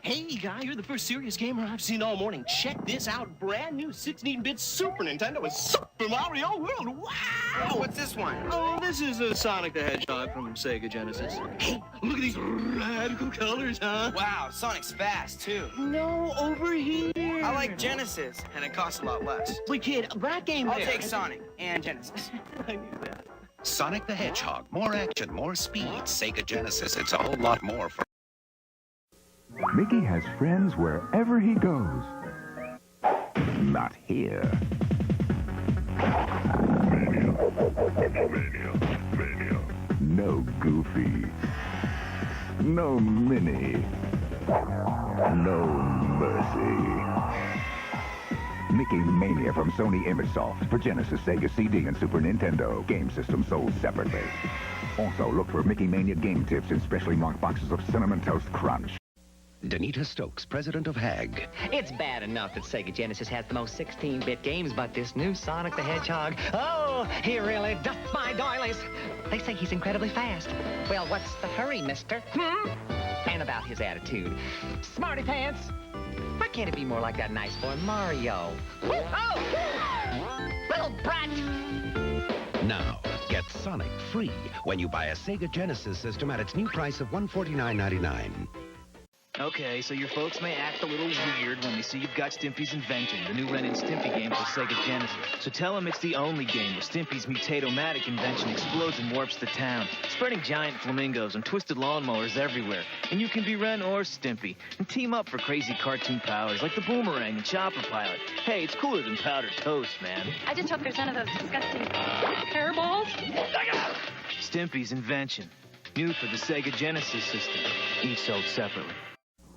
Hey, guy, you're the first serious gamer I've seen all morning. Check this out. Brand new 16-bit Super Nintendo with Super Mario World. Wow! Oh, what's this one? Oh, this is a Sonic the Hedgehog from Sega Genesis. Hey, look at these radical colors, huh? Wow, Sonic's fast, too. No, over here. I like Genesis, and it costs a lot less. Wait, kid, that game I'll there. take Sonic and Genesis. I knew that. Sonic the Hedgehog. More action, more speed. Sega Genesis. It's a whole lot more for... Mickey has friends wherever he goes. Not here. Mania. No Goofy. No Minnie. No Mercy. Mickey Mania from Sony ImageSoft for Genesis, Sega CD, and Super Nintendo. Game system sold separately. Also, look for Mickey Mania game tips in specially marked boxes of Cinnamon Toast Crunch. Danita Stokes, president of HAG. It's bad enough that Sega Genesis has the most 16-bit games, but this new Sonic the Hedgehog, oh, he really doth my doilies. They say he's incredibly fast. Well, what's the hurry, mister? And about his attitude. Smarty pants. Why can't it be more like that nice boy Mario? Oh! Little brat! Now, get Sonic free when you buy a Sega Genesis system at its new price of $149.99. Okay, so your folks may act a little weird when they see you've got Stimpy's Invention, the new Ren and Stimpy game for Sega Genesis. So tell them it's the only game where Stimpy's mutato-matic invention explodes and warps the town, spreading giant flamingos and twisted lawnmowers everywhere. And you can be Ren or Stimpy, and team up for crazy cartoon powers like the Boomerang and Chopper Pilot. Hey, it's cooler than powdered toast, man. I just hope there's none of those disgusting hairballs. Stimpy's Invention, new for the Sega Genesis system, each sold separately.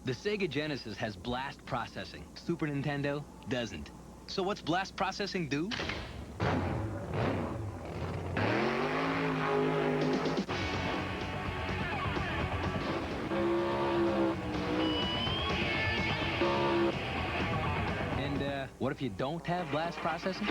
The Sega Genesis has blast processing. Super Nintendo doesn't. So what's blast processing do? And what if you don't have blast processing?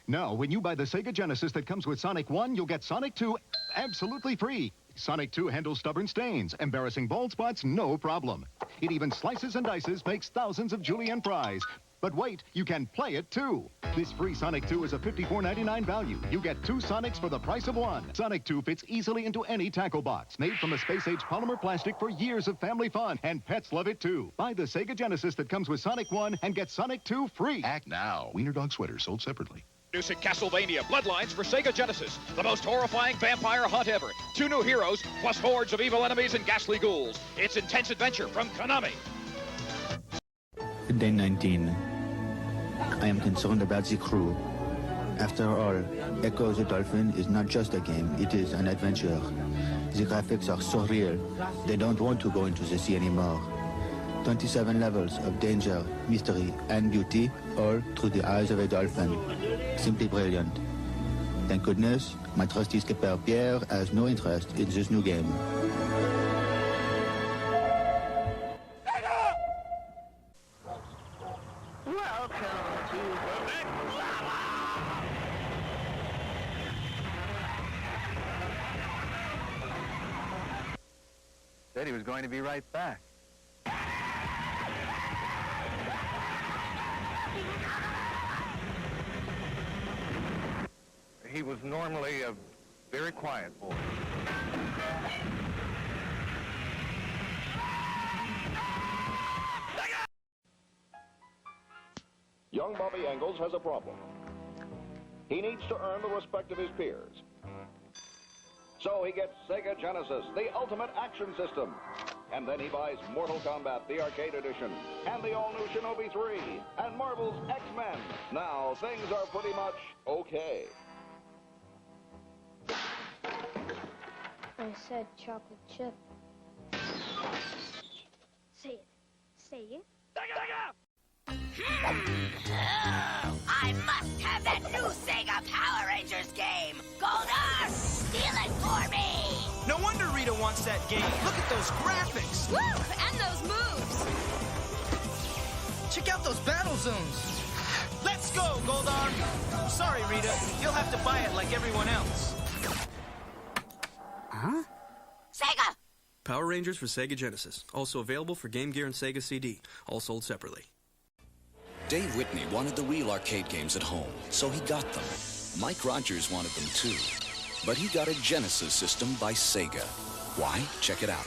Now, when you buy the Sega Genesis that comes with Sonic 1, you'll get Sonic 2 absolutely free. Sonic 2 handles stubborn stains, embarrassing bald spots, no problem. It even slices and dices, makes thousands of julienne fries. But wait, you can play it too. This free Sonic 2 is a $54.99 value. You get 2 Sonics for the price of 1. Sonic 2 fits easily into any tackle box. Made from a space-age polymer plastic for years of family fun. And pets love it too. Buy the Sega Genesis that comes with Sonic 1 and get Sonic 2 free. Act now. Wiener Dog Sweater sold separately. Introducing Castlevania Bloodlines for Sega Genesis. The most horrifying vampire hunt ever. 2 new heroes, plus hordes of evil enemies and ghastly ghouls. It's intense adventure from Konami. Day 19. I am concerned about the crew. After all, Echo the Dolphin is not just a game, it is an adventure. The graphics are so real, they don't want to go into the sea anymore. 27 levels of danger, mystery, and beauty, all through the eyes of a dolphin. Simply brilliant. Thank goodness, my trusty skipper Pierre has no interest in this new game. Said he was going to be right back. He was normally a very quiet boy. Young Bobby Engels has a problem. He needs to earn the respect of his peers. So he gets Sega Genesis, the ultimate action system. And then he buys Mortal Kombat, the arcade edition, and the all-new Shinobi 3, and Marvel's X-Men. Now, things are pretty much okay. I said chocolate chip. Say it. Say it. I must have that new Sega Power Rangers game. Goldar, steal it for me. No wonder Rita wants that game. Look at those graphics. Woo! And those moves. Check out those battle zones. Let's go, Goldar. Sorry, Rita. You'll have to buy it like everyone else. Huh? Sega! Power Rangers for Sega Genesis. Also available for Game Gear and Sega CD. All sold separately. Dave Whitney wanted the real arcade games at home, so he got them. Mike Rogers wanted them too. But he got a Genesis system by Sega. Why? Check it out.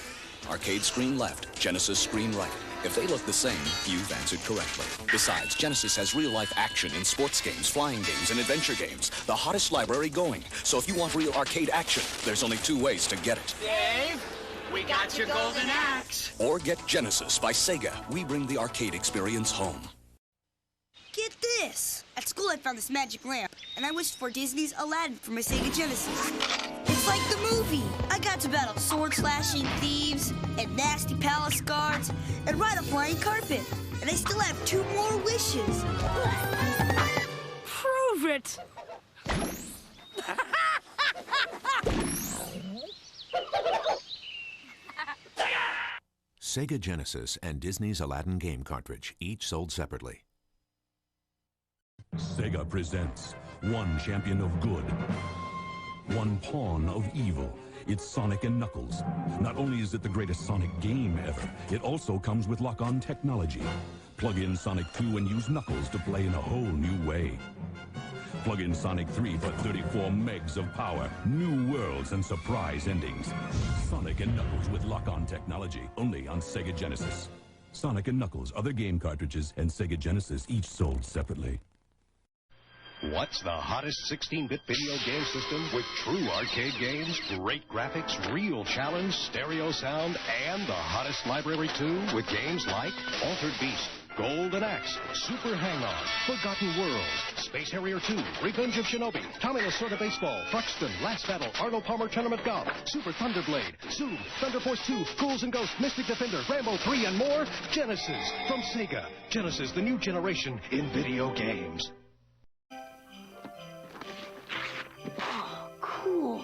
Arcade screen left, Genesis screen right. If they look the same, you've answered correctly. Besides, Genesis has real-life action in sports games, flying games, and adventure games. The hottest library going. So if you want real arcade action, there's only 2 ways to get it. Dave, we got your golden axe. Or get Genesis by Sega. We bring the arcade experience home. Get this! At school I found this magic lamp, and I wished for Disney's Aladdin for my Sega Genesis. It's like the movie! I got to battle sword-slashing thieves, and nasty palace guards, and ride a flying carpet. And I still have 2 more wishes. Prove it! Sega Genesis and Disney's Aladdin game cartridge, each sold separately. Sega presents one champion of good, one pawn of evil. It's Sonic and Knuckles. Not only is it the greatest Sonic game ever, it also comes with lock-on technology. Plug in Sonic 2 and use Knuckles to play in a whole new way. Plug in Sonic 3 for 34 megs of power, new worlds, and surprise endings. Sonic and Knuckles with lock-on technology, only on Sega Genesis. Sonic and Knuckles, other game cartridges, and Sega Genesis each sold separately. What's the hottest 16-bit video game system with true arcade games, great graphics, real challenge, stereo sound, and the hottest library too, with games like Altered Beast, Golden Axe, Super Hang-On, Forgotten Worlds, Space Harrier 2, Revenge of Shinobi, Tommy Lasorda Baseball, Truxton, Last Battle, Arnold Palmer Tournament Golf, Super Thunderblade, Zoom, Thunder Force 2, Ghouls and Ghosts, Mystic Defender, Rambo 3, and more. Genesis from Sega. Genesis, the new generation in video games. Oh, cool.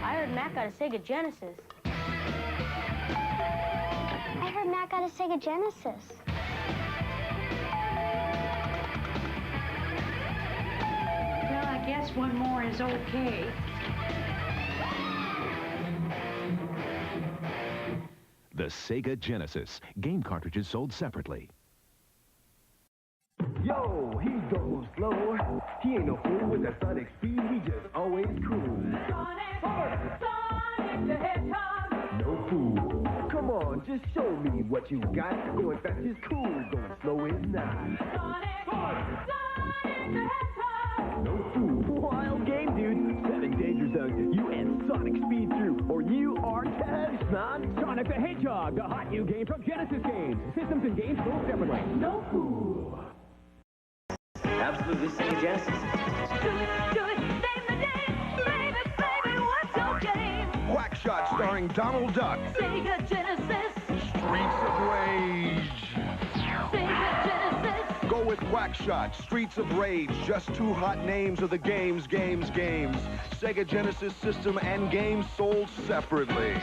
I heard Matt got a Sega Genesis. I heard Matt got a Sega Genesis. Well, I guess one more is okay. The Sega Genesis. Game cartridges sold separately. Yo, he goes slow. He ain't no fool with that Sonic speed. He just always cool. Sonic the Hedgehog. No fool. Come on, just show me what you got. Going fast is cool, going slow is not. Sonic the Hedgehog. No fool. Wild game, dude. 7 danger zones. You and Sonic speed through, or you are toast, son. Sonic the Hedgehog, the hot new game from Genesis Games. Systems and games sold separately. No fool. Absolutely Sega Genesis. Do it, save the day. Baby, what's your game? Quackshot starring Donald Duck. Sega Genesis. Streets of Rage. Sega Genesis. Go with Quackshot, Streets of Rage. Just 2 hot names of the games. Sega Genesis system and games sold separately.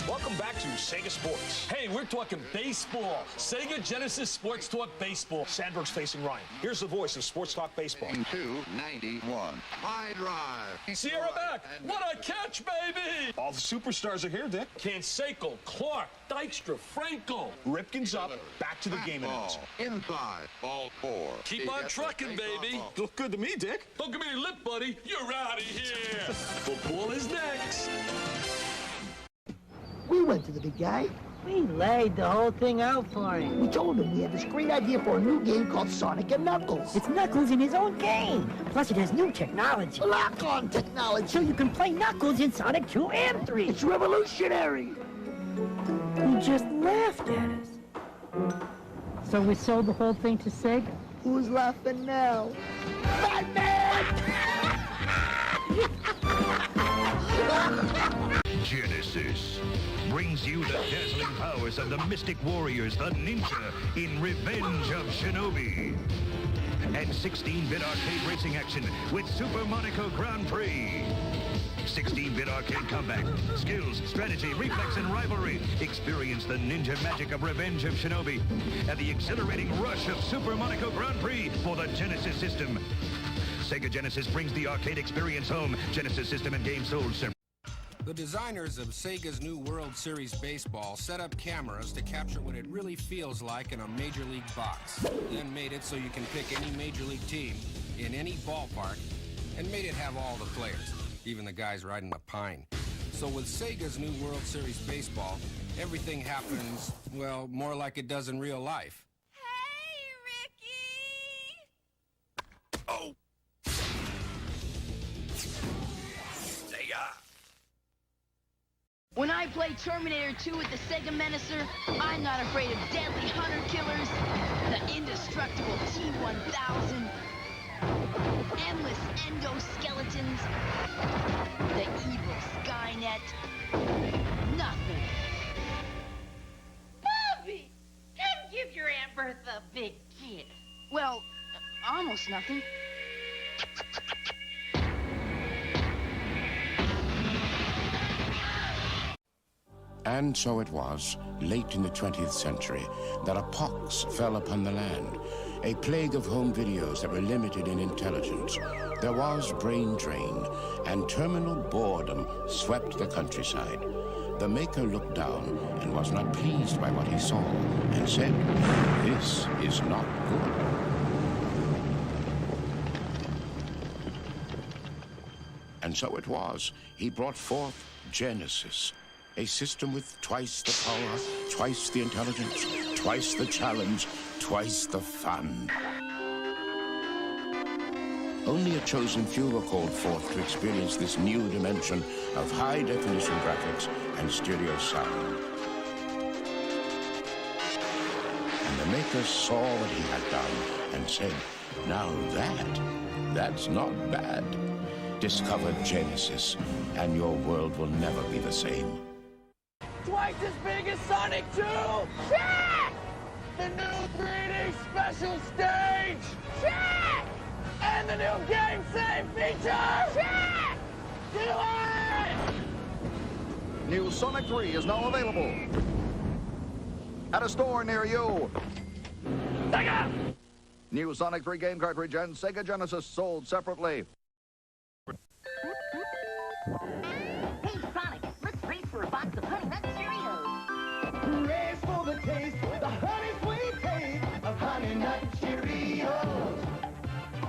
Welcome back to Sega Sports. Hey, we're talking baseball. Sega Genesis Sports Talk Baseball. Sandberg's facing Ryan. Here's the voice of Sports Talk Baseball. 291. High drive. Sierra back. What a catch, baby! All the superstars are here, Dick. Canseco, Clark, Dykstra, Franco. Ripken's up. Back to the game announcer. Inside. Ball 4. Keep on trucking, baby. Look good to me, Dick. Don't give me any lip, buddy. You're out of here. Football is next. We went to the big guy. We laid the whole thing out for him. We told him we had this great idea for a new game called Sonic and Knuckles. It's Knuckles in his own game. Plus it has new technology. Lock-on technology. So you can play Knuckles in Sonic 2 and 3. It's revolutionary. He just laughed at us. So we sold the whole thing to Sega? Who's laughing now? Batman! Genesis brings you the dazzling powers of the Mystic Warriors, the Ninja, in Revenge of Shinobi. And 16-bit arcade racing action with Super Monaco Grand Prix. 16-bit arcade combat. Skills, strategy, reflex, and rivalry. Experience the ninja magic of Revenge of Shinobi and the exhilarating rush of Super Monaco Grand Prix for the Genesis system. Sega Genesis brings the arcade experience home. Genesis system and game sold separately. The designers of Sega's new World Series Baseball set up cameras to capture what it really feels like in a Major League box. Then made it so you can pick any Major League team in any ballpark and made it have all the players, even the guys riding the pine. So with Sega's new World Series Baseball, everything happens, well, more like it does in real life. Oh! When I play Terminator 2 with the Sega Menacer, I'm not afraid of deadly hunter killers, the indestructible T-1000, endless endoskeletons, the evil Skynet. Nothing. Bobby! Come give your Aunt Bertha a big kiss. Well, almost nothing. And so it was, late in the 20th century, that a pox fell upon the land, a plague of home videos that were limited in intelligence. There was brain drain, and terminal boredom swept the countryside. The maker looked down and was not pleased by what he saw, and said, "This is not good." And so it was, he brought forth Genesis, a system with twice the power, twice the intelligence, twice the challenge, twice the fun. Only a chosen few were called forth to experience this new dimension of high-definition graphics and stereo sound. And the maker saw what he had done and said, "Now that's not bad." Discover Genesis, and your world will never be the same. Twice as big as Sonic 2! Check! The new 3D special stage! Check! And the new game save feature! Check! Do it! New Sonic 3 is now available at a store near you. Sega! New Sonic 3 game cartridge and Sega Genesis sold separately. Hey, Sonic, let's race for a box of Honey Nut Cheerios. Race for the taste, the honey sweet taste of Honey Nut Cheerios.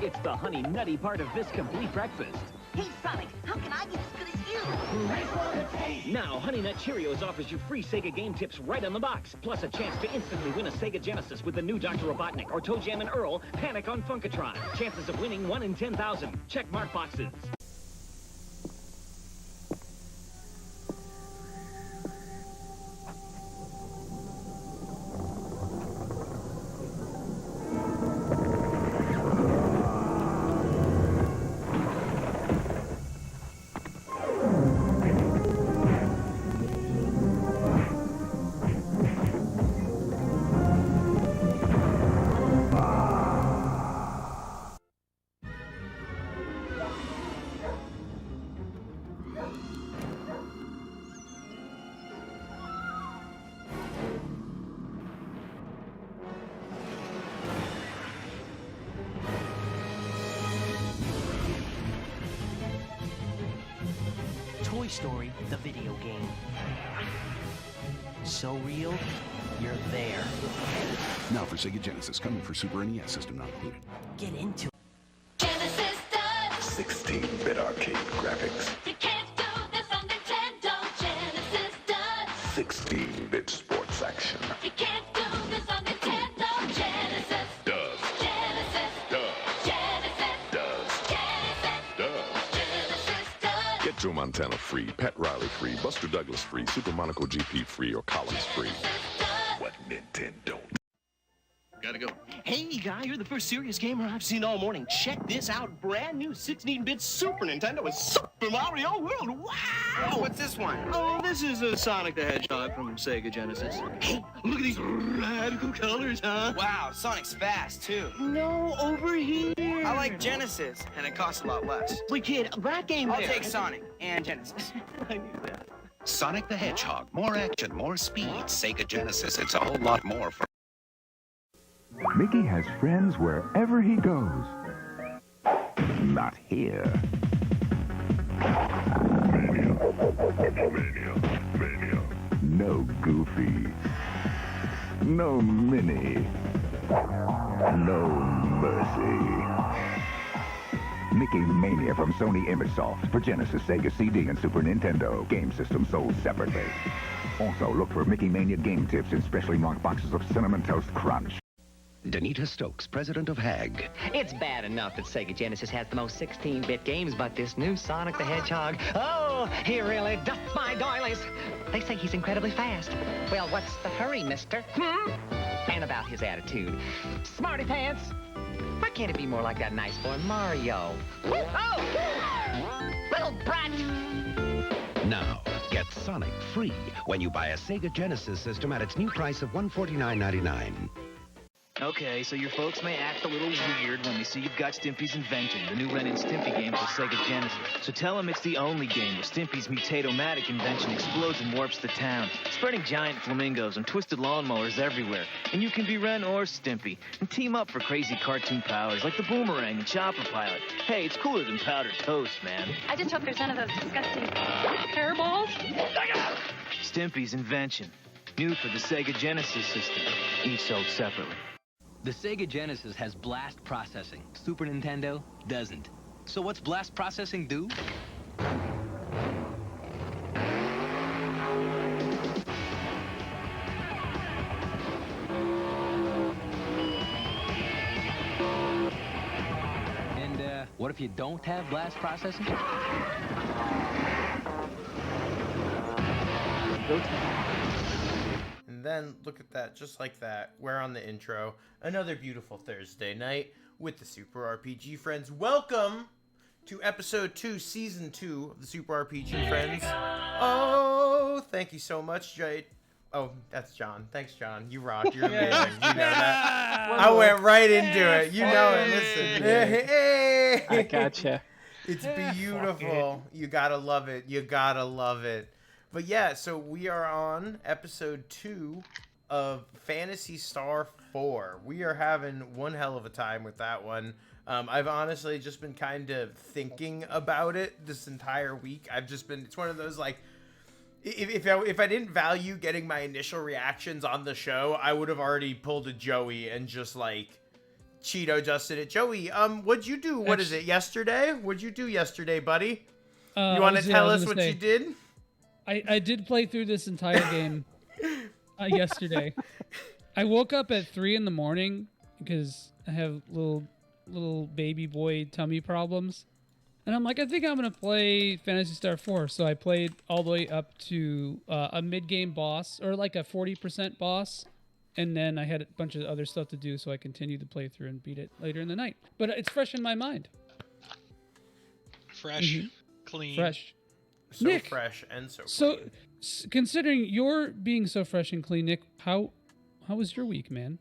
It's the honey nutty part of this complete breakfast. Hey, Sonic, how can I be as good as you? Race for the taste. Now, Honey Nut Cheerios offers you free Sega game tips right on the box, plus a chance to instantly win a Sega Genesis with the new Dr. Robotnik or Toe Jam and Earl Panic on Funkatron. Chances of winning 1 in 10,000. Check mark boxes. Toy Story, the video game. So real, you're there. Now for Sega Genesis, coming for Super NES, system not included. Get into it. Genesis does. 16-bit arcade graphics. You can't do this on Nintendo. Genesis does. 16-bit sports action. You can't do this on Nintendo. Genesis Does. Genesis Does. Genesis Does. Genesis Does. Genesis does. Get Joe Montana free, Pat Riley free, Buster Douglas free, Super Monaco GP free, or Collins free. What Nintendo? Gotta go. Hey, guy, you're the first serious gamer I've seen all morning. Check this out. Brand new 16-bit Super Nintendo with Super Mario World. Wow! What's this one? Oh, this is a Sonic the Hedgehog from Sega Genesis. Hey, look at these radical colors, huh? Wow, Sonic's fast, too. No, over here. I like Genesis, and it costs a lot less. Wait, kid, that game I'll there. take Sonic and Genesis. I knew that. Sonic the Hedgehog. More action, more speed. Sega Genesis. It's a whole lot more for... Mickey has friends wherever he goes. Not here. Mania. No Goofy. No Minnie. No Mercy. Mickey Mania from Sony ImageSoft for Genesis, Sega CD, and Super Nintendo. Game system sold separately. Also, look for Mickey Mania game tips in specially marked boxes of Cinnamon Toast Crunch. Danita Stokes, president of HAG. It's bad enough that Sega Genesis has the most 16-bit games, but this new Sonic the Hedgehog, oh, he really doth my doilies. They say he's incredibly fast. Well, what's the hurry, mister? And about his attitude. Smarty pants. Why can't it be more like that nice boy Mario? Oh! Little brat! Now, get Sonic free when you buy a Sega Genesis system at its new price of $149.99. Okay, so your folks may act a little weird when they see you've got Stimpy's Invention, the new Ren and Stimpy game for Sega Genesis. So tell them it's the only game where Stimpy's mutato-matic invention explodes and warps the town, spreading giant flamingos and twisted lawnmowers everywhere. And you can be Ren or Stimpy, and team up for crazy cartoon powers like the Boomerang and Chopper Pilot. Hey, it's cooler than powdered toast, man. I just hope there's none of those disgusting hairballs. Stimpy's Invention, new for the Sega Genesis system, each sold separately. The Sega Genesis has blast processing. Super Nintendo doesn't. So what's blast processing do? And what if you don't have blast processing? And then, look at that, just like that, we're on the intro. Another beautiful Thursday night with the Super RPG Friends. Welcome to Episode 2, Season 2 of the Super RPG Friends. Oh, thank you so much, Jade. Oh, that's John. Thanks, John. You rock. You're amazing. You know that. I went right into it. You know it. Listen. Hey. I gotcha. It's beautiful. You gotta love it. You gotta love it. But yeah, so we are on episode 2 of Phantasy Star 4. We are having one hell of a time with that one. I've honestly just been kind of thinking about it this entire week. It's one of those, like, if I didn't value getting my initial reactions on the show, I would have already pulled a Joey and just, like, Cheeto adjusted it. Joey, what'd you do? What is it, yesterday? What'd you do yesterday, buddy? You want to tell us what you did? I did play through this entire game yesterday. I woke up at 3 in the morning because I have little baby boy tummy problems. And I'm like, I think I'm going to play Phantasy Star 4. So I played all the way up to a mid-game boss, or like a 40% boss. And then I had a bunch of other stuff to do, so I continued to play through and beat it later in the night. But it's fresh in my mind. Fresh. Clean. Fresh. So Nick, fresh and so clean. Considering you're being so fresh and clean, Nick, how was your week, man?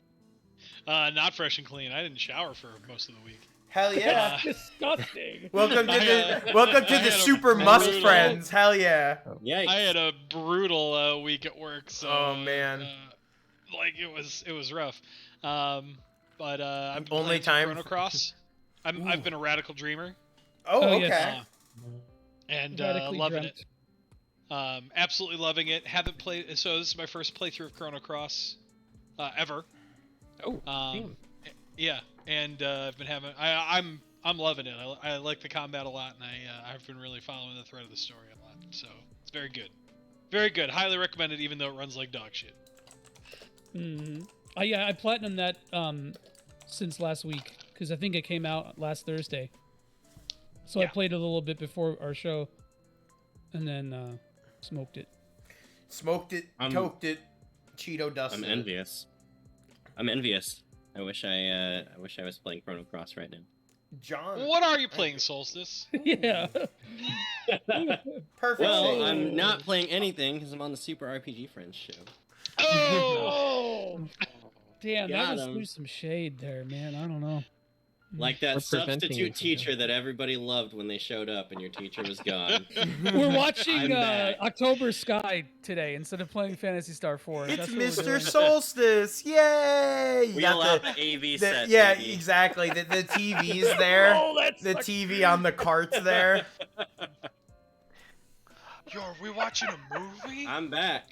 Not fresh and clean. I didn't shower for most of the week. Hell yeah. Disgusting. Welcome to the Super Must Friends. Hell yeah. Yikes. I had a brutal week at work. So, oh man. It was rough. But I'm only time Chrono Cross. I've been a radical dreamer. Oh, okay. Yes. And loving it. Absolutely loving it. Haven't played. So this is my first playthrough of Chrono Cross ever. Oh. Yeah, and I've been having. I'm loving it. I like the combat a lot, and I've been really following the thread of the story a lot. So it's very good. Very good. Highly recommend it, even though it runs like dog shit. Mm-hmm. I platinumed that since last week because I think it came out last Thursday. So yeah. I played a little bit before our show, and then smoked it. Smoked it, toked it, Cheeto dusted. I'm envious. I wish I was playing Chrono Cross right now. John. What are you playing, Solstice? Yeah. Perfect. Well, I'm not playing anything because I'm on the Super RPG Friends show. Oh! Damn, that Got was 'em. through some shade there, man. I don't know. Like that We're preventing substitute you from teacher that everybody loved when they showed up and your teacher was gone. We're watching I'm back. October Sky today instead of playing Phantasy Star 4. It's That's what we're Mr. doing. Solstice! Yay! You Wheel got out the AV the set, yeah, baby. exactly. The TV's there. Oh, that's the TV on the cart's there. Yo, are we watching a movie? I'm back.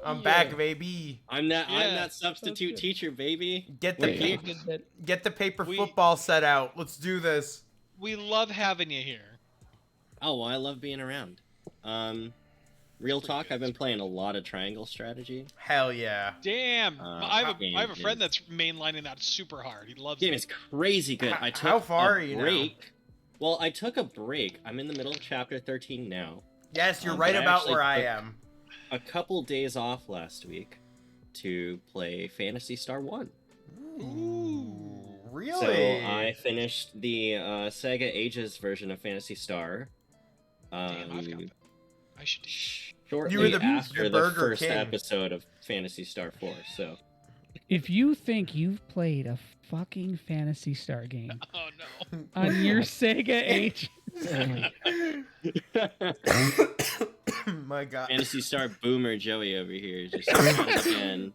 I'm back, baby. I'm that Yeah. I'm that substitute teacher, baby. Get the Wait. get the paper football set out. Let's do this. We love having you here. Oh, well, I love being around. Real talk, I've been playing a lot of Triangle Strategy. Hell yeah. Damn, I have a friend is- that's mainlining that super hard. He loves Game it. is crazy good. I took How far a are you now? break. Well, I took a break. I'm in the middle of chapter 13 now. Yes, you're But right I about actually where I took am. A couple days off last week to play Phantasy Star 1. Ooh, really? So I finished the Sega Ages version of Phantasy Star. Damn, I've got that. I should. Shortly You were the after the Burger first King. episode of Phantasy Star 4. So If you think you've played a fucking Phantasy Star game Oh no. on your Sega Age, My God. Phantasy Star Boomer Joey over here just again.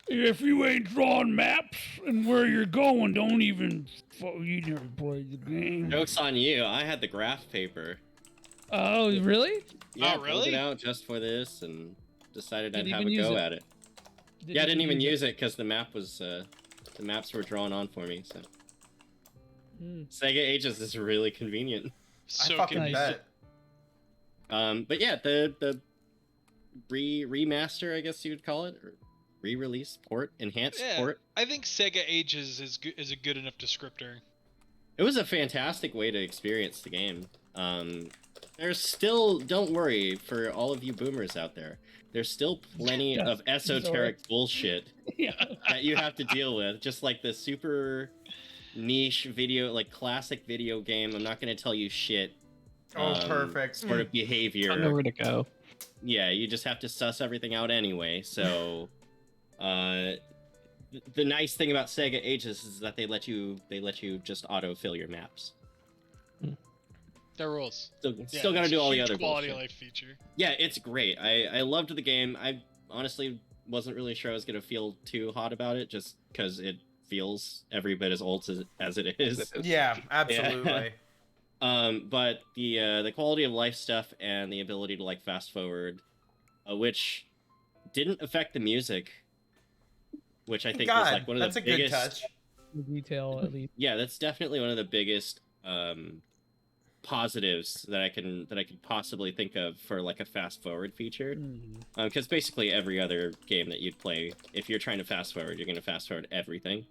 if you ain't drawing maps and where you're going, don't even. You never played the game. Joke's on you. I had the graph paper. Oh, really? Yeah, Oh, pulled really? it out just for this and decided I'd Didn't have even a use go it. at it. Yeah, I didn't even use it because the map was the maps were drawn on for me. So Sega Ages is really convenient. So I fucking confused. bet. But yeah, the remaster, I guess you would call it, or re-release, port, enhanced Yeah, port. I think Sega Ages is a good enough descriptor. It was a fantastic way to experience the game. There's still, don't worry for all of you boomers out there, there's still plenty of esoteric bullshit that you have to deal with. Just like the super niche video, like classic video game. I'm not going to tell you shit. Oh, perfect. Sort of behavior. I know where to go. Yeah, you just have to suss everything out anyway. So, the nice thing about Sega Ages is that they let you just autofill your maps. Their rules. Still got to do all the huge other quality bullshit. of life feature. Yeah, it's great. I loved the game. I honestly wasn't really sure I was gonna feel too hot about it, just because it feels every bit as old as it is. Yeah, absolutely. But the quality of life stuff and the ability to like fast forward, which didn't affect the music, which I think was God, like one of that's the a good biggest touch. The detail at least. Yeah, that's definitely one of the biggest positives that I can possibly think of for like a fast forward feature. Because basically every other game that you'd play, if you're trying to fast forward, you're going to fast forward everything.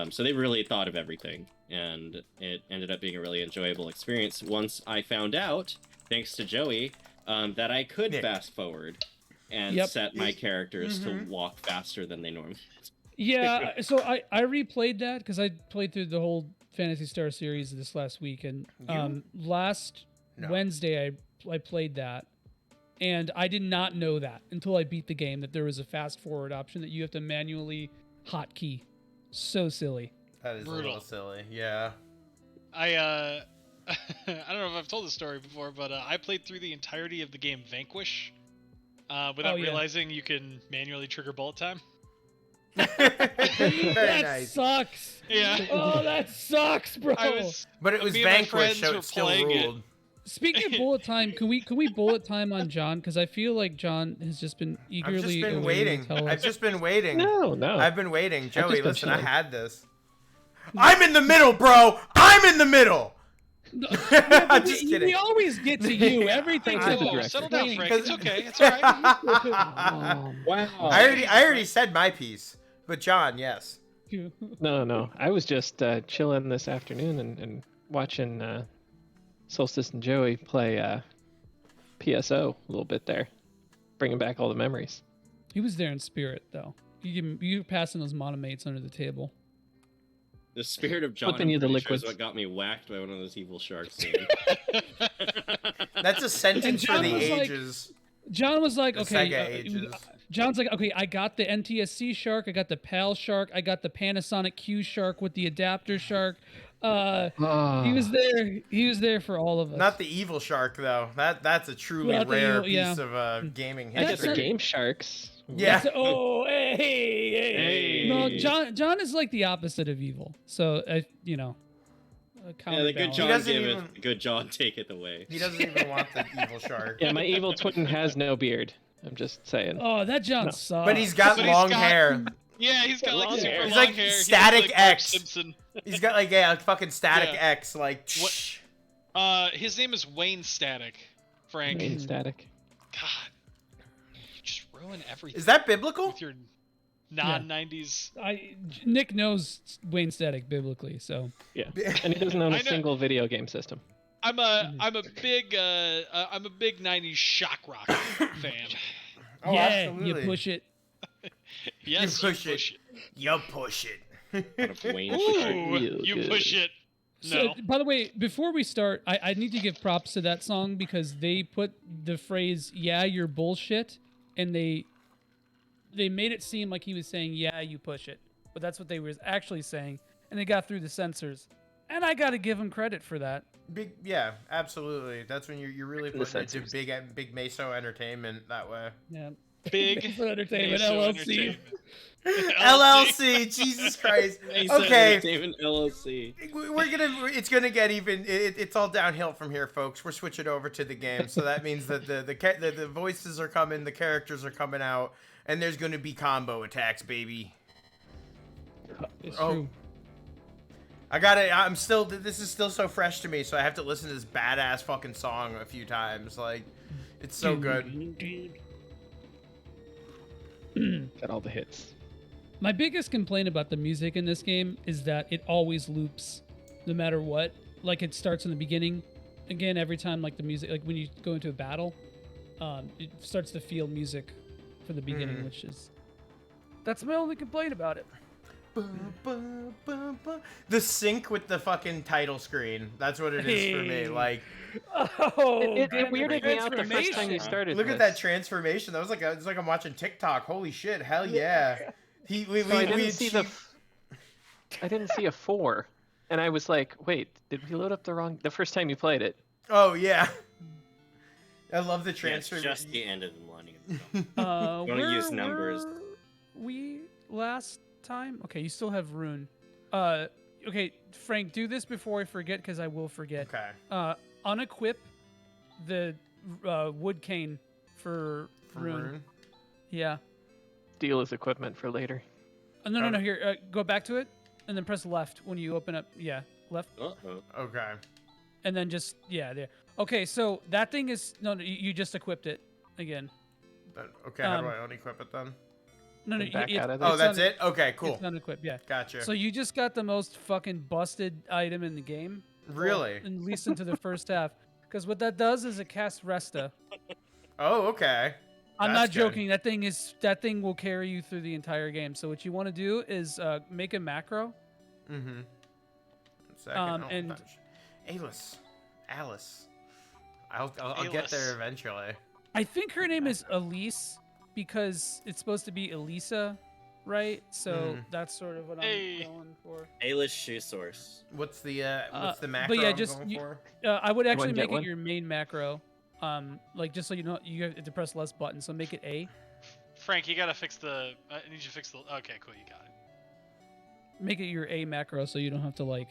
So they really thought of everything, and it ended up being a really enjoyable experience once I found out, thanks to Joey, that I could fast forward and set my characters to walk faster than they normally. Yeah, so I replayed that because I played through the whole Phantasy Star series this last week, and last Wednesday I played that, and I did not know that until I beat the game that there was a fast forward option that you have to manually hotkey. So silly. That is Brutal. a little silly. Yeah. I I don't know if I've told this story before, but I played through the entirety of the game Vanquish without realizing you can manually trigger bullet time. Very nice. Sucks. Yeah. Oh, that sucks, bro. But it was me and my Vanquish, friends so were it still playing it. ruled. Speaking of bullet time, can we bullet time on John? Because I feel like John has just been eagerly I've just been awaiting waiting. to tell I've us. just been waiting. No. I've been waiting. Joey, just been listen, I chilling. had this. I'm in the middle, bro. I'm in the middle. I'm just we kidding. always get to you. Everything's Settle down, Frank. It's okay. It's Oh, alright. Wow. I already said my piece. But John, yes. No. I was just chilling this afternoon and watching Solstice and Joey play PSO a little bit there, bringing back all the memories. He was there in spirit, though. You passing those monomates under the table. The spirit of John Flipping you the is liquids. what got me whacked by one of those evil sharks. That's a sentence for the ages. John was like, The okay. Sega ages. John's like, okay, I got the NTSC shark, I got the PAL shark, I got the Panasonic Q shark with the adapter shark. He was there. He was there for all of us. Not the evil shark though. That's a truly Not the rare evil, piece of gaming I history. got the Game Sharks. Yeah. Hey. No, John is like the opposite of evil. So you know. Yeah, the good John give it. The good John take it away. He doesn't even want the evil shark. Yeah, my evil twin has no beard. I'm just saying. Oh, that John sucks. But he's got long hair. Yeah, he's got like super He's long like hair. Static he looks like Bart X. Simpson. He's got like a fucking Static Yeah. X. Like. His name is Wayne Static. Frank. Wayne Static. God, you just ruin everything. Is that biblical? With your non-90s. Nick knows Wayne Static biblically, so yeah, and he doesn't own a single video game system. I'm a big 90s shock rock fan. Oh, yeah, absolutely. you push it. Yes, you push it. You push it. Ooh, you push it. No. So, by the way, before we start, I need to give props to that song because they put the phrase "Yeah, you're bullshit," and they made it seem like he was saying "Yeah, you push it," but that's what they were actually saying, and they got through the censors, and I got to give him credit for that. Yeah, absolutely. That's when you're really putting it to big Meso Entertainment that way. Yeah. Big Entertainment Meso LLC. Entertainment. LLC, Jesus Christ. Meso Okay, Entertainment LLC. it's gonna get even. It's all downhill from here, folks. We're switching over to the game, so that means that the voices are coming, the characters are coming out, and there's gonna be combo attacks, baby. It's true. I got it. I'm still. This is still so fresh to me, so I have to listen to this badass fucking song a few times. Like, it's so good. Got all the hits. My biggest complaint about the music in this game is that it always loops, no matter what. Like it starts in the beginning, again every time. Like the music, like when you go into a battle, it starts to feel music from the beginning, which is. That's my only complaint about it. The sync with the fucking title screen. That's what it is for me. Like, it weirded me out the first time you started. Look at that transformation. That was like it's like I'm watching TikTok. Holy shit! Hell yeah! I didn't see a 4, and I was like, wait, did we load up the first time you played it? Oh yeah. I love the transfer. Yeah, it's just the end of the millennium. Don't use numbers. We last time? Okay, you still have rune. Okay, Frank, do this before I forget because I will forget. Okay. Unequip the wood cane for rune. Yeah. Steal his equipment for later. No. Here, go back to it, and then press left when you open up. Yeah, left. Okay. And then just there. Okay, so that thing is you just equipped it again. Okay, how do I unequip it then? No. That's it? Okay, cool. It's unequipped, yeah. Gotcha. So you just got the most fucking busted item in the game. Really? At least into the first half. Because what that does is it casts Resta. Oh, okay. I'm not joking. That thing will carry you through the entire game. So what you want to do is make a macro. Mm-hmm. And Alys. I'll get there eventually. I think her name is Alys because it's supposed to be Elisa, right? So that's sort of what I'm going for. Alys shoe source. What's the macro but yeah, I'm just going for? I would actually make it your main macro. Like just so you know, you have to press less button. So make it A. Frank, you gotta fix the. I need you to fix the. Okay, cool, you got it. Make it your A macro so you don't have to like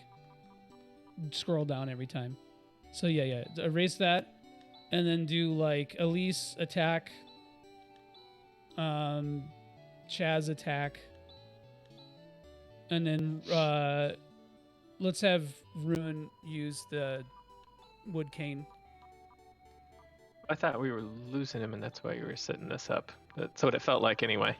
scroll down every time. So yeah, erase that, and then do like Elise attack, Chaz attack, and then let's have Ruin use the wood cane. I thought we were losing him, and that's why you were setting this up. That's what it felt like, anyway.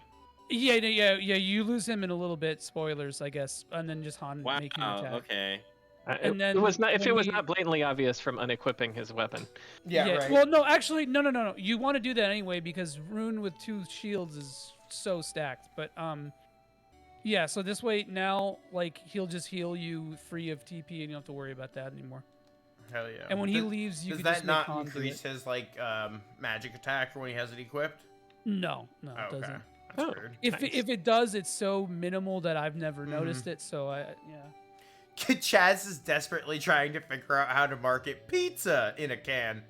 Yeah. You lose him in a little bit. Spoilers, I guess, and then just Hahn making an attack. Okay. And then it was not if it was not blatantly obvious from unequipping his weapon. Yeah. Right. Well, no, actually, no. You want to do that anyway because Rune with 2 shields is so stacked. But Yeah, so this way now, like, he'll just heal you free of TP, and you don't have to worry about that anymore. Hell yeah. And when he leaves, you does can that just make not Han do increase it. his like magic attack when he has it equipped? No, it Okay. doesn't. That's weird. If it does, it's so minimal that I've never noticed it. So Chaz is desperately trying to figure out how to market pizza in a can.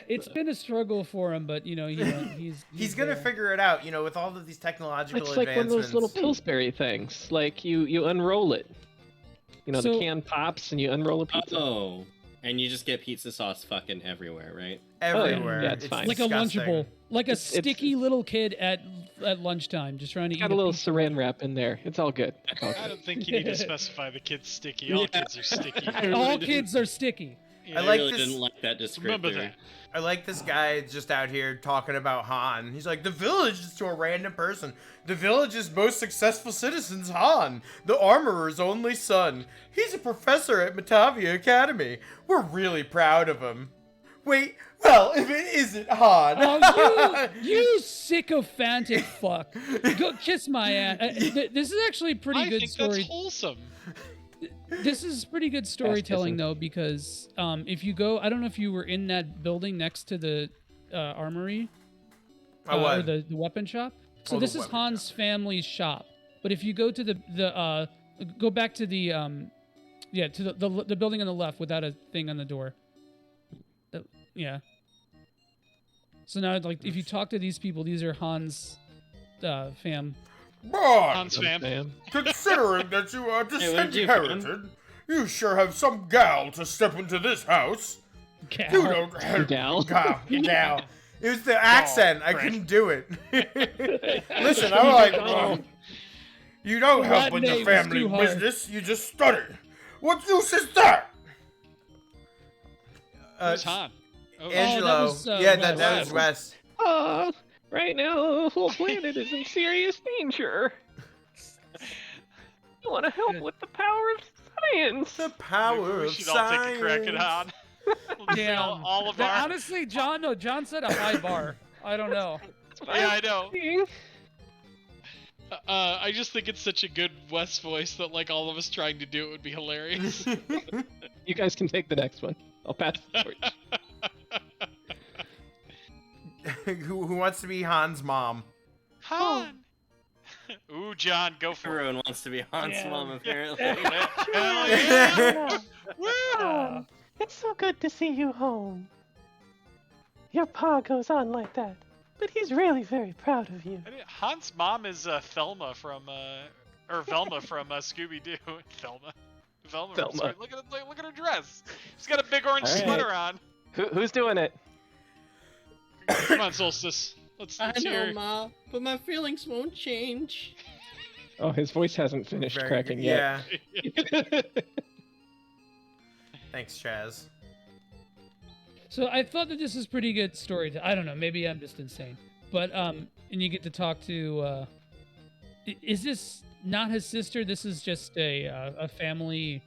it's been a struggle for him, but he's gonna there. figure it out. With all of these technological It's like one of advancements. those little Pillsbury things. Like you unroll it. The So- can pops and you unroll a pizza. Oh, and you just get pizza sauce fucking everywhere, right? Everywhere. Yeah, it's fine. Like disgusting. a Lunchable, like a It's- sticky little kid at lunchtime, just trying to eat. Got a little saran wrap in there. It's all good. I don't think you need to specify the kid's sticky. All kids are sticky. All kids are sticky. I like really this- didn't like that descriptor. Remember that. I like this guy just out here talking about Han. He's like, the village is to a random person. The village's most successful citizen's Han, the armorer's only son. He's a professor at Matavia Academy. We're really proud of him. Wait, well, if it isn't Han. Oh, you sycophantic fuck! Go kiss my ass. This is actually pretty I good think story. that's wholesome. This is pretty good storytelling though, because if you go, I don't know if you were in that building next to the armory, I was. or the weapon shop. So Oh, this the is weapon Han's family's shop. But if you go to go back to the to the building on the left without a thing on the door. Yeah. So now, like, if you talk to these people, these are Han's fam. Boy, Hans fam. considering that you are Hey, where'd you from? disinherited, you sure have some gal to step into this house. Gal. You don't have Gal. gal. It was the accent. I couldn't do it. Listen, I'm like, you don't help That with the name is family too hard. business. You just stutter. What use is that? Who's Han? Oh, Angelo. was, Yeah, that Wes. was Wes. Right now the whole planet is in serious danger. I want to help with the power of science. The power we of should all take a crack at science. Han. We'll just Damn. all of our. Honestly, John set a high bar. I don't know. Yeah, I know. I just think it's such a good West voice that like all of us trying to do it would be hilarious. You guys can take the next one. I'll pass the torch. who wants to be Han's mom? Han. Ooh, John, go for it. Everyone wants to be Han's Yeah. mom, apparently. Hell yeah! Woo! It's so good to see you home. Your pa goes on like that, but he's really very proud of you. Han's mom is Thelma from Velma from Scooby Doo. Thelma. Velma. From Thelma. Scooby- Look at her dress. She's got a big orange All right. sweater on. Who's doing it? Come on, Solstice. Let's I hear. know, Ma, but my feelings won't change. Oh, his voice hasn't finished Very cracking good. yet. Yeah. Thanks, Chaz. So I thought that this is pretty good story. I don't know. Maybe I'm just insane. But and you get to talk to. Is this not his sister? This is just a family.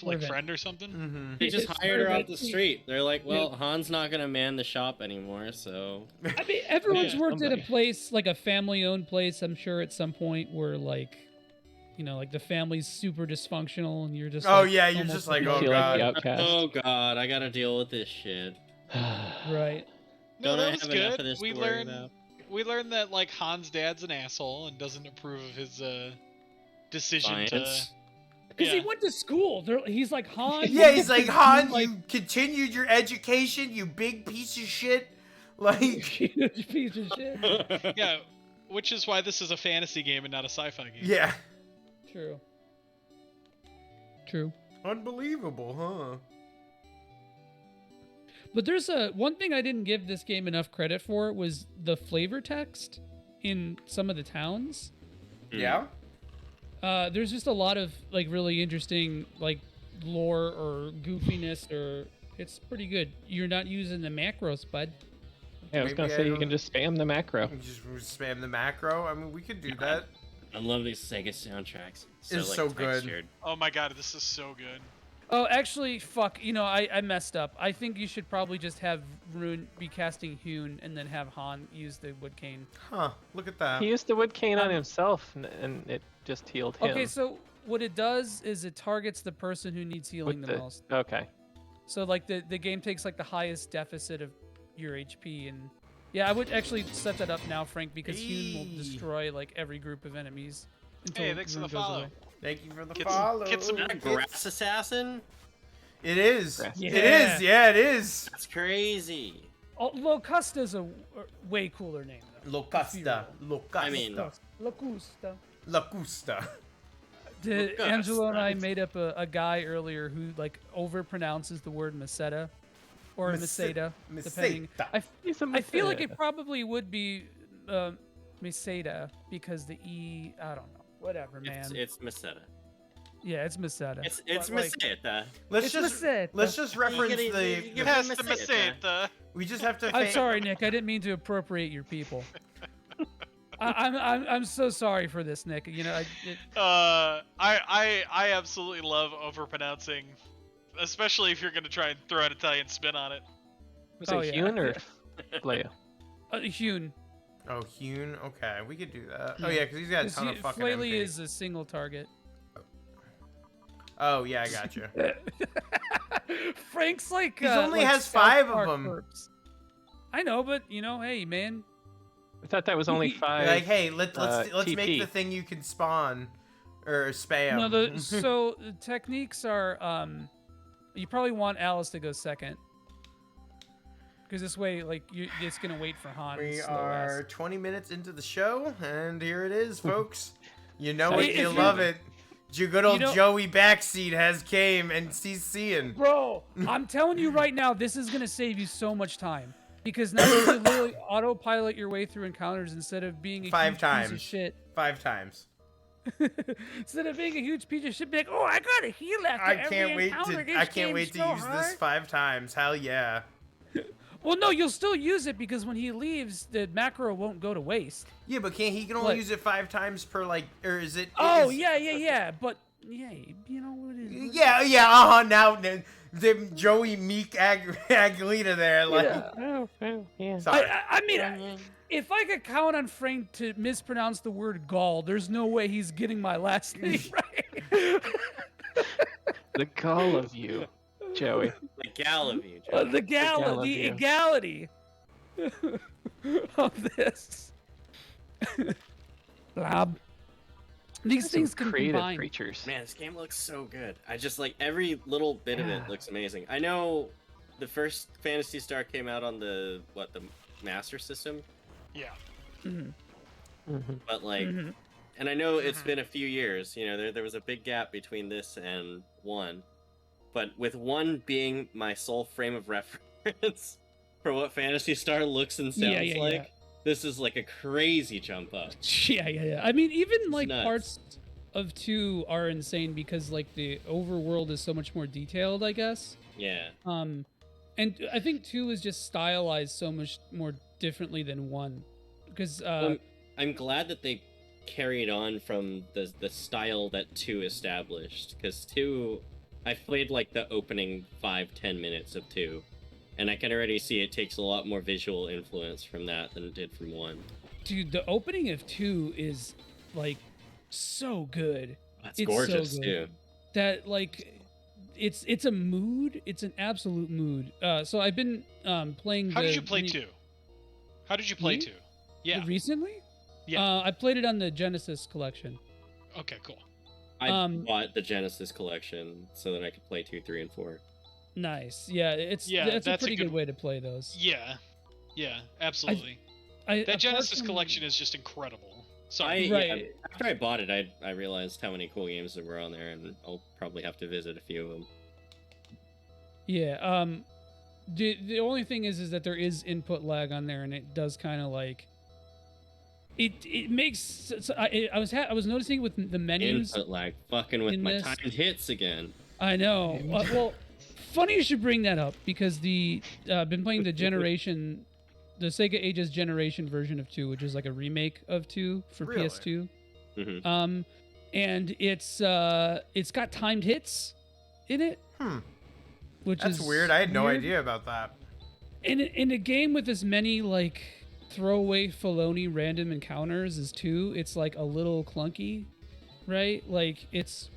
Like servant. friend or something. Mm-hmm. They just It's hired her servant. off the street. They're like, well, Han's not gonna man the shop anymore, so. I mean, everyone's Yeah, worked at a somebody. place like a family-owned place. I'm sure at some point where like, like the family's super dysfunctional and you're just. Oh like, yeah, you're almost just like, You oh feel like the god. outcast. Oh God, I gotta deal with this shit. Right. No, Don't I that was have enough good. of this We to worry learned. about? We learned that like Han's dad's an asshole and doesn't approve of his decision Science. Because Yeah. he went to school. He's like Han. Yeah, he's like, Han, like, you continued your education, you big piece of shit. Like, huge piece of shit. to. Yeah, which is why this is a fantasy game and not a sci-fi game. yeah. True. True. Unbelievable, huh? But there's one thing I didn't give this game enough credit for was the flavor text in some of the towns. Yeah. There's just a lot of like really interesting like lore or goofiness, or it's pretty good. You're not using the macros, bud. Yeah, I was Maybe gonna I say you don't- can just spam the macro. You just spam the macro. I mean, we could do that. I love these Sega soundtracks. It's so good. textured. Oh my god, this is so good. Oh, actually, fuck. I messed up. I think you should probably just have Rune be casting Hune and then have Han use the wood cane. Huh? Look at that. He used the wood cane on himself, and it just healed him. Okay, so what it does is it targets the person who needs healing the most. Okay. So like the game takes like the highest deficit of your HP, and yeah, I would actually set that up now, Frank, because Hune will destroy like every group of enemies. Hey, thanks for the follow. Thank you for the follow. Get some Grass assassin. It is. Yeah. It is. Yeah, it is. That's crazy. Oh, Locusta's a way cooler name. Locusta. Locusta. I mean, Locusta. Locusta. Angelo and I made up a guy earlier who like overpronounces the word Meseta or Meseta, depending. I feel like it probably would be Meseta because the E. I don't know. Whatever, man. It's Meseta. Yeah, it's Meseta. It's Meseta. Let's just reference the Meseta. We just have to. I'm sorry, Nick. I didn't mean to appropriate your people. I'm so sorry for this, Nick. You know, I absolutely love overpronouncing, especially if you're gonna try and throw an Italian spin on it. Was it Hune or Leia? Hune. Oh, Hune. Okay, we could do that. Oh yeah, because he's got a ton of fucking Flaley MP. is a single target. Oh yeah, I got you. Frank's like he only has 5 of them. Perps. I know, but you know, hey man. I thought that was only 5. Like, hey, let's TP. make the thing you can spawn or spam. No, so the techniques are you probably want Alys to go second. Because this way, like, it's gonna wait for Hahn. We are 20 minutes into the show, and here it is, folks. You know it, you love it. Your good old Joey backseat has came, and he's seeing. Bro, I'm telling you right now, this is gonna save you so much time. Because now you can literally autopilot your way through encounters instead of being a 5 huge times. piece of shit. 5 times. Instead of being a huge piece of shit, be like, oh, I gotta heal after every encounter. I can't wait to use this 5 times. Hell yeah. Well, no, you'll still use it because when he leaves, the macro won't go to waste. Yeah, but he can only use it 5 times per or is it? Oh, yeah. But yeah, you know what it is. Yeah. Now the Joey Meek Aguilita there, like. Yeah. Sorry. I mean, if I could count on Frank to mispronounce the word gall, there's no way he's getting my last name right. The gall of you, Joey. The gal of you, Joey. The egality of this. Lab. These things can combine. Creatures. Man, this game looks so good. I just like every little bit of it looks amazing. I know the first Phantasy Star came out on the Master System. Yeah. But like, and I know it's been a few years. You know, there was a big gap between this and 1, but with 1 being my sole frame of reference for what Phantasy Star looks and sounds like. Yeah. This is like a crazy jump up. Yeah. I mean, even It's like nuts. parts of 2 are insane because like the overworld is so much more detailed, I guess. Yeah. And I think 2 is just stylized so much more differently than 1, because I'm glad that they carried on from the style that 2 established, because 2, I've played like the opening 5-10 minutes of 2. And I can already see it takes a lot more visual influence from that than it did from 1. Dude, the opening of 2 is like so good. It's gorgeous so good. too. That like, it's a mood. It's an absolute mood. So I've been playing. How did you play 2? How did you play 2? Yeah. Recently? Yeah. I played it on the Genesis collection. Okay, cool. I bought the Genesis collection so that I could play 2, 3, and 4. Nice. Yeah, it's a pretty good way to play those. Yeah, absolutely. That Genesis collection is just incredible. After I bought it, I realized how many cool games there were on there, and I'll probably have to visit a few of them. Yeah. The only thing is that there is input lag on there, and it does kind of like. It makes. I was noticing with the menus. Input lag, fucking with my timed hits again. I know. Well. Funny you should bring that up because been playing the Sega Ages Generation version of 2, which is like a remake of 2 for PS2. Mm-hmm. And it's got timed hits in it. Which That's is weird. I had no idea about that. In a game with as many like throwaway Filoni random encounters as 2, it's like a little clunky. right? Like it's.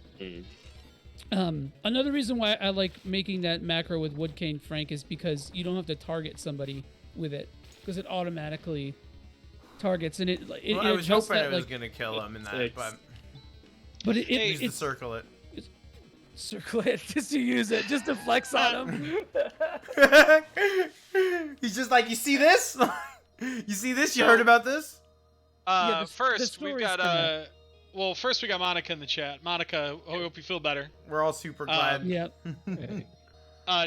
Another reason why I like making that macro with Woodcane Frank is because you don't have to target somebody with it, because it automatically targets, and I was hoping I was gonna kill him in that, but use the circle it. Circle it just to use it, just to flex on him. He's just like, you see this? You see this? You heard about this? First we got first we got Monica in the chat. Monica, I hope you feel better. We're all super glad. Yep.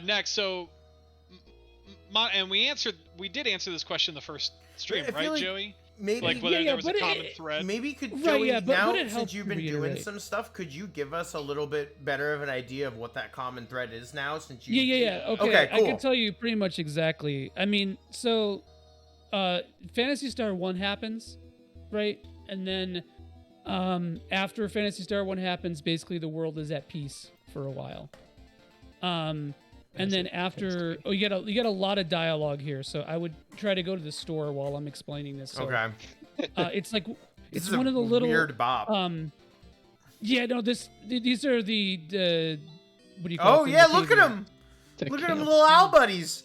Next, so and we did answer this question in the first stream, right, like Joey? Maybe like whether there was a common thread. Maybe could Right, Joey, yeah, but now would it help since you've been doing reiterate? some stuff, could you give us a little bit better of an idea of what that common thread is now? Since you Yeah. Okay, okay, I cool. can tell you pretty much exactly. I mean, so Phantasy Star 1 happens, right? And then after Phantasy Star 1 happens, basically the world is at peace for a while. And then after, you get a lot of dialogue here, so I would try to go to the store while I'm explaining this. So, Okay. It's like it's This is one a of the little weird bop. Yeah, no, these are the what do you call it? Oh yeah, look at him! Look at him, little owl buddies,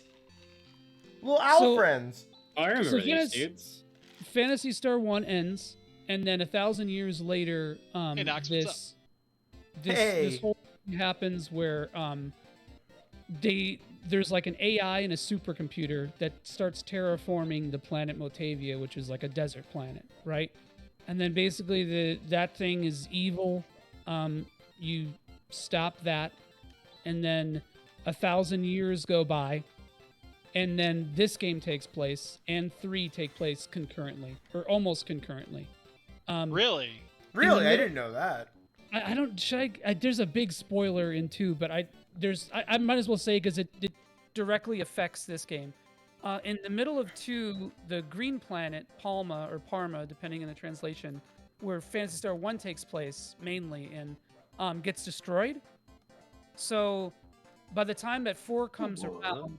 little owl friends. I remember these dudes. Phantasy Star 1 ends, and then 1,000 years later, this whole thing happens where there's like an AI and a supercomputer that starts terraforming the planet Motavia, which is like a desert planet, right? And then basically that thing is evil. You stop that, and then 1,000 years go by, and then this game takes place, and 3 take place concurrently, or almost concurrently. Really? Really, I didn't know that. I don't. There's a big spoiler in 2, but I might as well say because it directly affects this game. In the middle of 2, the green planet Palma or Parma, depending on the translation, where Phantasy Star 1 takes place mainly, and gets destroyed. So by the time that 4 comes around,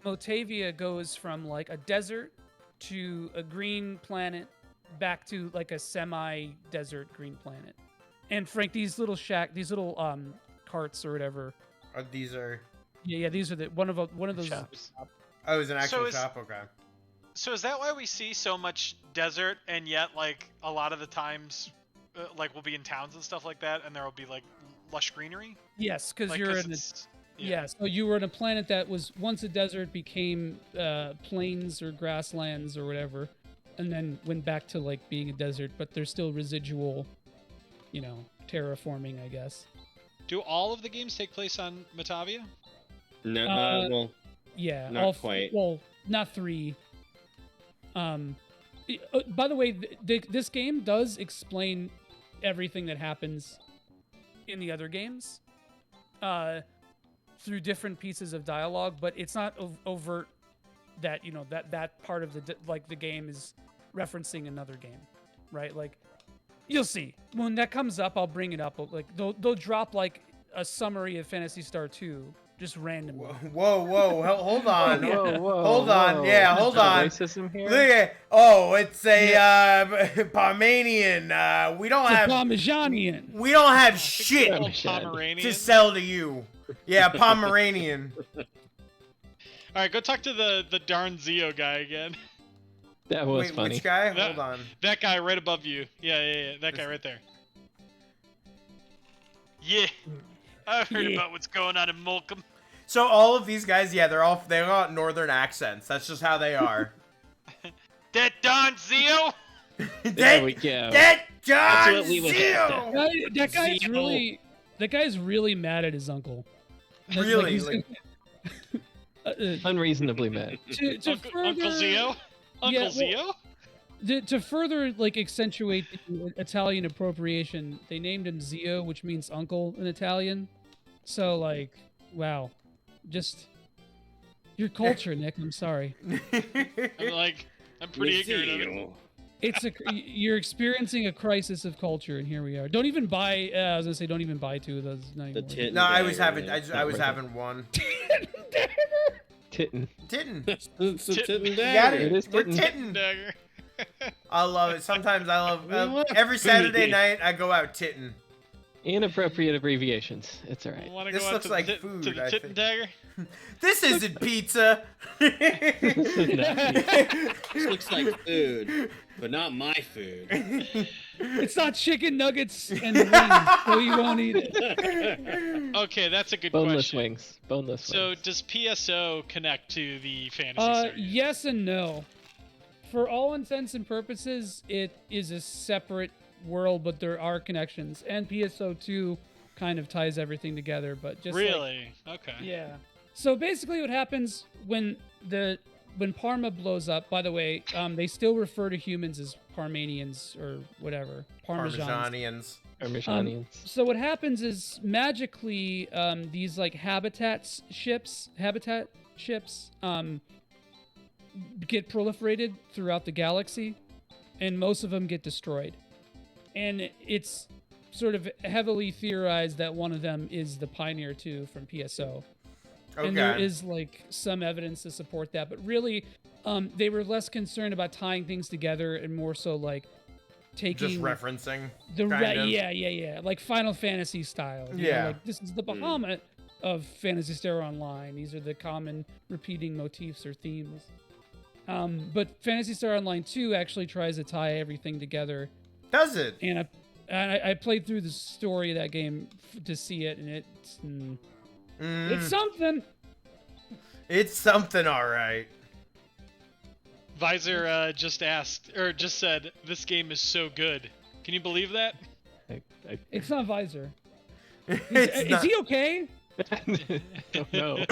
Motavia goes from like a desert to a green planet back to like a semi-desert green planet. And Frank, these little carts or whatever. These are. Yeah. These are one of those shops. Oh, it's an actual shop. Okay. So is that why we see so much desert, and yet like a lot of the times, like we'll be in towns and stuff like that, and there will be like lush greenery? Yes, because Like, you're in so you were in a planet that was once a desert, became plains or grasslands or whatever, and then went back to like being a desert, but there's still residual, terraforming, I guess. Do all of the games take place on Motavia? No, well, yeah, not quite. Well, not 3. By the way, this game does explain everything that happens in the other games through different pieces of dialogue, but it's not overt that that part of the game is referencing another game, right? Like, you'll see when that comes up. I'll bring it up. Like they'll drop like a summary of Phantasy Star 2 just randomly. Whoa! Hold on. Whoa, hold on. Yeah, hold on. Racism here? Look at. It's a Parmanian. We don't have Parmigianian. We don't have shit Pomeranian to sell to you. Yeah, Pomeranian. All right, go talk to the darn Zio guy again. That was funny. Which guy? Hold on. That guy right above you. Yeah. That guy right there. Yeah. I heard about what's going on in Moulcom. So all of these guys, they're all northern accents. That's just how they are. That Don Zio? There we go. That John That's what we would Zio! That guy's really mad at his uncle. Really? Unreasonably mad. Uncle Zio? Uncle Zio? To further accentuate the Italian appropriation, they named him Zio, which means uncle in Italian. So wow, just your culture, Nick. I'm sorry. I'm pretty ignorant of it. You're experiencing a crisis of culture, and here we are. Don't even buy. I was gonna say, don't even buy 2 of those. Not anymore. No, I was having one. Titten. Titten. It's a titten You got dagger. it. It is We're titten. titten. Dagger. I love it. Sometimes I love love every Saturday food. night I go out titting. Inappropriate abbreviations. It's all right. Wanna This go out looks to like the, food, to the I tit think. and dagger? This isn't pizza. This looks like food, but not my food. It's not chicken nuggets and wings, so you won't eat it. Okay, that's a good Boneless question. wings. Boneless So wings. does PSO connect to the Fantasy Star? Yes and no. For all intents and purposes, it is a separate world, but there are connections. And PSO 2 kind of ties everything together, but just Really? Okay. yeah. So basically, what happens when Parma blows up? By the way, they still refer to humans as Parmanians or whatever. Parmesan-ians. So what happens is magically these like habitat ships get proliferated throughout the galaxy, and most of them get destroyed. And it's sort of heavily theorized that one of them is the Pioneer 2 from PSO. And there is like some evidence to support that, but really they were less concerned about tying things together and more so like taking Just referencing. Yeah, like Final Fantasy style. You know, like this is the Bahamut of Phantasy Star Online. These are the common repeating motifs or themes. But Phantasy Star Online 2 actually tries to tie everything together. Does it? And I played through the story of that game to see it, and it's it's something. It's something, all right. Visor just said, this game is so good. Can you believe that? It's not Visor. It's Is he okay? Don't know.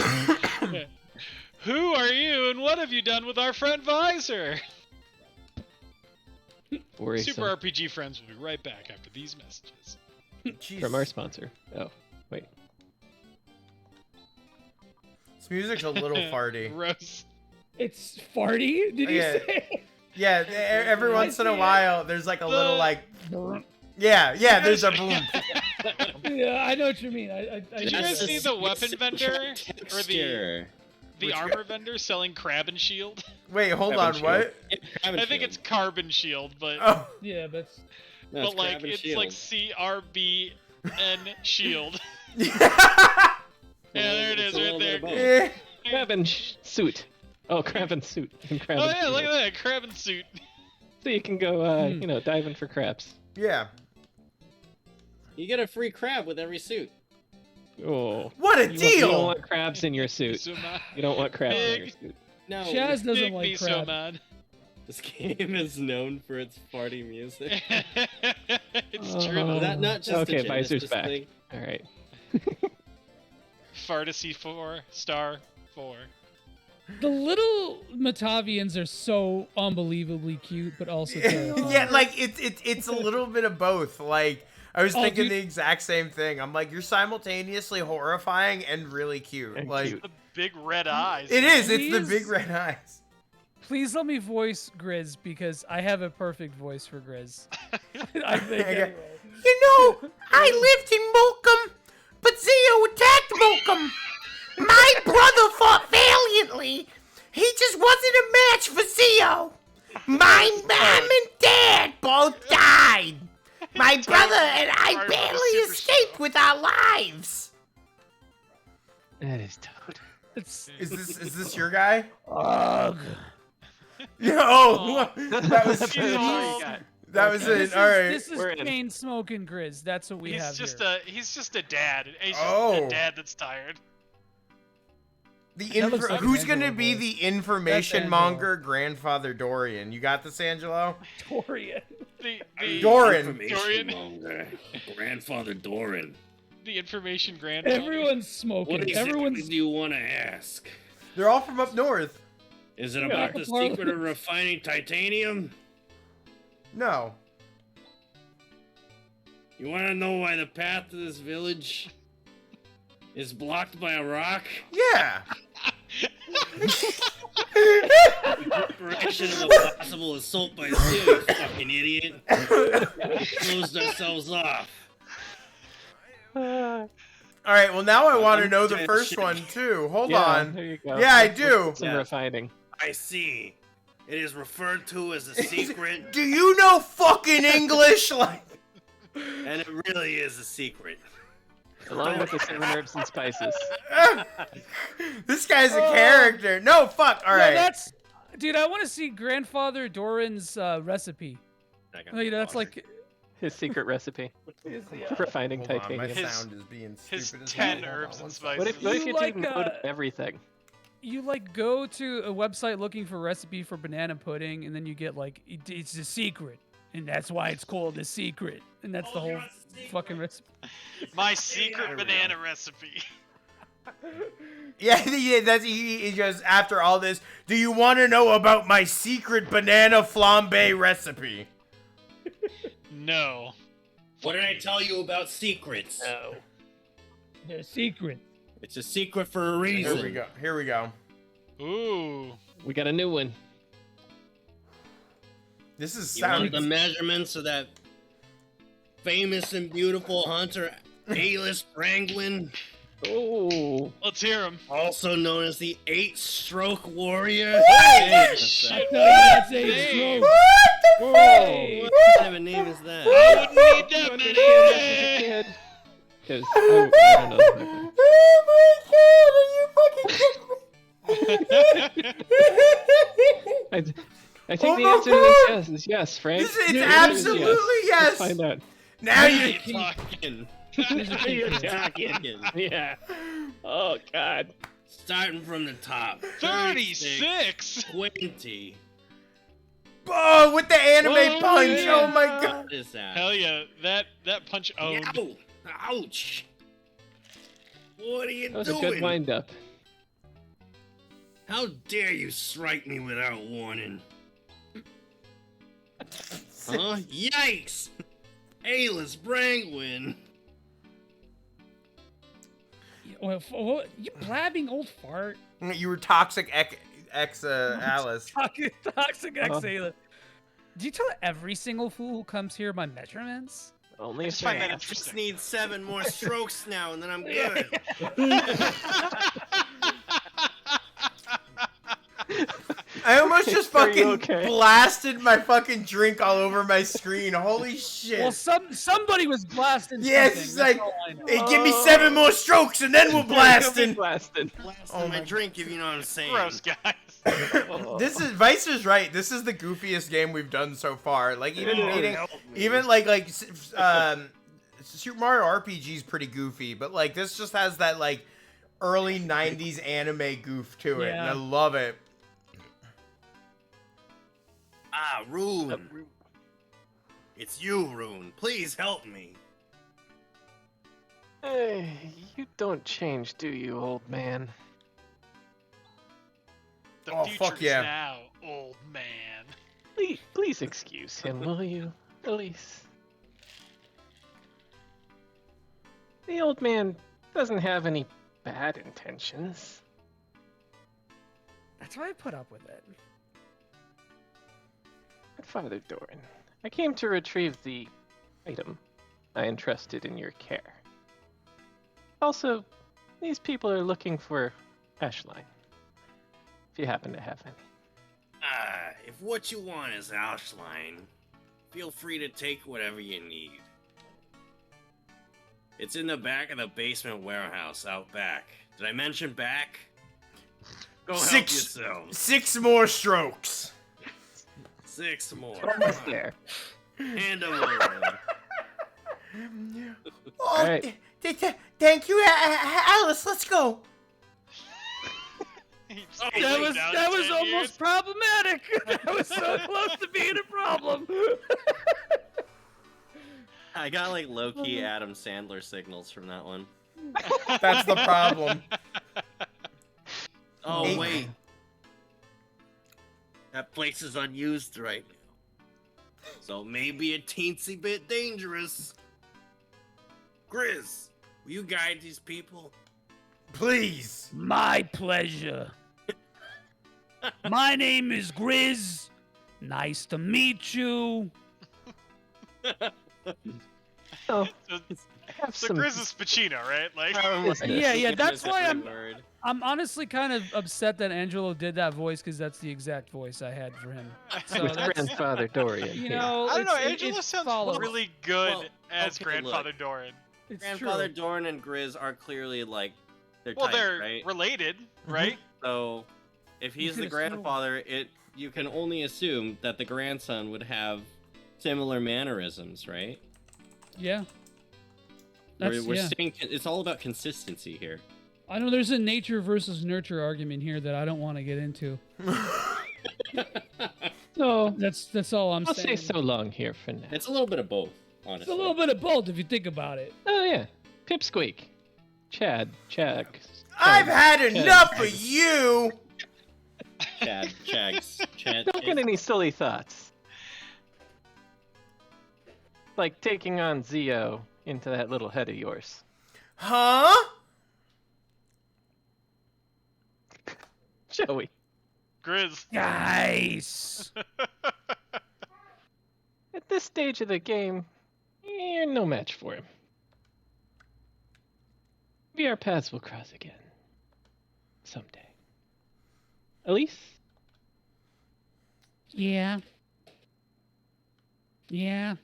Who are you and what have you done with our friend Visor? Worrisome. Super RPG friends will be right back after these messages. From our sponsor. Oh, wait. This music's a little farty. Gross. It's farty? Did you say? Yeah, every once in a while, there's like a little like... Yeah, there's a boom. Yeah, I know what you mean. Did you guys see the weapon vendor? Or the armor vendor selling Crab and Shield? Wait, hold on, what? I think it's Carbon Shield, but... Oh. Yeah, but like, it's like CRBN Shield. Yeah, there it is, right there. Crab and suit. Oh, crab and suit. And crab Oh and yeah, look shield. at that, crab and suit. So you can go, diving for crabs. Yeah. You get a free crab with every suit. Oh. What a You deal! don't want crabs in your suit. You don't want crabs in your suit. No. Chaz doesn't Big like me crab. so mad. This game is known for its farty music. It's true. Is that not just Okay, a Visor's Genesis back. thing? All right. Phantasy 4, Star 4. The little Matavians are so unbelievably cute, but also terrifying. Yeah, like it's a little bit of both. Like I was thinking dude. the exact same thing. I'm like, you're simultaneously horrifying and really cute. And like cute. The big red eyes. it is. It's the Please? big red eyes. Please let me voice Grizz because I have a perfect voice for Grizz. I think Okay. anyway. You know, I lived in Mokum, but Zio attacked Mokum. My brother fought valiantly. He just wasn't a match for Zio. My mom and dad both died. My brother and I barely escaped with our lives. That is Toad. It's Is this your guy? ugh. Oh, that was He's all- that was it. All right. This is We're in. chain smoking Grizz. That's what we have here. He's just a dad. He's just Oh. a dad that's tired. That looks like Who's Angelo gonna be voice. the information That's monger grandfather Dorian? You got this, Angelo? Dorian. The Doran. Dorian. Grandfather Doran. The information grandfather. Everyone's smoking. What exactly Everyone's do you want to ask? They're all from up north. Is it Yeah, about the Parliament. secret of refining titanium? No. You want to know why the path to this village is blocked by a rock? Yeah. Direction of a possible assault by Seal, you fucking idiot. We closed ourselves off. All right. Well, now I want to know the Shit. first one too. Hold Yeah, on. there you go. Yeah, I Let's do. get some refining. I see. It is referred to as a secret. Do you know fucking English? Like, and it really is a secret. Along with the 7 herbs and spices. This guy's a character. No, fuck. All right. That's, dude. I want to see Grandfather Doran's recipe. That's like his secret recipe for finding Hold on, titanium. my sound is being His stupid as 10 hell. herbs and spices. What if you like, didn't put everything? You like go to a website looking for a recipe for banana pudding, and then you get like it's a secret, and that's why it's called a secret, and that's the whole fucking recipe. My secret banana recipe. Yeah, that's he goes after all this. Do you want to know about my secret banana flambe recipe? No. What did I tell you about secrets? No. They're a secret. It's a secret for a reason. Here we go. Here we go. Ooh. We got a new one. This is You want the measurements of that famous and beautiful hunter, Alys Branglin? Oh. Let's hear him. Also known as the 8-stroke warrior. Hey, shit. That's 8 strokes. What kind of a name is that? I would need that many. Because I don't know. Oh my god, are you fucking kidding me? I think the answer to this is yes, Frank. It's absolutely yes. Let's find out. Now you're talking. You're talking. Yeah. Oh god. Starting from the top. 36. 20. Oh, with the anime punch. Yeah. Oh my god. What is that? Hell yeah, that punch owned. Ow. Ouch. What are you That was doing? a good wind up. How dare you strike me without warning? Huh? Yikes! Alys Branglin. You blabbing old fart. You were toxic ex Alys. Toxic Exhale. Do you tell every single fool who comes here my measurements? Only if I just need 7 more strokes now, and then I'm good. I almost just fucking okay? blasted my fucking drink all over my screen. Holy shit. Well, somebody was blasting. Yeah, it's just like, hey, give me 7 more strokes and then we'll blast it. Blasting my drink, if you know what I'm saying. Gross, guys. This is Vicer's right. This is the goofiest game we've done so far. Like even like Super Mario RPG is pretty goofy, but like this just has that like early 90s anime goof to it, and I love it. Ah, Rune. It's you, Rune. Please help me. Hey, you don't change, do you, old man? The fuck yeah. Now, old man. Please excuse him, will you, Elise? The old man doesn't have any bad intentions. That's why I put up with it. Father Doran, I came to retrieve the item I entrusted in your care. Also, these people are looking for Ashline, if you happen to have any. Ah, if what you want is Ashline, feel free to take whatever you need. It's in the back of the basement warehouse out back. Did I mention back? Go help yourself. 6 more strokes. 6 more. Almost there. Hand them over. Oh, right. Thank you, Alys. Let's go. That was almost problematic. That was so close to being a problem. I got like low-key Adam Sandler signals from that one. That's the problem. Oh, wait. That place is unused right now. So maybe a teensy bit dangerous. Grizz, will you guide these people? Please. My pleasure. My name is Grizz. Nice to meet you. Oh, have So some. Grizz is Pacino, right? Like. Yeah. That's why Word. I'm honestly kind of upset that Angelo did that voice because that's the exact voice I had for him. So With that's, Grandfather Dorian. you here. know, I don't know. it's- Angela it sounds follows. really good Well, as okay, Grandfather look. Doran. It's Grandfather true. Dorn and Grizz are clearly like they're Well, tight, they're right? related, right? So if he's the could assume. grandfather, you can only assume that the grandson would have similar mannerisms, right? Yeah. We're yeah. staying, it's all about consistency here. I know there's a nature versus nurture argument here that I don't want to get into. So That's all I'm I'll saying. say so long here for now. It's a little bit of both, It's honestly. a little bit of both if you think about it. Oh yeah, Pipsqueak, Chad. I've had Chad. enough of you. Chad. Don't get any silly thoughts. Like taking on Zio into that little head of yours. Huh? Joey. Grizz. Nice. At this stage of the game, you're no match for him. Maybe our paths will cross again. Someday. Elise? Yeah. Yeah.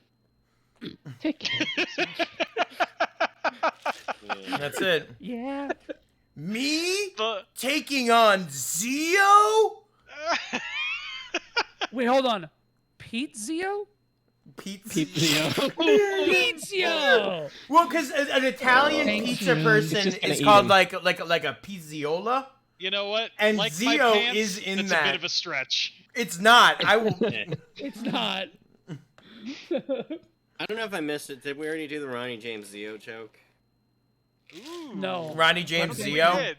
Take care of yourself. That's it. Yeah. Me taking on Zio? Wait, hold on. Pete Zio? Pete Zio. Pete Zio. Well, because an Italian Thank pizza you. person It's just gonna is eat called him. like a pizziola. You know what? And like Zio my pants, is in it's that. a bit of a stretch. It's not. I will. It's not. I don't know if I missed it. Did we already do the Ronnie James Zio joke? Ooh. No. Ronnie James I don't think we Zio. did.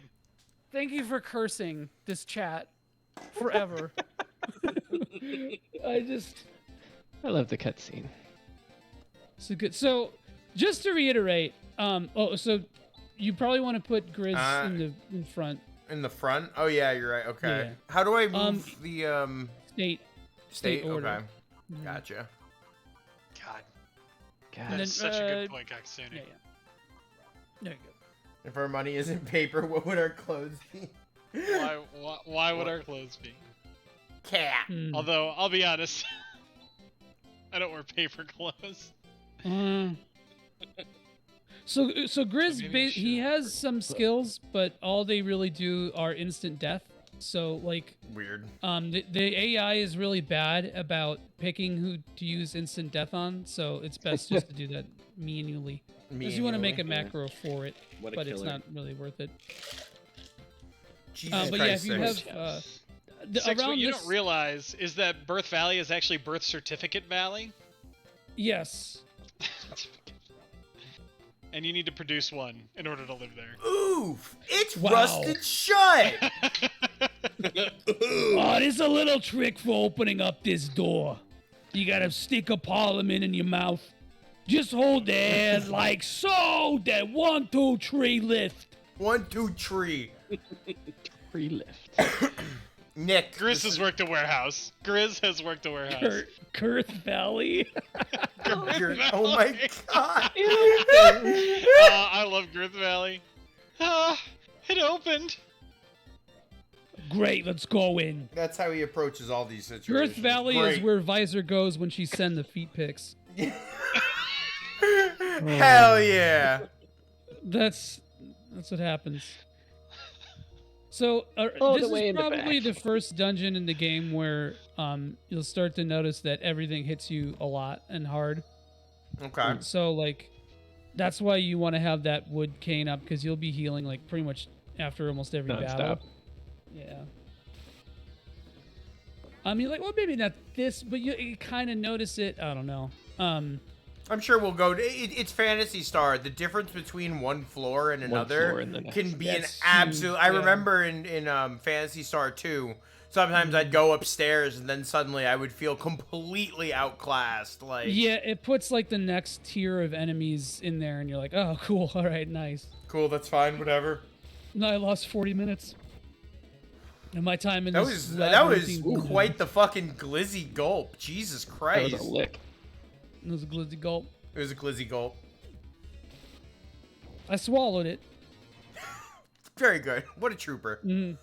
Thank you for cursing this chat forever. I love the cutscene. So good. So, just to reiterate, so you probably want to put Grizz in front. In the front? Oh yeah, you're right. Okay. Yeah. How do I move the state order. Okay. Mhm. Gotcha. God. And That's then, such a good point, Kakusuni. Yeah. There you go. If our money isn't paper, what would our clothes be? Why would our clothes be? Cat. Although, I'll be honest, I don't wear paper clothes. So Grizz, he has some skills, but all they really do are instant death. So like weird. The AI is really bad about picking who to use instant death on. So it's best just to do that manually. Because you want to make a macro for it, What a but it's killer. not really worth it. Jesus but yeah, if you Christ, have Six, what around you this, don't realize is that Birth Valley is actually Birth Certificate Valley, yes. and you need to produce one in order to live there. Oof! It's Wow. rusted shut. Oh, there's a little trick for opening up this door. You gotta stick a parliament in your mouth. Just hold there like so. Then 1, 2, 3, lift. 1, 2, 3. Free lift. Nick. Grizz has worked a warehouse. Grizz has worked a warehouse. Girth Valley. Oh my god. I love Girth Valley. It opened. Great, let's go in. That's how he approaches all these situations. Girth Valley is where Visor goes when she sends the feet pics. Hell yeah. That's what happens. So All this the way is in the probably back. the first dungeon in the game where you'll start to notice that everything hits you a lot and hard. Okay. So like that's why you want to have that wood cane up because you'll be healing like pretty much after almost every battle. Non-stop. Yeah. I mean, like, well, maybe not this, but you kind of notice it. I don't know. I'm sure we'll go. It's Phantasy Star. The difference between one floor and another floor and the next. can be an That's absolute. huge, I yeah. remember in Phantasy Star 2, sometimes I'd go upstairs and then suddenly I would feel completely outclassed. Like Yeah, it puts like the next tier of enemies in there, and you're like, oh, cool. All right, nice. cool, that's fine, whatever. No, I lost 40 minutes. And my time in That this was labyrinthine- quite the fucking glizzy gulp. Jesus That Christ. was a lick. It was a glizzy gulp. It was a glizzy gulp. I swallowed it. Very good. What a trooper. Mm.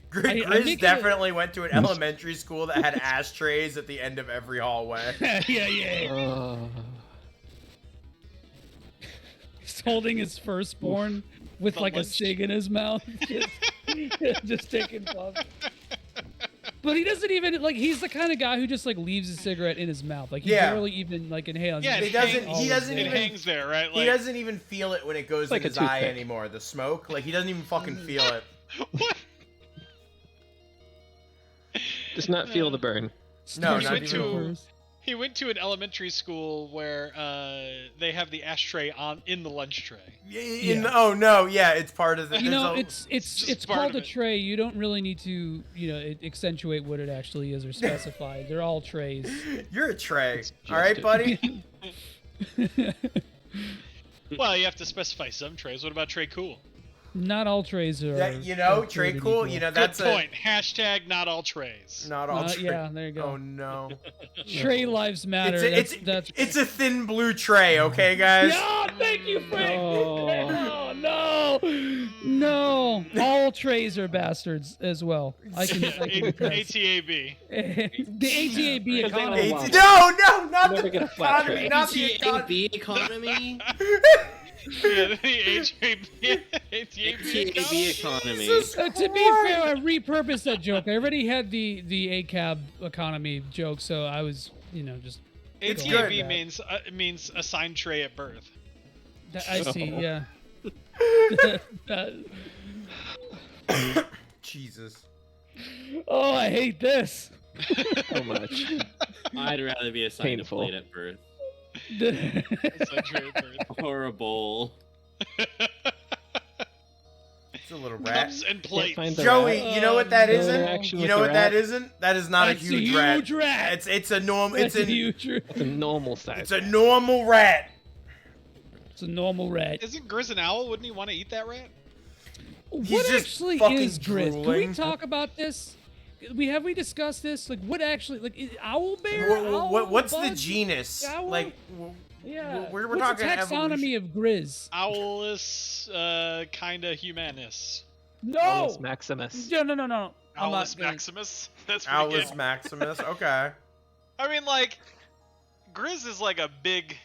Grizz definitely went to an elementary school that had ashtrays at the end of every hallway. yeah. He's holding his firstborn with like a cig in his mouth. just taking puffs. But he doesn't even he's the kind of guy who just leaves his cigarette in his mouth. He barely even inhales. Yeah, he doesn't it even hangs there, right? He doesn't even feel it when it goes in his eye anymore. The smoke, he doesn't even fucking feel it. What? Does not feel the burn. No, he not went even. to he went to an elementary school where they have the ashtray in the lunch tray. Oh no, yeah, it's part of the. It's called a tray. You don't really need to accentuate what it actually is or specify. They're all trays. You're a tray, all right, buddy. Well, you have to specify some trays. What about tray cool? Not all trays are. Tray cool. That's good point. Hashtag not all trays. Not all trays. Yeah, there you go. Oh no. Tray lives matter. It's a thin blue tray, okay, guys. No, thank you, Frank. Oh, no. All trays are bastards as well. I can ATAB. The ATAB economy. No, not the economy. Not the ATAB economy. Yeah, the ATAB economy. To be fair, I repurposed that joke. I already had the ACAB economy joke, so I was, just. ATAB means assigned tray at birth. I see. Yeah. Jesus. Oh, I hate this. So much. I'd rather be assigned a plate at birth. Horrible. It's a little rat. Cups and plates. Joey, you know what that isn't? You know what that isn't? That is not a huge rat. It's a normal. It's a normal size. It's a normal rat. It's a normal rat. Isn't Grizz an owl? Wouldn't he want to eat that rat? What actually is Grizz? Can we talk about this? Have we discussed this? What actually, is owl bear? What's the genus? Yeah. We're What's talking the taxonomy of Grizz? Owlus, kinda humanus. No. Owlus maximus. No. Owlus maximus. That's pretty Owlus good. maximus. Okay. I mean, Grizz is a big.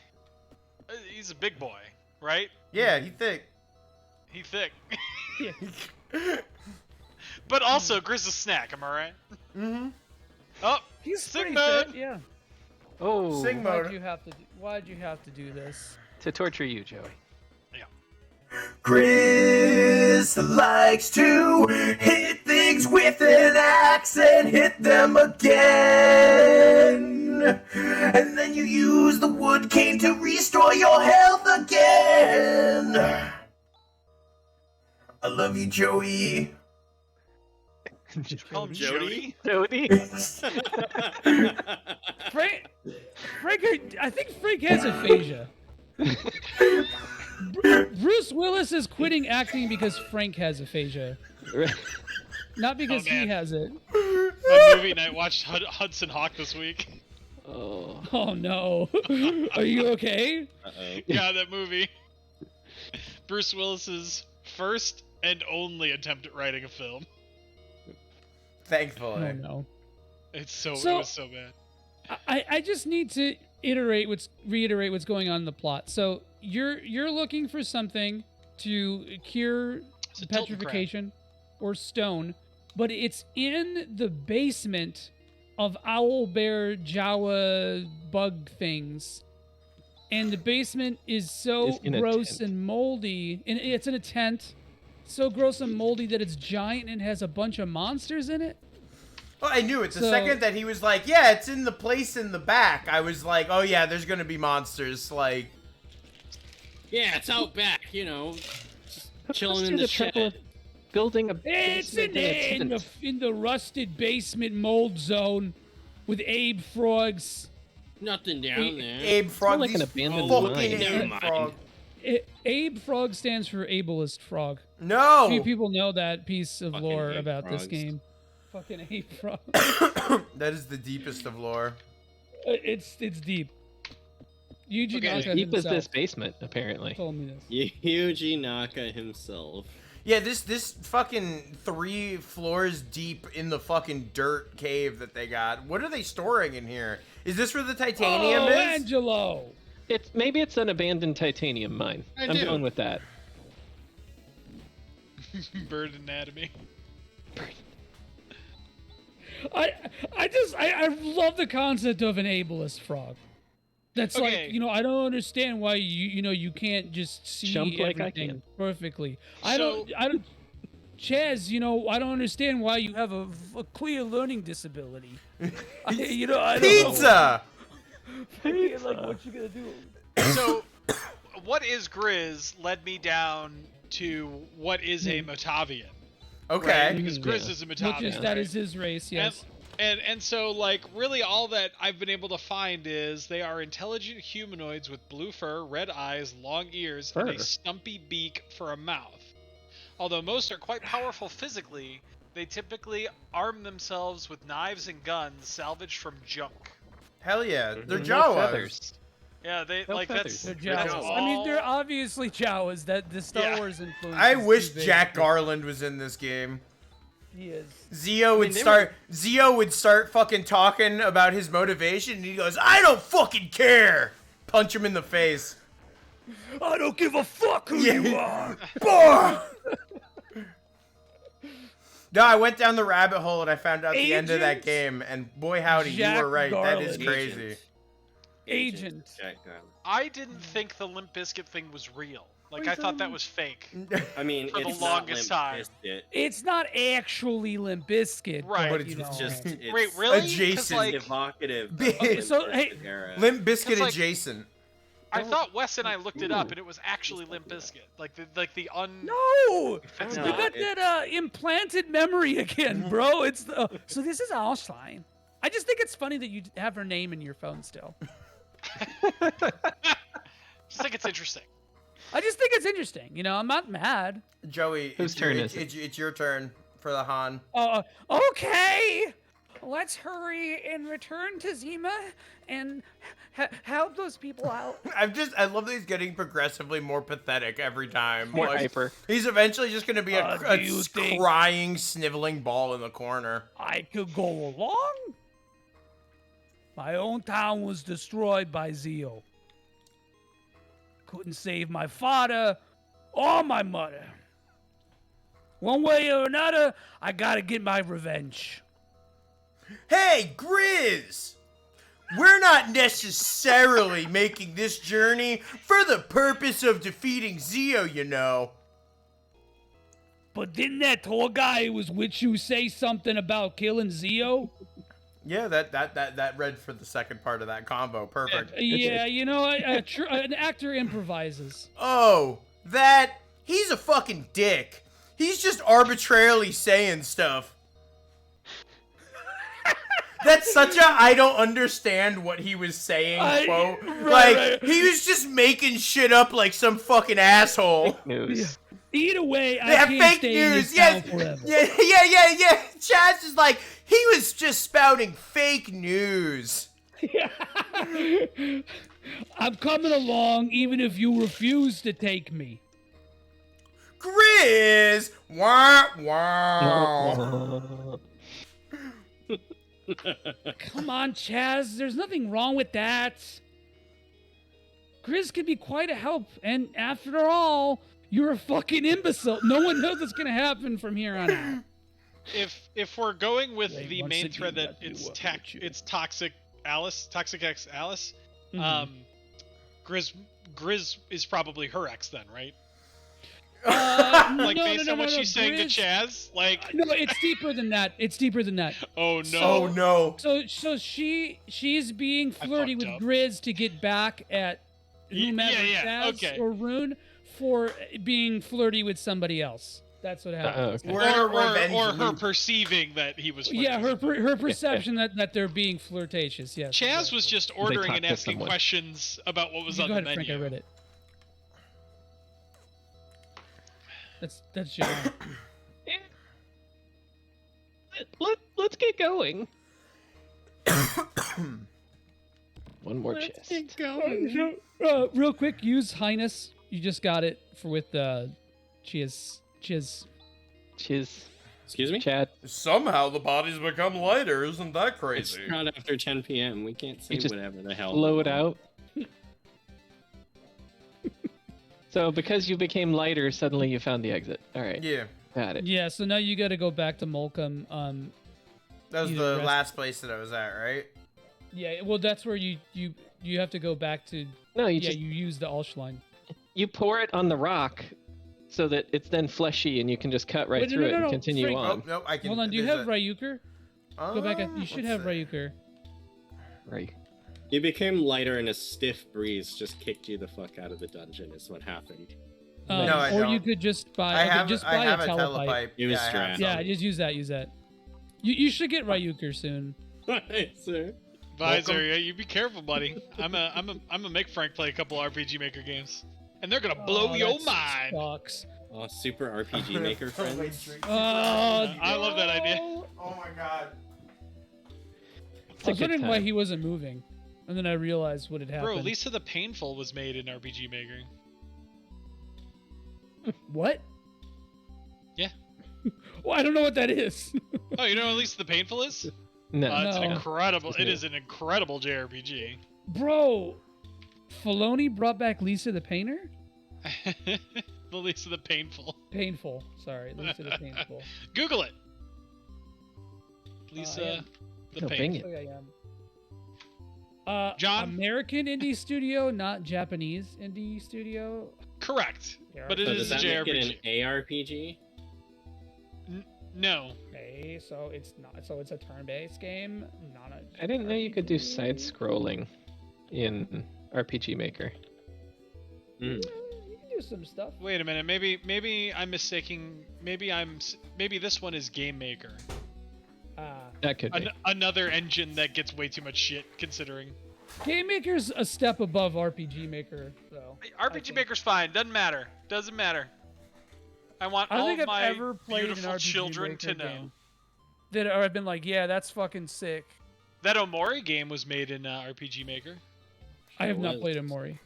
He's a big boy, right? Yeah, he thick. He thick. But also, Grizz is a snack, am I right? Mm-hmm. Oh, he's Sig pretty mode. fit, yeah. Oh. Sig mode. Why'd you have to do this? To torture you, Joey. Yeah. Grizz likes to hit things with an axe and hit them again. And then you use the wood cane to restore your health again. I love you, Joey. Just call him Jody. Jody. Frank, I think Frank has aphasia. Bruce Willis is quitting acting because Frank has aphasia. Not because he has it. My movie night watched Hudson Hawk this week. Oh no. Are you okay? Uh-oh. Yeah, that movie. Bruce Willis's first and only attempt at writing a film. Thankfully. Oh no. It was so bad. I just need to reiterate what's going on in the plot. So you're looking for something to cure petrification or stone, but it's in the basement of owl bear Jawa bug things. And the basement is so gross and moldy, and it's in a tent. So gross and moldy that it's giant and has a bunch of monsters in it. Well, I knew it. The second that he was like, yeah, it's in the place in the back, I was like, oh yeah, there's gonna be monsters, Yeah, it's out back, just chilling in the shed. Building a It's in the rusted basement mold zone with Abe frogs. Nothing down there. Abe Frog, like an abandoned Abe mine. Frog. Abe Frog stands for ableist frog. No! Few people know that piece of Fucking lore Abe about frogs. this game. Fucking Abe Frog. That is the deepest of lore. It's deep. Yuji As Naka deep as himself this basement, apparently. told me this. Yuji Naka himself. Yeah, this fucking 3 floors deep in the fucking dirt cave that they got. What are they storing in here? Is this where the titanium is? Angelo! Maybe it's an abandoned titanium mine. I'm going with that. Bird anatomy. I love the concept of an ableist frog. That's Okay. like, I don't understand why you can't just see Jump like I everything can. perfectly. I don't Chaz, I don't understand why you have a clear learning disability. I don't Pizza! know. Like, what you gonna do? So, what is Grizz led me down to what is a Motavian. Okay. Right? Because Grizz is a Motavian. That is his race, yes. And so, like, really all that I've been able to find is they are intelligent humanoids with blue fur, red eyes, long ears, and a stumpy beak for a mouth. Although most are quite powerful physically, they typically arm themselves with knives and guns salvaged from junk. Hell yeah, they're No Jawas. feathers. Yeah, feathers. They're that's Jawas. all. I mean, they're obviously Jawas. That the Star Wars influence. I is wish too big. Jack Garland was in this game. He is. Zio would start fucking talking about his motivation, and he goes, "I don't fucking care." Punch him in the face. I don't give a fuck who you are. Boah! No, I went down the rabbit hole and I found out the end of that Agent game, and boy howdy, Jack you were right. That is Garland. crazy. Agent. I didn't think the Limp Bizkit thing was real. Like, I thought that was fake. I mean, For the it's longest not time. Limp Bizkit. It's not actually Limp Bizkit, Right. But you it's know. just it's Wait, really? 'Cause, adjacent. like, evocative. of Big- the Limp so, hey, Bizkit era. Limp Bizkit It's like- adjacent. I thought Wes and I looked it up, and it was actually Limp Bizkit. Like the No! It's You not. got that implanted memory again, bro. It's the so this is Alys. I just think it's funny that you have her name in your phone still. Just think it's interesting. I just think it's interesting. I'm not mad. Joey, Whose turn is it? It's your turn for the Hahn. Okay. Let's hurry and return to Zima and help those people out. I love that he's getting progressively more pathetic every time. More Like, hyper. He's eventually just going to be a Do you think crying, sniveling ball in the corner. I could go along? My own town was destroyed by Zio. Couldn't save my father or my mother. One way or another, I gotta get my revenge. Hey, Grizz! We're not necessarily making this journey for the purpose of defeating Zio, you know. But didn't that tall guy who was with you say something about killing Zio? Yeah, that read for the second part of that combo. Perfect. Yeah, an actor improvises. Oh, he's a fucking dick. He's just arbitrarily saying stuff. That's such a I don't understand what he was saying quote. He was just making shit up like some fucking asshole. Fake news. Either way, I Yeah, can't fake stay in news. this town Yes. forever. Yeah. Chaz is like, he was just spouting fake news. I'm coming along even if you refuse to take me. Grizz! Wah, wah. Come on, Chaz. There's nothing wrong with that. Grizz could be quite a help, and after all, you're a fucking imbecile. No one knows what's gonna happen from here on out. If we're going with Like, the once main again, thread that I do it's what it's Toxic X Alys, Mhm. Grizz is probably her ex then, right? Like based on what she's saying to Chaz, like no, it's deeper than that. It's deeper than that. Oh no! Oh no! So she's being flirty with fucked up. Grizz to get back at whomever yeah, Chaz okay. or Rune for being flirty with somebody else. That's what happens. Okay. We're in a or revenge her loop. perceiving that he was. Yeah, flirting with her perception that they're being flirtatious. Yes. Chaz was just ordering talk and to asking someone. questions about what was You on go the ahead, menu. Frank. I read it. That's John. Let's get going. One more chest. Real quick, use Highness. You just got it for with the Chiz. Excuse me? Chad. Somehow the bodies become lighter. Isn't that It's crazy? not after 10 p.m. We can't say just whatever the hell. Blow it out. So because you became lighter, suddenly you found the exit. All right. Yeah. Got it. Yeah, so now you got to go back to Molcom. That was you the rest- last place that I was at, right? Yeah, well, that's where you have to go back to. No, you yeah, just you use the Alschlein. you pour it on the rock, so that it's then fleshy, and you can just cut right Wait, through it and no, continue Frank, on. Oh, no, I can. Hold on, do you there's have a- Ryuker? Go back. You should have Ryuker. Right. You became lighter and a stiff breeze just kicked you the fuck out of the dungeon is what happened. No, I or don't. you could just buy. I have, just I buy have a a telepipe. telepipe. It was yeah, I have strapped. Yeah, some. just use that. Use that. You should get Ryuker soon. Sir. Visor, yeah, you be careful, buddy. I'm gonna make Frank play a couple RPG Maker games, and they're gonna blow your mind. Sucks. Oh, super RPG Maker friends. I love that idea. Oh my god. I was wondering why he wasn't moving, and then I realized what had happened. Bro, Lisa the Painful was made in RPG Maker. What? Yeah. Well, I don't know what that is. Oh, you know what Lisa the Painful is? No. It's an No. incredible. It is an incredible JRPG. Bro, Filoni brought back Lisa the Painter? The Lisa the Painful. Painful. Sorry, Lisa the Painful. Google it. Lisa the No, bing Painful. it. Okay, yeah. John? American indie studio, not Japanese indie studio. Correct. But it So is does a that make JRPG. it an ARPG? No. Okay, so it's not. So it's a turn-based game, not a. I didn't know you could do side scrolling in RPG Maker. You can do some stuff. Wait a minute. Maybe I'm mistaking. Maybe this one is Game Maker. That could be. Another engine that gets way too much shit, considering. Game Maker's a step above RPG Maker, though. RPG Maker's fine. Doesn't matter. Doesn't matter. I want I don't all think of I've my ever played an beautiful RPG children Maker to know. game that I've been like, yeah, that's fucking sick. That Omori game was made in RPG Maker. I have not played Omori.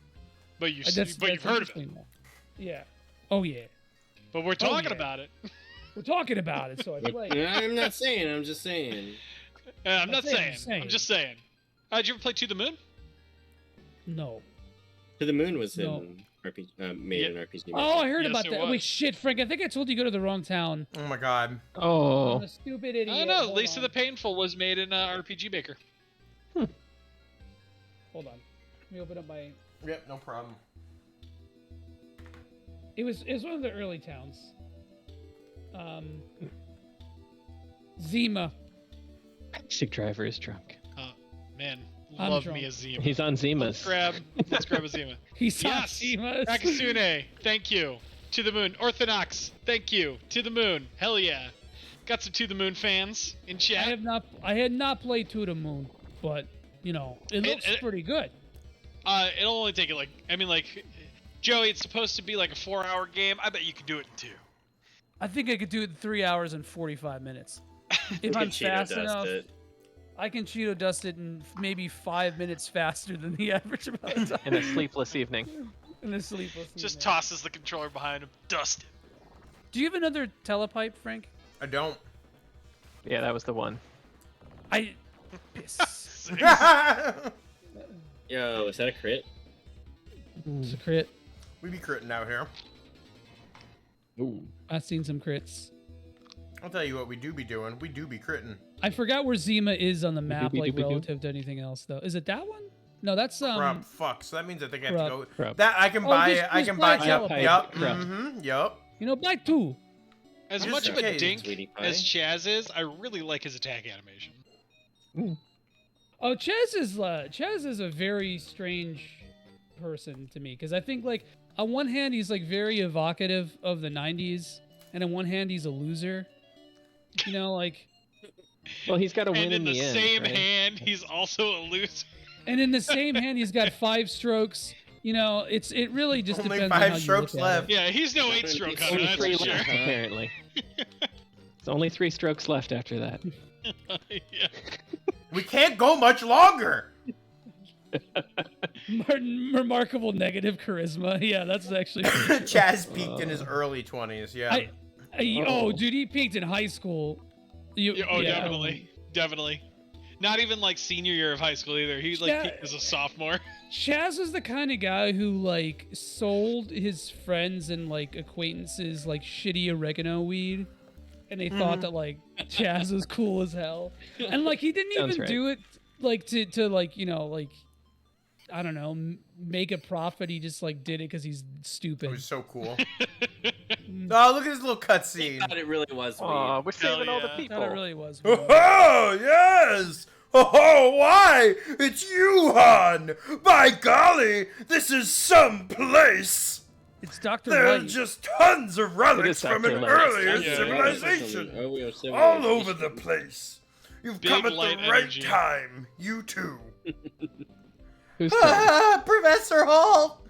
But you've That's heard of it. interesting, though. Yeah. Oh yeah. But we're talking yeah. about it. We're talking about it, so I played. I'm not saying. I'm just saying. I'm not saying, saying. I'm just saying. Did you ever play To the Moon? No. To the Moon was No. in RPG, made in RPG Maker. Oh, I heard Yes, about it that. was. Wait, shit, Frank. I think I told you to go to the wrong town. Oh my god. Oh. I'm a stupid idiot. I don't know. Hold Lisa on. the Painful was made in RPG Maker. Hold on. Let me open up my. Yep, no problem. It was one of the early towns. Zima. Basic Driver is drunk. Oh man, I'm love drunk. me a Zima. He's on Let's Zimas. grab a Zima. He's on yes. Zimas. Akasune, thank you. To the Moon. Orthodox, thank you. To the Moon. Hell yeah. Got some To the Moon fans in chat. I had not played To the Moon, but you know, it looks pretty good. It'll only take it like Joey, it's supposed to be like a 4-hour game. I bet you could do it in 2. I think I could do it in 3 hours and 45 minutes. If I'm fast enough, I can Cheeto dust it in maybe 5 minutes faster than the average amount of time. In a sleepless evening. In a sleepless Just evening. tosses the controller behind him. Dust it. Do you have another telepipe, Frank? I don't. Yeah, that was the one. Piss. Yo, is that a crit? It's a crit. We be critting out here. Ooh. I've seen some crits. I'll tell you what we do be doing. We do be critting. I forgot where Zima is on the map, doobie like doobie doo. relative to anything else, though. Is it that one? No, that's Crap, fuck. So that means I think I have to go. Crap. That I can Oh, buy just- it. I just can buy buy. a Yep. telepipe. Yep. Crap. Mm-hmm. Yep. You know, buy 2. As Just much in of a case, dink sweetie pie. as Chaz is, I really like his attack animation. Oh, Chaz is a very strange person to me because I think like on one hand he's like very evocative of the 90s, and on one hand he's a loser. You know, like. Well, he's got to win And in the end, same right? hand, he's also a loser. And in the same hand, he's got 5 strokes. You know, it really just Only depends 5 on how strokes you look left. at it. Yeah, he's no 8-stroke It's hunter, Only that's 3 for sure. left, apparently. It's only 3 strokes left after that. Yeah. We can't go much longer. Remarkable negative charisma. Yeah, that's actually. Chaz peaked in his early 20s. Yeah. Oh, dude, he peaked in high school. Definitely. Not even like senior year of high school either. He like peaked as a sophomore. Chaz was the kind of guy who like sold his friends and like acquaintances like shitty oregano weed, and they thought that like Chaz was cool as hell, and like he didn't even do it like to like like I don't know make a profit. He just like did it because he's stupid. It was so cool. Oh, look at this little cutscene. I thought it really was weed. Aw, we're saving all the I people. thought it really was. Oh, yes! Oh, why? It's you, Hahn! By golly, this is some place! It's Dr. There are White. just tons of relics from an earlier civilization. All over the place. You've come at the right time. You too. Professor Hall!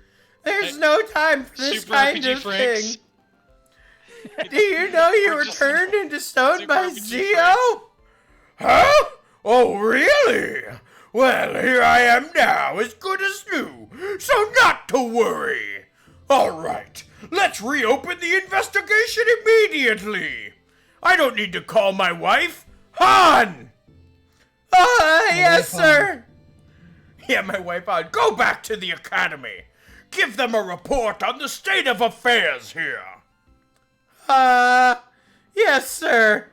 There's no time for this kind of thing. Do you know you were turned into stone by Zio? Huh? Oh, really? Well, here I am now, as good as new, so not to worry. All right, let's reopen the investigation immediately. I don't need to call my wife. Hahn! Yes, sir. Yeah, my wife Hahn. Go back to the academy. Give them a report on the state of affairs here. Yes, sir.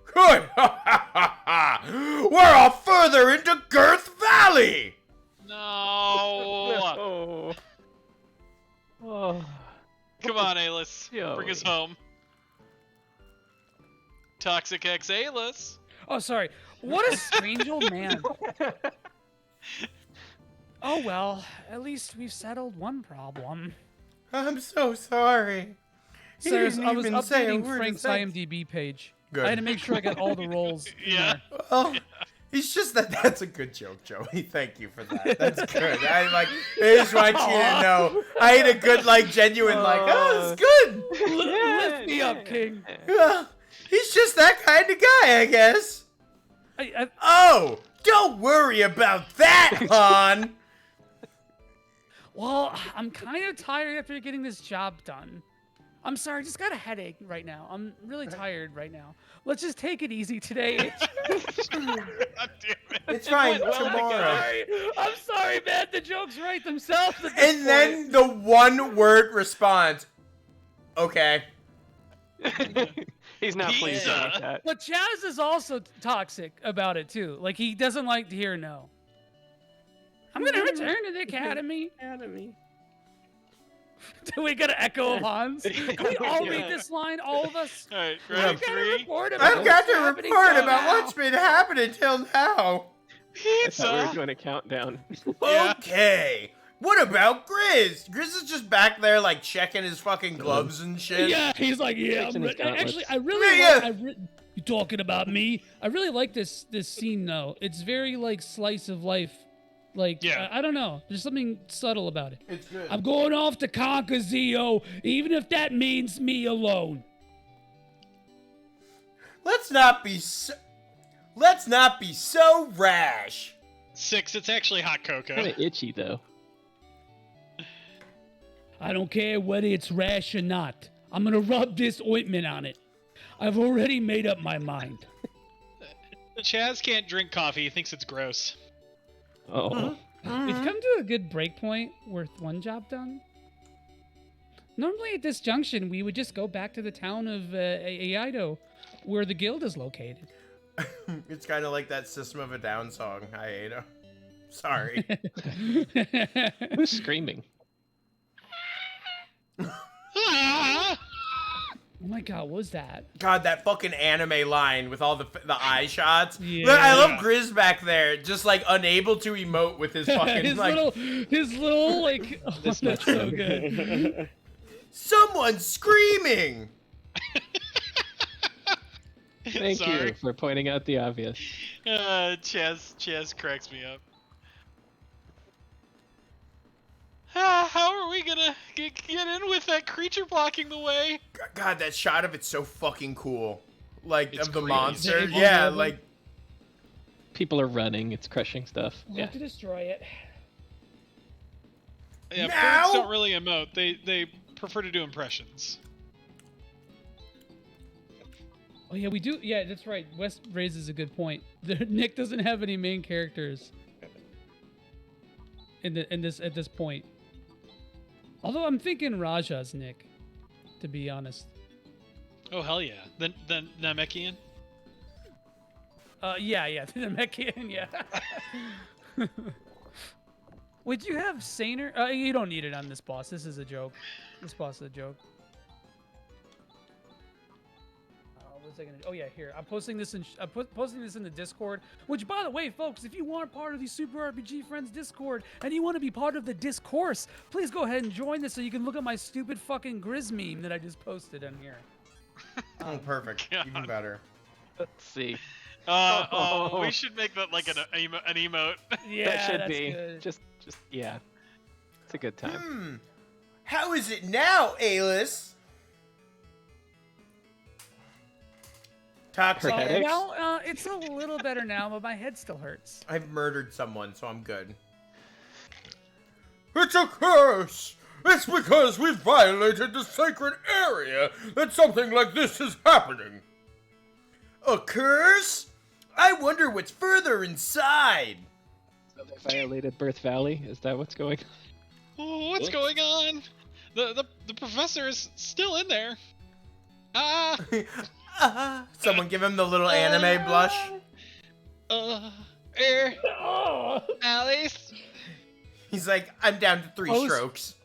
Good. We're off further into Girth Valley. No. Oh. Come on, Alys. Bring us home. Toxic X Alys. Oh, sorry. What a strange old man. Oh, well, at least we've settled one problem. I'm so sorry. So I was updating Frank's IMDb page. Good. I had to make sure I got all the roles. Yeah. Oh, it's just that's a good joke, Joey. Thank you for that. That's good. I just want you to know. I had a good, genuine, oh, it's good. Lift me up, King. He's just that kind of guy, I guess. Oh, don't worry about that, Hahn. Well, I'm kind of tired after getting this job done. I'm sorry, I just got a headache right now. I'm really tired right now. Let's just take it easy today. It's fine. Tomorrow. I'm sorry, man. The jokes write themselves. And then the one-word response. Okay. He's not pleased about that. But Chaz is also toxic about it too. Like he doesn't like to hear no. I'm gonna return to the academy. Do we get an echo of Hans? Can we all read this line, all of us? All right, I've ready? got to report about what's been happening till now. I thought we were doing a countdown. Okay. What about Grizz? Grizz is just back there, checking his fucking gloves and shit. Yeah, he's like, yeah. Actually, I really you talking about me? I really like this scene though. It's very slice of life. I don't know. There's something subtle about it. It's good. I'm going off to conquer Zio, even if that means me alone. Let's not be so rash. 6, it's actually hot cocoa. Kind of itchy though. I don't care whether it's rash or not. I'm gonna rub this ointment on it. I've already made up my mind. Chaz can't drink coffee. He thinks it's gross. Oh. We've come to a good break point with one job done. Normally at this junction, we would just go back to the town of Aido, where the guild is located. It's kind of like that System of a Down song, Aido. Sorry. Who's screaming? Oh my god, what was that? God, that fucking anime line with all the eye shots. Yeah. Look, I love Grizz back there, just unable to emote with his fucking his little oh, this that's so good. Someone's screaming. Thank you for pointing out the obvious. Chaz cracks me up. How are we gonna get in with that creature blocking the way? God, that shot of it's so fucking cool. It's of the great. monster. Yeah, People are running. It's crushing stuff. We have to destroy it. Yeah, Now? birds don't really emote. They prefer to do impressions. Oh yeah, we do. Yeah, that's right. Wes raises a good point. Nick doesn't have any main characters at this point. Although I'm thinking Raja's Nick, to be honest. Oh hell yeah! Then Namekian. Yeah, the Namekian, yeah. Would you have Saner? You don't need it on this boss. This is a joke. This boss is a joke. What was I gonna? Oh yeah, here. I'm posting this in. Posting this in the Discord. Which, by the way, folks, if you aren't part of the Super RPG Friends Discord and you want to be part of the discourse, please go ahead and join this so you can look at my stupid fucking Grizz meme that I just posted in here. Oh, perfect. Even better. Let's see. We should make that like an emote. Yeah, that should that's be. good. Just yeah. It's a good time. How is it now, Alys? Toxic. Well, it's a little better now, but my head still hurts. I've murdered someone, so I'm good. It's a curse! It's because we violated the sacred area that something like this is happening. A curse? I wonder what's further inside. So they violated Birth Valley? Is that what's going on? Oh, what's going on? The professor is still in there. Someone give him the little anime blush. Alys. He's like, I'm down to 3 strokes.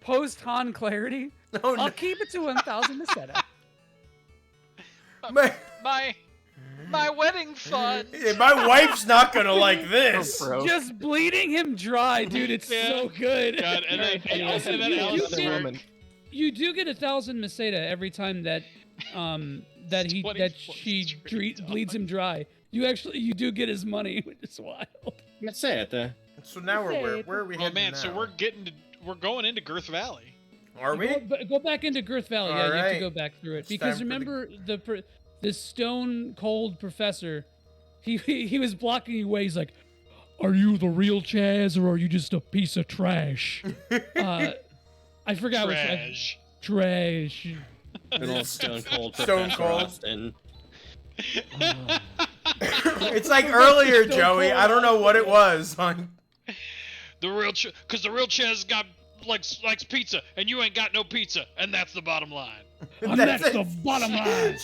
Post Han clarity. Oh, no. I'll keep it to 1,000 Meseta. My wedding fund. My wife's not gonna like this. Just bleeding him dry, dude. It's so good. God, and also you do get 1,000 Meseta every time that she bleeds him dry. You do get his money, which is wild. Let's say it. So now where are we heading man, now? so we're going into Girth Valley. Are we? Go back into Girth Valley. All Yeah, you have to right. go back through it It's because time for remember the stone cold professor. He was blocking you away. He's like, "Are you the real Chaz or are you just a piece of trash?" I forgot Trash. Trash. Good old Stone Cold. Stone Professor Cold. Austin. It's like earlier, Joey. I don't know what it was. The real Chaz got likes pizza, and you ain't got no pizza, and that's the bottom line. And that's the bottom line.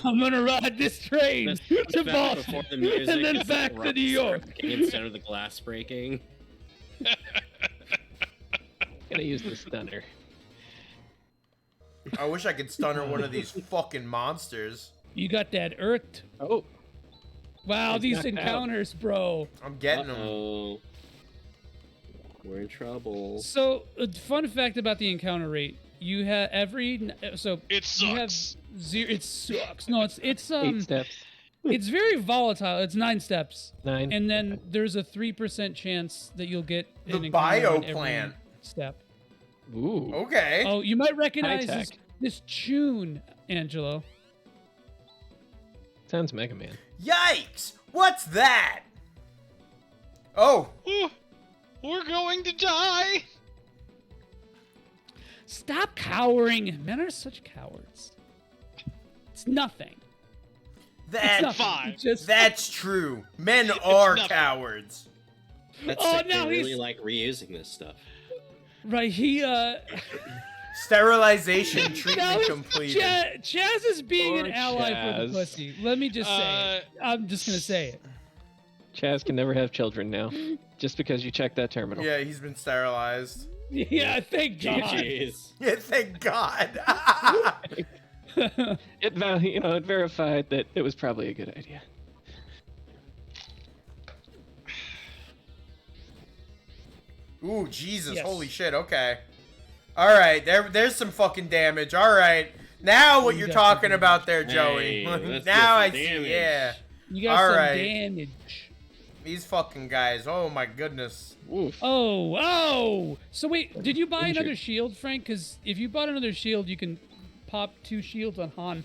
I'm gonna ride this train to Boston and then back to New York. Instead of the glass breaking. Gonna use the stunner. I wish I could stun her one of these fucking monsters. You got that earth. Oh. Wow, He's these knocked encounters, bro. I'm getting them. We're in trouble. So, a fun fact about the encounter rate: you have it sucks. You have zero. It sucks. No, it's 8 steps. It's very volatile. It's 9 steps. 9. And then there's a 3% chance that you'll get The an encounter on every bioplant. step. Ooh. Okay. Oh, you might recognize High-tech. this tune, Angelo. Sounds Mega Man. Yikes! What's that? Oh. Ooh, we're going to die. Stop cowering. Men are such cowards. It's nothing. That's true. Men are cowards. That's Oh, sick. now They really he's- like reusing this stuff. Right, he Sterilization treatment completed. Chaz is being Poor an ally for the Chaz. pussy. Let me just say it. I'm just gonna say it. Chaz can never have children now, just because you checked that terminal. Yeah, he's been sterilized. Yeah, thank God. GG's. Yeah, thank God. It verified that it was probably a good idea. Ooh, Jesus, Yes. holy shit, okay. Alright, there's some fucking damage. Alright. Now what You you're got talking some about there, Joey. Hey, let's now I get some see, damage. yeah. You got Alright. some damage. These fucking guys, oh my goodness. Oof. Oh! So wait, did you buy Injured. another shield, Frank? Because if you bought another shield, you can pop 2 shields on Han,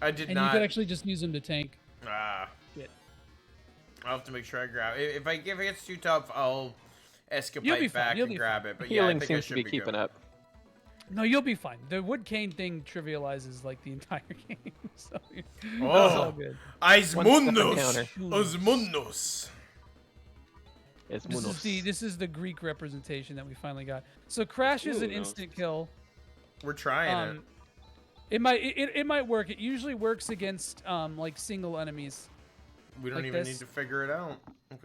I did and not. you could actually just use them to tank. Ah. Shit. I'll have to make sure I grab. If it gets too tough, I'll escapade back and grab it. But yeah, I Healing think I seems should to be be keeping good. up. No, you'll be fine. The wood cane thing trivializes like the entire game, so it's Oh, all good. Aismundos, Osmundos. This is the Greek representation that we finally got. So Crash is an instant kill. We're trying it. It might work. It usually works against like single enemies. We don't like even this. need to figure it out.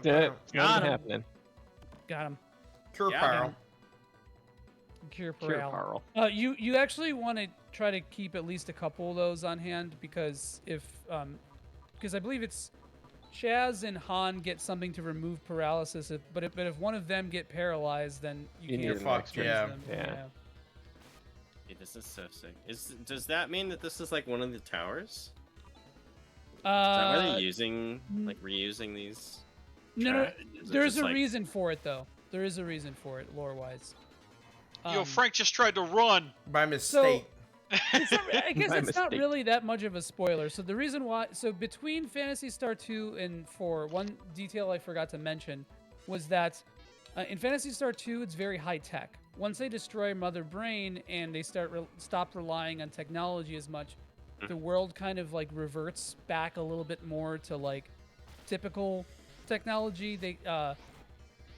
Yeah, Got him. happening. Got him. Cure Yeah, Pearl. Cure Cure Pearl. You actually want to try to keep at least a couple of those on hand because because I believe it's Chaz and Hahn get something to remove paralysis, but if one of them get paralyzed, then you can't fucked. Yeah. Yeah. Dude, this is so sick. Does that mean that this is like one of the towers? Is that why they're reusing these? No. Is it There's just, a like- reason for it though. There is a reason for it, lore-wise. Yo, Frank just tried to run. By mistake. I guess it's not really that much of a spoiler. So the reason why, between Phantasy Star 2 and 4, one detail I forgot to mention was that in Phantasy Star 2, it's very high tech. Once they destroy Mother Brain and they stop relying on technology as much, the world kind of like reverts back a little bit more to like typical technology. They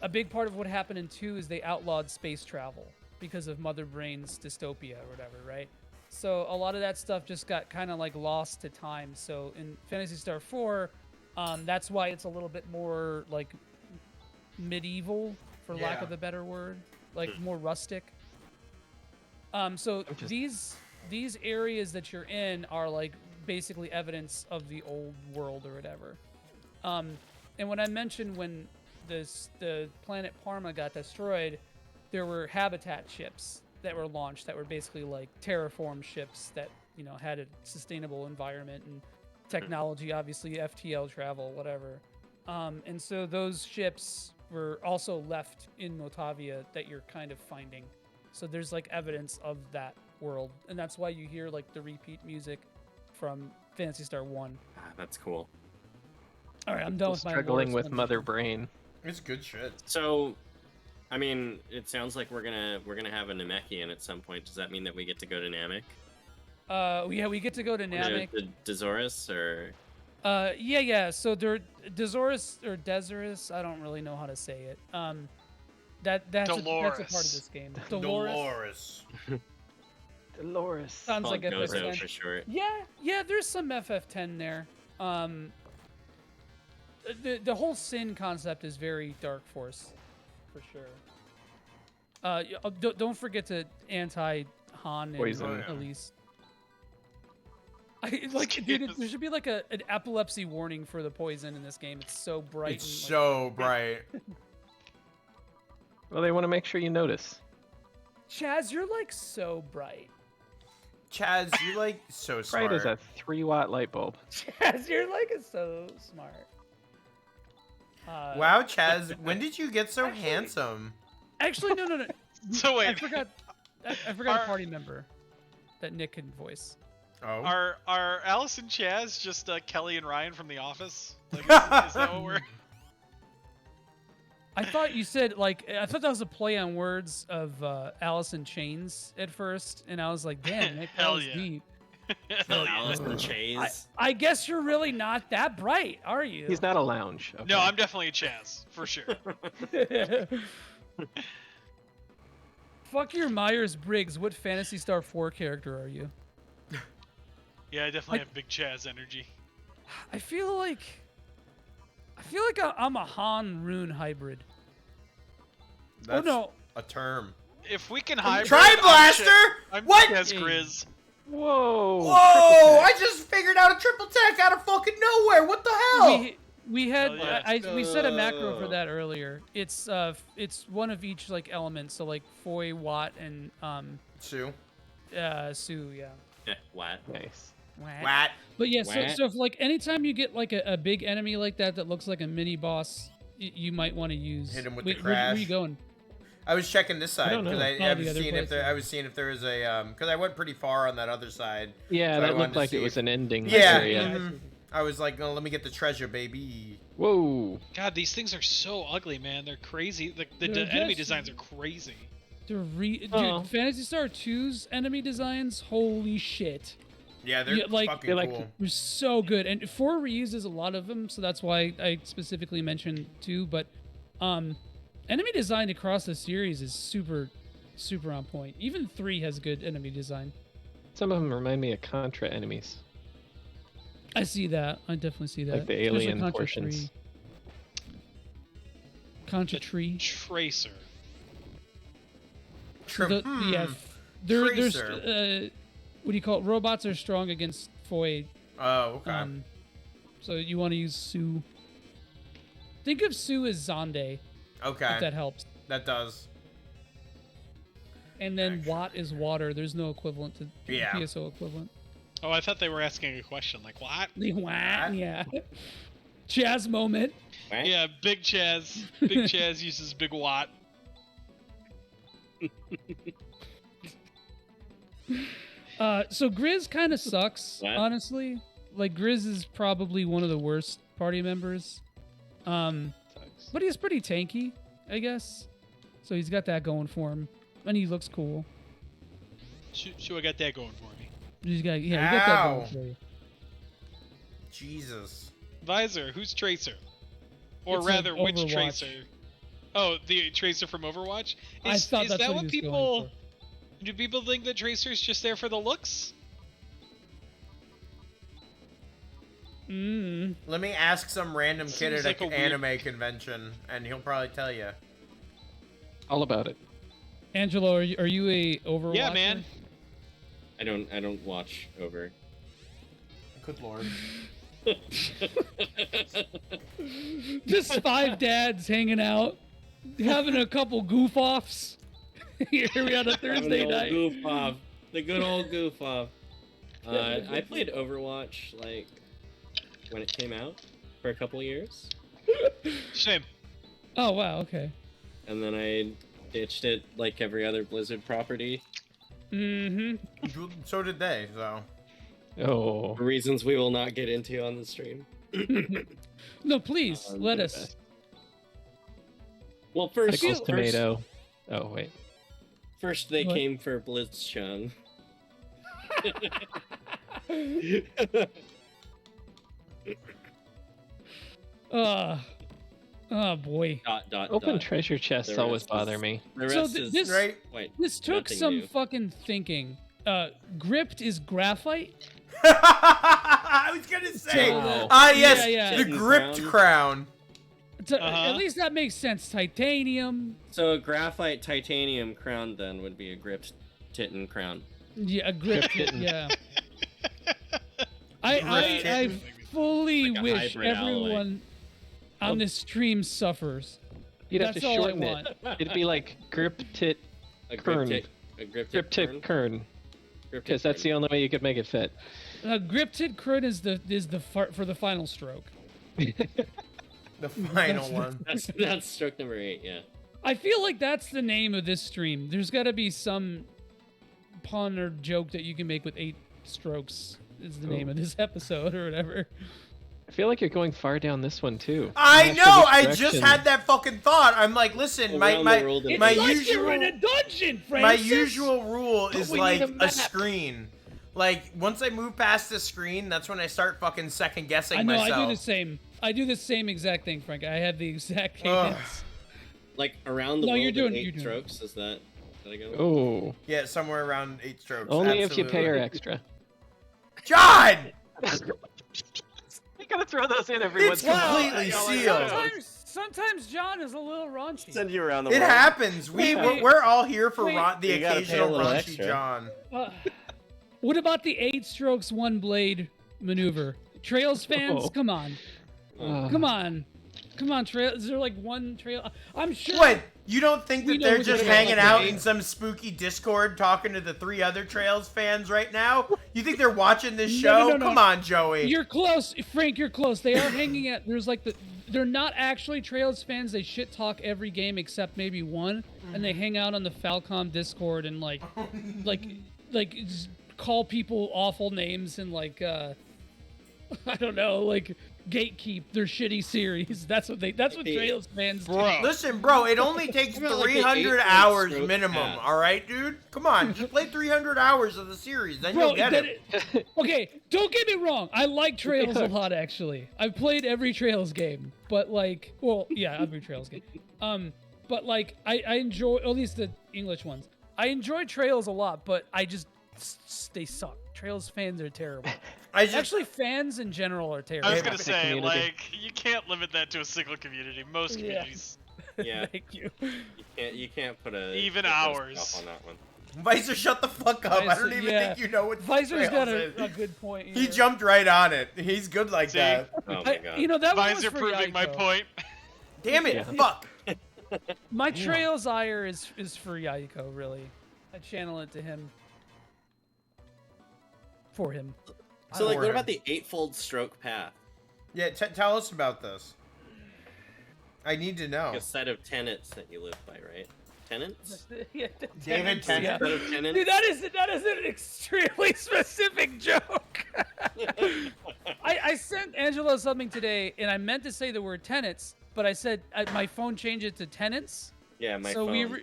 a big part of what happened in 2 is they outlawed space travel because of Mother Brain's dystopia or whatever, right? So a lot of that stuff just got kind of like lost to time. So in Phantasy Star 4, that's why it's a little bit more like medieval, for lack of a better word, like more rustic. So these areas that you're in are like basically evidence of the old world or whatever. And when I mentioned when the planet Parma got destroyed, there were habitat ships that were launched that were basically like terraform ships that, you know, had a sustainable environment and technology, obviously FTL travel, whatever. And so those ships were also left in Motavia that you're kind of finding. So there's like evidence of that world. And that's why you hear like the repeat music from Phantasy Star 1. That's cool. All right, I'm done with my Struggling lore with Mother Brain. It's good shit. So, I mean, it sounds like we're gonna have a Namekian at some point. Does that mean that we get to go to Namek? Yeah, we get to go to Namek. The Dezoris or? Yeah. So Dezoris or Dezoris, I don't really know how to say it. That's a part of this game. Dolores. Dolores. Sounds like Gozo FF10. for short. Yeah. There's some FF10 there. The whole sin concept is very Dark Force, for sure. Don't forget to anti-Hahn and Poison. Alys. Dude, there should be like an epilepsy warning for the poison in this game. It's so bright. It's so bright. Well, they want to make sure you notice. Chaz, you're like so bright. Chaz, you're like so smart. Bright as a 3-watt light bulb. Chaz, you're like so smart. Wow, Chaz, when did you get so handsome? Actually, no. So wait, I forgot a party member that Nick can voice. Oh. Are Alice and Chaz just Kelly and Ryan from The Office? Like, is that what we're? I thought you said I thought that was a play on words of Alice in Chains at first, and I was like, damn, Nick, that was deep. Alice in Chains. I guess you're really not that bright, are you? He's not a lounge. Okay. No, I'm definitely a Chaz for sure. Fuck your Myers-Briggs. What Phantasy Star 4 character are you? Yeah, I definitely have big Chaz energy. I feel like I'm a Han Rune hybrid. That's no. a term. If we can hybrid, Tri-Blaster? I'm What? Chaz Grizz. Whoa! Whoa! I just figured out a triple tech out of fucking nowhere. What the hell? We had yeah. we said a macro for that earlier. It's one of each like element. So like Foy, Watt, and Sue. Sue, yeah. Yeah, what? Nice. What? But yeah, so if like anytime you get like a big enemy like that looks like a mini boss, you might want to use. Hit him with Wait, the crash. Where are you going? I was checking this side because I was seeing if there was a because I went pretty far on that other side. Yeah, so that looked like it was an ending. Yeah. area. I was like, oh, let me get the treasure, baby. Whoa. God, these things are so ugly, man. They're crazy. The They're enemy just- designs are crazy. Dude, Oh. Phantasy Star 2's enemy designs, holy shit. Yeah, they're fucking cool. They're so good, and 4 reuses a lot of them, so that's why I specifically mentioned 2. But enemy design across the series is super on point. Even 3 has good enemy design. Some of them remind me of Contra enemies. I see that. I definitely see that. Like the Especially alien Contra portions. 3. Contra Tree. Tracer. Yeah, there's what do you call it? Robots are strong against Foy. Oh, okay. So you want to use Sue. Think of Sue as Zonde. Okay. If that helps. That does. And then Watt is water. There's no equivalent to Yeah. PSO equivalent. Oh, I thought they were asking a question. Like, what? The what? Yeah. Chaz moment. Yeah, Big Chaz. Big Chaz uses Big Watt. So Grizz kind of sucks, honestly. Like Grizz is probably one of the worst party members. But he's pretty tanky, I guess. So he's got that going for him, and he looks cool. So I got that going for me. He's got he got that going for you. Jesus. Visor, who's Tracer? Or It's rather, an which Overwatch. Tracer? Oh, the Tracer from Overwatch? I thought is that's that what what he was going people... Do people think that Tracer's just there for the looks? Let me ask some random kid Seems at like a an weird- anime convention, and he'll probably tell you. All about it. Angelo, are you a Overwatch? Yeah, man. I don't watch over. Good lord. Just 5 dads hanging out, having a couple goof offs. Here we on a Thursday Having an old night. Goof off. The good old goof off. I played Overwatch like when it came out for a couple years. Same. Oh wow, okay. And then I ditched it like every other Blizzard property. So did they, so. Oh. For reasons we will not get into on the stream. No, please let us. Well, first, Pickles, tomato. Oh wait. First they What? came for BlizzCon. Oh boy. Open treasure chests The always rest bother is- me. The So rest is this wait, this took nothing some new. fucking thinking. Gripped is graphite. I was gonna say. Wow. Yes, Yeah. the gripped crown. At least that makes sense. Titanium. So a graphite titanium crown then would be a gripped titan crown. Yeah, a gripped. Kitten. Yeah. I fully Like a wish hybrid alloy. everyone on this stream suffers. You'd have That's to all I shorten it. want. It'd be like grip tit A kern. grip tit kern. Because that's the only way you could make it fit. Gripped crit is the for the final stroke. The final one. That's stroke number 8. Yeah. I feel like that's the name of this stream. There's got to be some pun or joke that you can make with 8 strokes. Is the name of this episode or whatever. I feel like you're going far down this one too. I I'm not sure know. which I just direction. had that fucking thought. I'm like, listen, my Around the world in my It's like usual you're in a dungeon, my Francis. usual rule But is we like need a a map. screen. Like once I move past the screen, that's when I start fucking second guessing I know. myself. I do the same. I do the same exact thing, Frank. I have the exact Ugh. cadence. Like around the No, world you're doing- in 8 you're doing- strokes. Is that? Did I go? Oh. Yeah, somewhere around 8 strokes. Only if you pay her absolutely. extra. John! You gotta throw those in every It's once in a while. completely sealed. Sometimes John is a little raunchy. Send you around the It world. happens. We're all here for Wait. the You gotta pay a occasional little raunchy extra. John. What about the 8 strokes, 1 blade maneuver? Trails fans, Oh. come on. Come on, Trail. Is there like one trail? I'm sure. What? You don't think We that know they're which just trail hanging to out take. in some spooky Discord talking to the 3 other Trails fans right now? You think they're watching this show? No. Come on, Joey. You're close, Frank. You're close. They are hanging at. There's like they're not actually Trails fans. They shit talk every game except maybe one, and they hang out on the Falcom Discord and like just call people awful names and like I don't know, like gatekeep their shitty series. That's what Trails fans do. Listen, bro, it only takes About, like, the 300 8-fold hours stroke minimum, path. all right, dude? Come on, just play 300 hours of the series, then you'll get it. Okay, don't get me wrong. I like Trails a lot, actually. I've played every Trails game, but like, well, yeah, every Trails game. But like, I enjoy, at least the English ones. I enjoy Trails a lot, but they suck. Trails fans are terrible. Actually, fans in general are terrible. I was gonna say, like, you can't limit that to a single community. Most Yeah. communities. Yeah. Thank you. You can't put a Even put those hours. stuff on that one. Visor, shut the fuck up. I don't even yeah. think you know what Visor's got Trails is. a good point. He here. jumped right on it. He's good like that. Oh my god. You know, that one was Visor for proving my Yaiko. point. Damn it, fuck. My Trails ire is for Yaiko, really. I channel it to him. For him. So like, what about the 8-fold stroke path? Yeah, tell us about this. I need to know. Like a set of tenets that you live by, right? Tenants? Yeah, David Tennant. Yeah. Set of tenants? Dude, that is an extremely specific joke. I sent Angelo something today, and I meant to say the word tenants, but I said my phone changed it to tenants. Yeah, my so phone.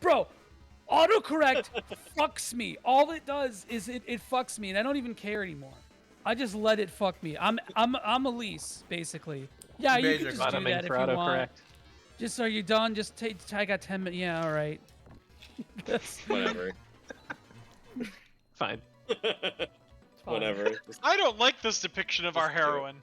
Bro, autocorrect fucks me. All it does is it fucks me, and I don't even care anymore. I just let it fuck me. I'm Alys, basically. Yeah, you can just do that if you want. Just, are you done? Just take. I got 10 minutes. Yeah, all right. Whatever. Fine. Whatever. I don't like this depiction of our heroine.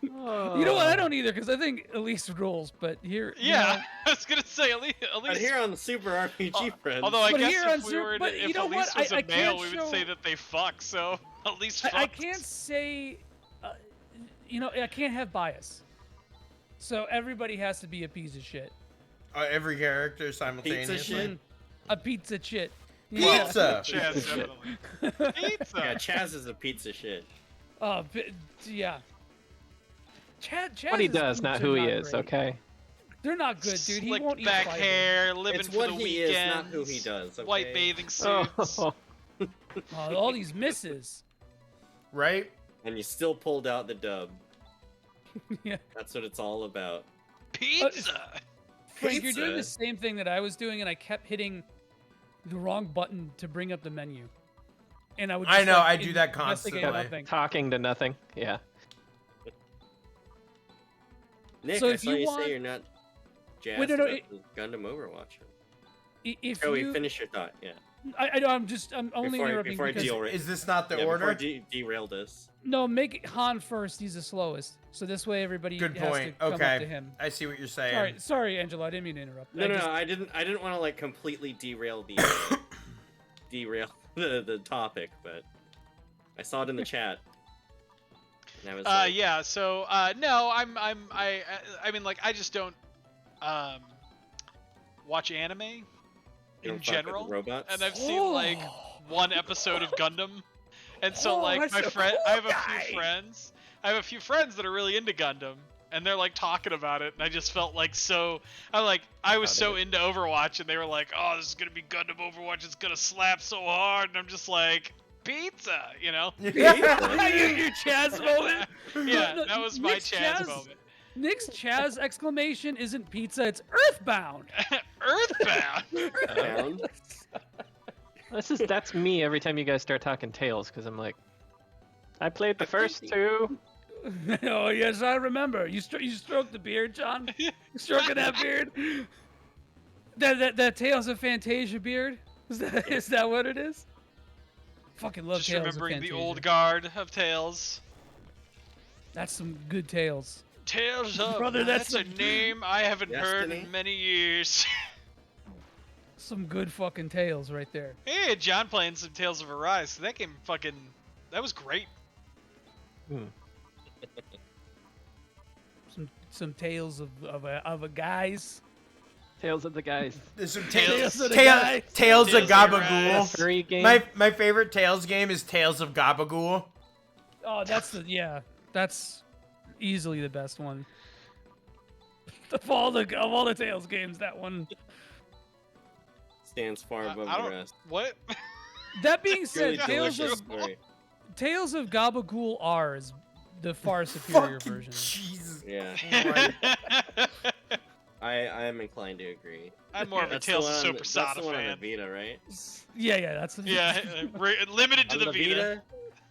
You know what? I don't either, because I think Alys rules. But here, Yeah, I was gonna say at least. But here on the Super RPG Friends. Although I But guess here on if we Super- were, but if you know Elise what? was I a male, can't we would show- say that they fuck. So at least fucks. I can't say, I can't have bias. So everybody has to be a piece of shit. Every character simultaneously. Pizza shit? A pizza shit. Pizza. Chaz, definitely. Pizza. Yeah, Chaz is a piece of shit. Yeah. Chaz What he does, not who he is, great. okay? They're not good, dude. He Slicked won't eat back fiber. hair, living It's for what the he weekends. is, not who he does. Okay? White bathing suits. Oh. Oh, all these misses. Right? And you still pulled out the dub. Yeah. That's what it's all about. Pizza. Frank, you're doing the same thing that I was doing, and I kept hitting the wrong button to bring up the menu. And I would. I know, I do that constantly. Talking to nothing. Yeah. Nick, So I if saw you you want- say you're not jazzed Wait, no, about the Gundam Overwatch. If Joey, you, finish your thought. Yeah. I'm only interrupting before I because derail. Is this not the yeah, order? Before derail this. no, make Hahn first. He's the slowest, so this way everybody Good has point. to come Okay. up to him. I see what you're saying. Sorry, Angelo. I didn't mean to interrupt. No, I didn't want to like completely derail the the topic, but I saw it in the chat. And I was like, Yeah. So no, I mean, like, I just don't watch anime You in don't fuck with general, robots? and I've seen like one episode of Gundam, and so like that's my a friend, cool I have a guy. few friends. I have a few friends that are really into Gundam, and they're like talking about it, and I just felt like I was so into Overwatch, and they were like, "Oh, this is gonna be Gundam Overwatch. It's gonna slap so hard," and I'm just like, "Pizza," you know? your Chaz moment. Yeah, No, that was my Nick's Chaz moment. Nick's Chaz exclamation isn't pizza, it's Earthbound. Earthbound. That's me every time you guys start talking Tales, because I'm like, I played the first two. Oh yes, I remember. You stroked the beard, John. You stroking that beard. That Tales of Fantasia beard. Is that what it is? Fucking love Just Tales remembering of the Fantasia. old guard of Tales. That's some good Tales. Tales of Brother, that's a some- maybe I haven't heard Destiny? in many years. Some good fucking Tales right there. Hey, John playing some Tales of Arise. That game that was great. Some Tales of a guys. Tales of the guys. There's some Tales of the Tales guys. of Tales of Gabagool. Free game. My favorite Tales game is Tales of Gabagool. Oh, that's easily the best one. Of all the Tales games, that one. stands far above I the don't. rest. What? That being said, Really delicious story. Tales of Gabagool R is the far superior version. Jesus. Yeah. I am inclined to agree. I'm more of a That's Tales the of one Super That's Sada the one on fan. the Vita, right? Yeah, that's limited to On the La Vita.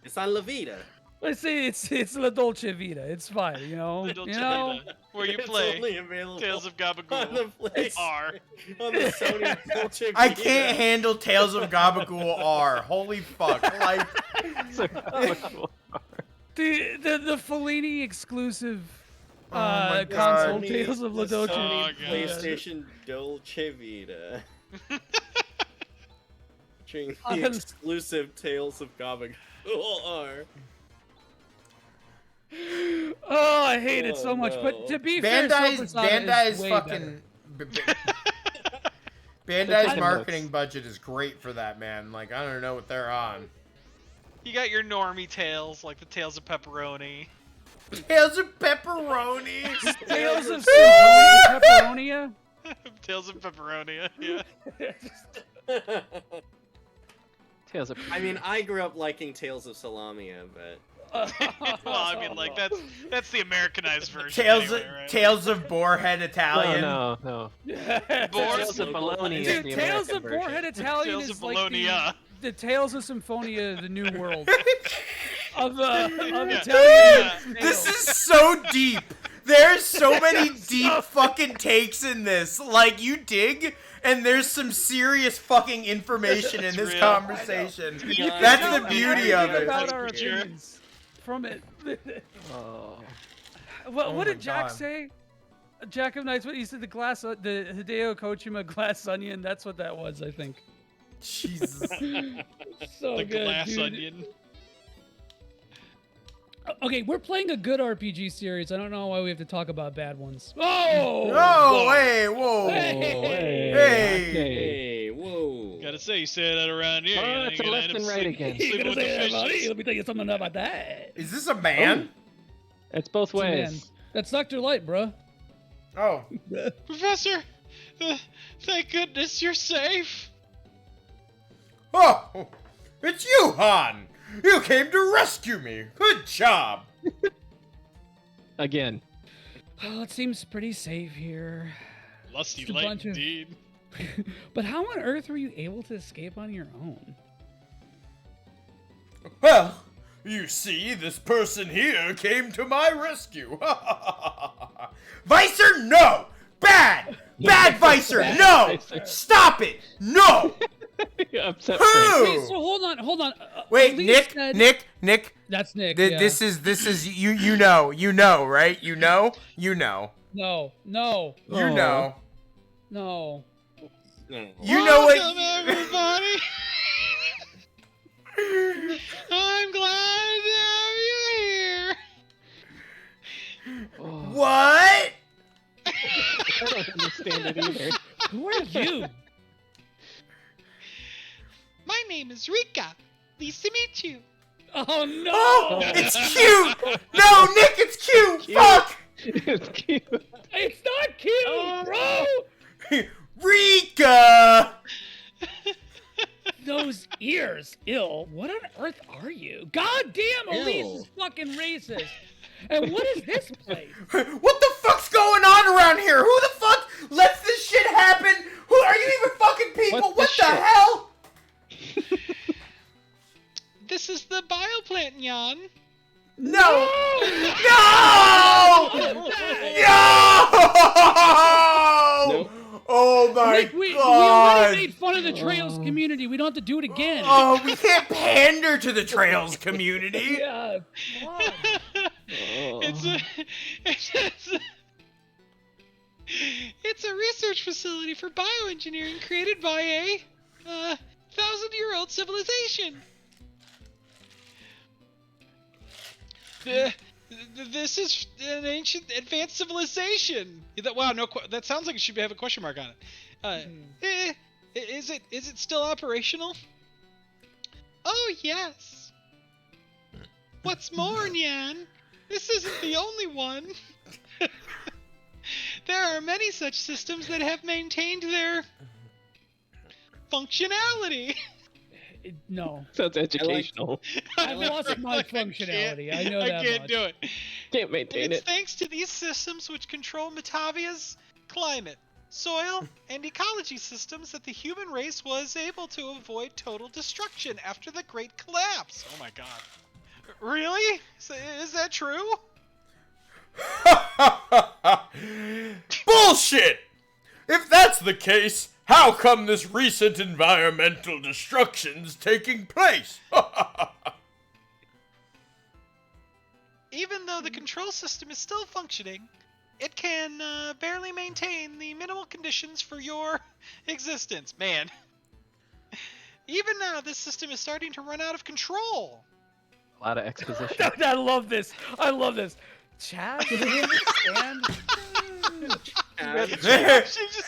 It's on La Vita. Let's say it's La Dolce Vita. It's fine, you know. La Dolce you know? Vita, where you It's play only available Tales of on the Gabagool R. On the Sony Dolce Vita. I can't handle Tales of Gabagool R. Holy fuck! Like the Fellini exclusive my console God. Tales of La Dolce Sony Vita. PlayStation Dolce Vita. Featuring On- the exclusive Tales of Gabagool R. Oh, I hate it so much. no. But to be fair, Bandai's way fucking Bandai's marketing budget is great for that, man. Like I don't know what they're on. You got your normie tales, like the Tales of Pepperoni. Tales of Pepperoni. Tales of Pepperonia. Tales of Pepperonia. Yeah. Tales of. I mean, I grew up liking Tales of Salamia, but. Well, I mean, like that's the Americanized version. Tales anyway, right? Tales of Boarhead Italian. No. Tales of Bologna. Dude, Tales of Boarhead Italian Tales is of like Bologna. the Tales of Symphonia, the New World of Italian. This is so deep. There's so many deep fucking takes in this. Like you dig, and there's some serious fucking information in this conversation. That's the beauty of it. About our opinions from it. What did Jack say? Jack of Knights. What he said? The Hideo Kojima glass onion. That's what that was, I think. Jesus. So The good, glass dude. onion. Okay, we're playing a good RPG series. I don't know why we have to talk about bad ones. Oh! Oh, hey, whoa. Hey, whoa. Gotta say, you say that around here. Oh, it's a left and right again. Sleeping with the fishes. Let me tell you something about that. Is this a man? It's both It's a man. ways. That's Dr. Light, bro. Oh. Professor, thank goodness you're safe. Oh, it's you, Hahn. You came to rescue me. Good job. Again. Oh, it seems pretty safe here. Lusty Just a light bunch of- indeed. But how on earth were you able to escape on your own? Well, you see, this person here came to my rescue. Vicer, no! Bad! Bad Vicer, no! Stop it! No! Upset Who? Frank. Wait, so hold on. Wait, Elise Nick. That's Nick. This is you know, right? You know. No. You know. No. You know what? Welcome, everybody. I'm glad to have you here. What? I don't understand it either. Who are you? My name is Rika. Pleased to meet you. Oh no! Oh, it's cute. No, Nick, it's cute. Fuck. It's cute. It's not cute, bro. Rika. Those ears, ill. What on earth are you? God damn, Elise is fucking racist. And what is this place? What the fuck's going on around here? Who the fuck lets this shit happen? Who are you even fucking people? What the hell? This is the bioplant, Jan. No! No! Oh my Nick, we god! already made fun of the Trails community. We don't have to do it again. Oh, we can't pander to the Trails community. Yeah. It's a research facility for bioengineering created by a 1,000-year-old civilization. This is an ancient, advanced civilization. Wow, that sounds like it should have a question mark on it. Is it still operational? Oh yes. What's more, Nyan, this isn't the only one. There are many such systems that have maintained their functionality. No. Sounds educational. I've lost my functionality. I know that I can't much. do it. Can't maintain And it's it. thanks to these systems which control Matavia's climate, soil, and ecology systems that the human race was able to avoid total destruction after the Great Collapse. Oh my god. Really? Is that true? Bullshit! If that's the case, how come this recent environmental destruction's taking place? Even though the control system is still functioning, it can barely maintain the minimal conditions for your existence. Man. Even now, this system is starting to run out of control. A lot of exposition. I love this. I love this. Chad, do you understand?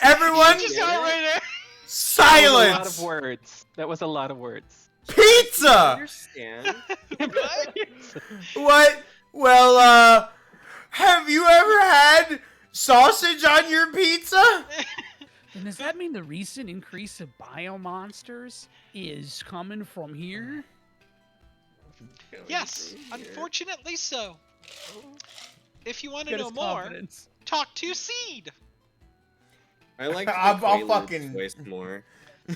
Everyone, She just got right there. silence! That was a lot of words. That was a lot of words. Pizza! Understand? What? Well, have you ever had sausage on your pizza? And does that mean the recent increase of biomonsters is coming from here? Yes, unfortunately so. If you want to Get know his more, confidence. talk to Seed. I like I'll the fucking- voice more.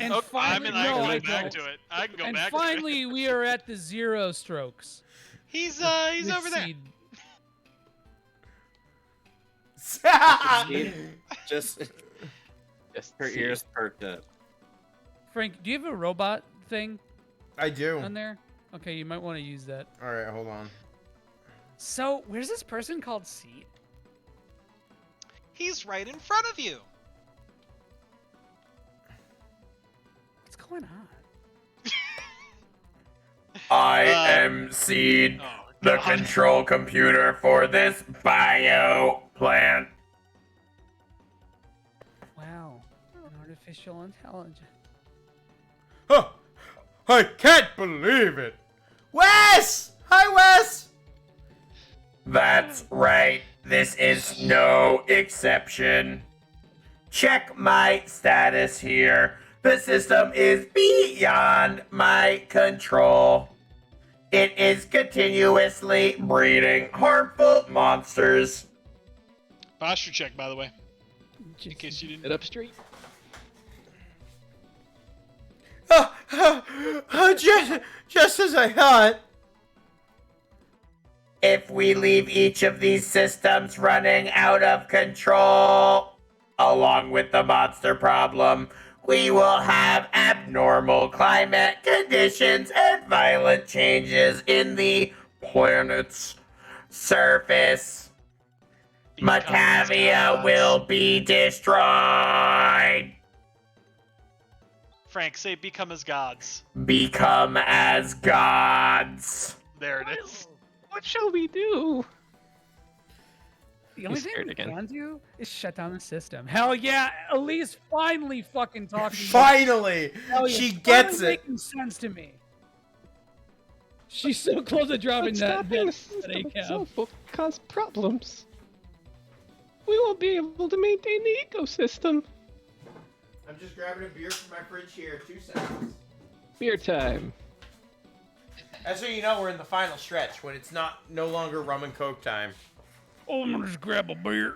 And I finally, mean, I can no, go back don't. to it. I can go And back finally, we are at the 0 strokes. He's with over there. Seed. Just her ears perked up. Frank, do you have a robot thing I do. on there? Okay, you might want to use that. All right, hold on. So, where's this person called Seed? He's right in front of you. What's going on? I am Seed, the control computer for this bio plant. Wow, an artificial intelligence. Huh. I can't believe it. Wes! Hi, Wes! That's right. This is no exception. Check my status here. The system is beyond my control. It is continuously breeding harmful monsters. Posture check, by the way. In case you didn't. Get up straight. Just as I thought. If we leave each of these systems running out of control, along with the monster problem, we will have abnormal climate conditions and violent changes in the planet's surface. Matavia will be destroyed. Frank, say become as gods. Become as gods. There it is. What shall we do? The only He's thing scared we again. can do is shut down the system. Hell yeah, Elise finally fucking talking. Finally! Hell yeah, She it's gets finally it. making sense to me. She's so close to dropping that system ACAB. itself will cause problems. We won't be able to maintain the ecosystem. I'm just grabbing a beer from my fridge here. 2 seconds. Beer time. That's so you know we're in the final stretch when it's no longer rum and coke time. Oh, I'm gonna just grab a beer.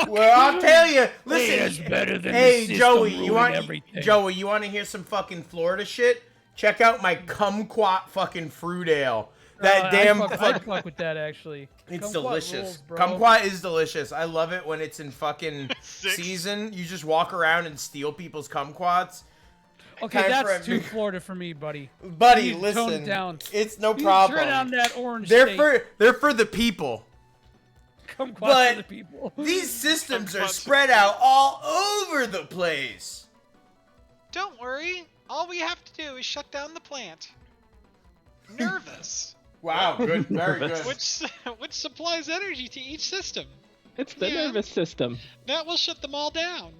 Well, I'll tell you. Listen, Hey, that's better than hey the system Joey, you ruining want everything. Joey, you want to hear some fucking Florida shit? Check out my kumquat fucking fruit ale. That damn I fuck with that actually. It's Kumquat delicious. rules, bro. Kumquat is delicious. I love it when it's in fucking season. You just walk around and steal people's kumquats. Okay, Time that's for too a- Florida for me, buddy. Buddy, You need to tone it listen. down. It's no You need to problem. Turn on that orange. They're for the people. Kumquat But for the people. these systems are spread out all over the place. Don't worry. All we have to do is shut down the plant. Nervous. Wow, good, very good. Which supplies energy to each system. It's the nervous system. That will shut them all down.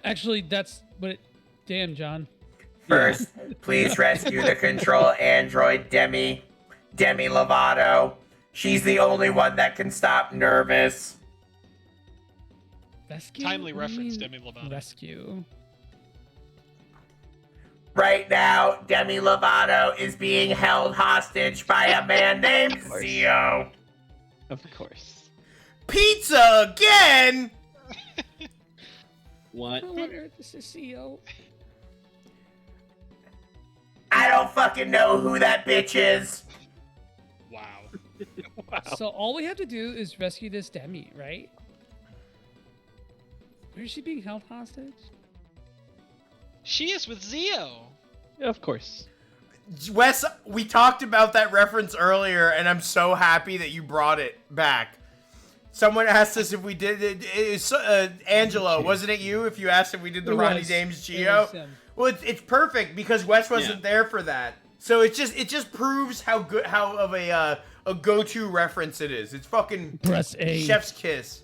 Actually, that's what it. Damn, John. First, please rescue the control android Demi Lovato. She's the only one that can stop Nervous. Rescue? Timely What do you reference, mean Demi Lovato. Rescue. Right now, Demi Lovato is being held hostage by a man named Zio. Of course. Pizza again? What? Oh, what on earth is this CEO? I don't fucking know who that bitch is. Wow. So all we have to do is rescue this Demi, right? Where is she being held hostage? She is with Zio. Of course. Wes, we talked about that reference earlier, and I'm so happy that you brought it back. Someone asked us if we did it. Angelo, wasn't it you? If you asked if we did the Ronnie James Geo? Well, it's perfect because Wes wasn't there for that. So it just proves how of a go-to reference it is. It's fucking Press A. Chef's kiss.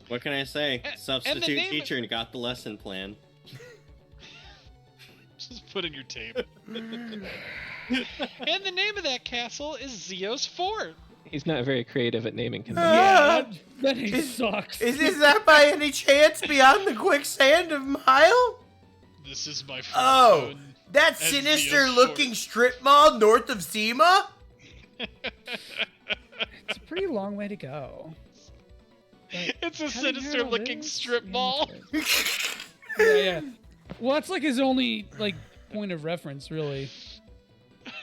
What can I say? Substitute teacher and got the lesson plan. Just put in your tape. And the name of that castle is Zio's Fort. He's not very creative at naming conventions. Yeah, that name sucks. Is that by any chance beyond the quicksand of Mile? This is my friend. Oh, that sinister-looking strip mall north of Zima? It's a pretty long way to go. It's a sinister-looking strip mall. Yeah. Well, that's like his only point of reference, really. That's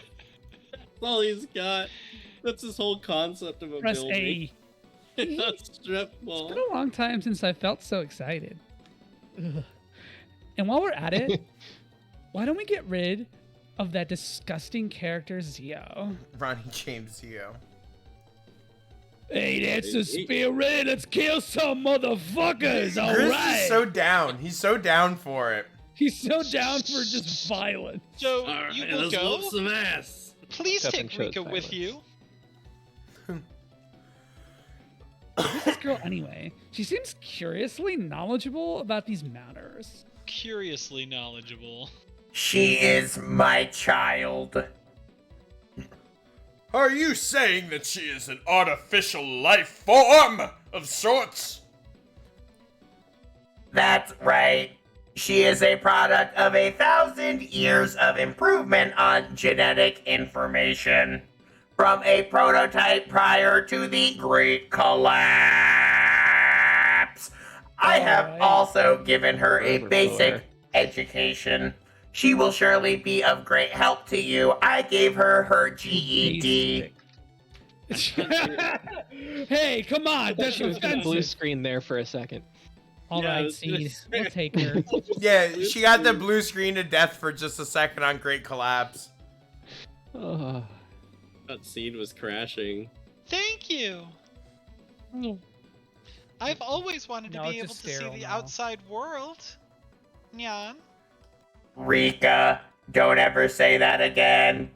all he's got. That's his whole concept of a Press building. A. A strip mall. It's been a long time since I felt so excited. Ugh. And while we're at it, why don't we get rid of that disgusting character Zio? Ronnie James Zio. Hey, that's the spirit. Let's kill some motherfuckers. All Chris right. is so down. He's so down for it. He's so down for just violence. So All you right, will let's go. whoop some ass. Please Nothing take shows Rika with violence. you. Who's this girl anyway? She seems curiously knowledgeable about these matters. Curiously knowledgeable. She is my child. Are you saying that she is an artificial life form of sorts? That's right. She is a product of 1,000 years of improvement on genetic information from a prototype prior to the Great Collapse. I have also given her a basic education. She will surely be of great help to you. I gave her her GED. Hey, come on. That's She was gonna offensive. blue screen there for a second. All right, Seed. We'll take her. Yeah, she got the blue screen to death for just a second on Great Collapse. Oh. That seed was crashing. Thank you. I've always wanted to No, be it's able just to see sterile the now. outside world. Nyan. Rika, don't ever say that again.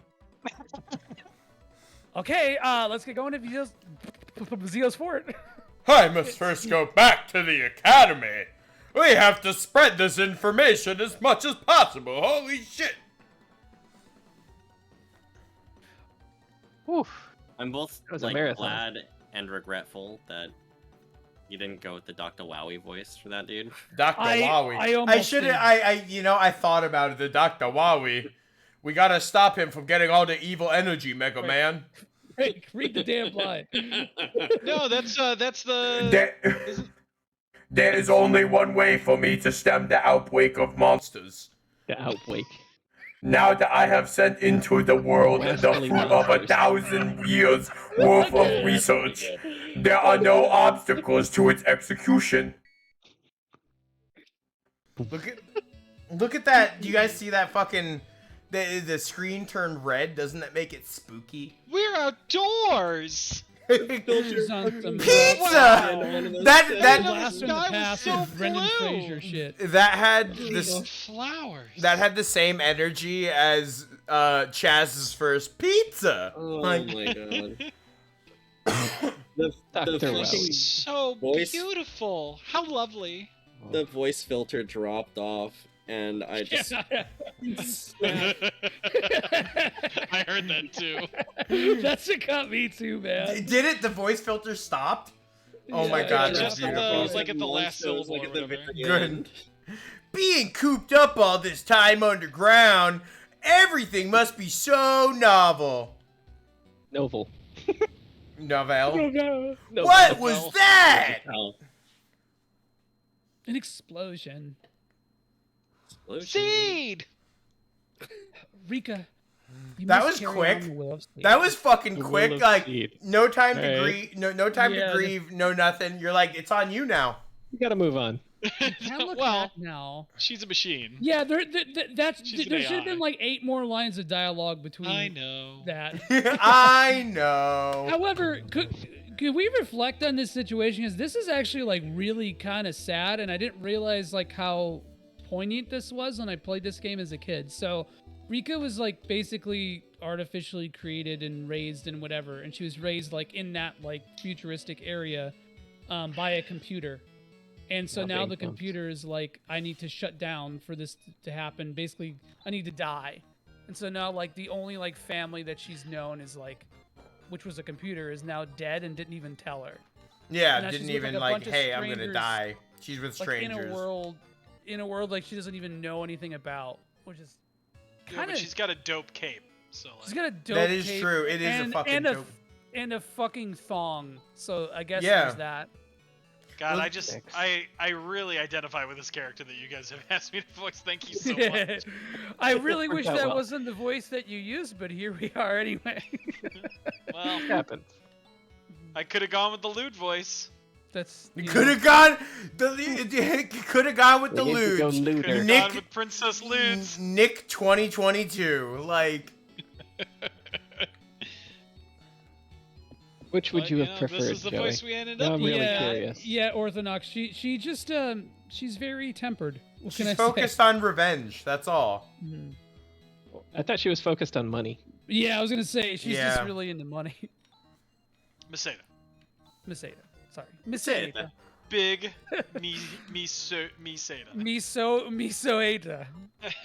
Okay, let's get going to Zio's fort. I must first go back to the academy. We have to spread this information as much as possible. Holy shit. Oof. I'm both That was a like marathon. glad and regretful that you didn't go with the Dr. Wowie voice for that dude. Dr. Wowie. I almost should did. I thought about it, the Dr. Wowie. We gotta stop him from getting all the evil energy, Mega Man. Hey, read the damn line. No, that's the. There is only one way for me to stem the outbreak of monsters. The outbreak. Now that I have sent into the world the fruit of 1,000 years worth of research, there are no obstacles to its execution. Look at that. Do you guys see that fucking... The screen turned red? Doesn't that make it spooky? We're outdoors. Pizza! That from the past so of Brendan blue. Fraser shit. that had These this flowers. that had the same energy as Chaz's first pizza. Oh Like- my god. The Dr. fucking Wowie. So voice- beautiful. How lovely. the voice filter dropped off, and I just I heard that too. That shit got me too, man. Did it? The voice filter stopped? Oh my Yeah, god, it that's just at beautiful. the- like at the last It was syllable like or at the whatever. very end. Good. Being cooped up all this time underground, everything must be so novel. Novel. Novel. What was that? An explosion. Seed! Rika. That was quick. That was fucking quick. Like no time to grieve. No time to grieve. No nothing. You're like, it's on you now. You gotta move on. Well, now she's a machine. Yeah, there should AI. have been like 8 more lines of dialogue between. I know that. I know. However, could we reflect on this situation? Because this is actually like really kind of sad, and I didn't realize like how poignant this was when I played this game as a kid. So Rika was like basically artificially created and raised and whatever, and she was raised like in that like futuristic area by a computer. And so now the computer is like, I need to shut down for this to happen. Basically, I need to die. And so now like the only like family that she's known is like, which was a computer, is now dead and didn't even tell her. Yeah, didn't even like, hey, I'm gonna die. She's with strangers. Like in a world like she doesn't even know anything about, which is Yeah, but she's got a dope cape. So like, she's got a dope That is cape true. It is a fucking dope. And a fucking thong. So I guess Yeah. there's that. God, I really identify with this character that you guys have asked me to voice. Thank you so much. I really wish that wasn't the voice that you used, but here we are anyway. Well, happened. I could have gone with the lewd voice. That's You could have gone could have gone with the Could have Ludes. gone with Princess Ludes. Nick 2022. Like Which would you have preferred, This is the Joey? voice we ended Now up I'm with. really curious. Yeah, Orthodox. She just she's very tempered. What can I she's say? focused on revenge. That's all. I thought she was focused on money. Yeah, I was gonna say she's Yeah. just really into money. Masada. Sorry, Misada. Big Misada. Misoada.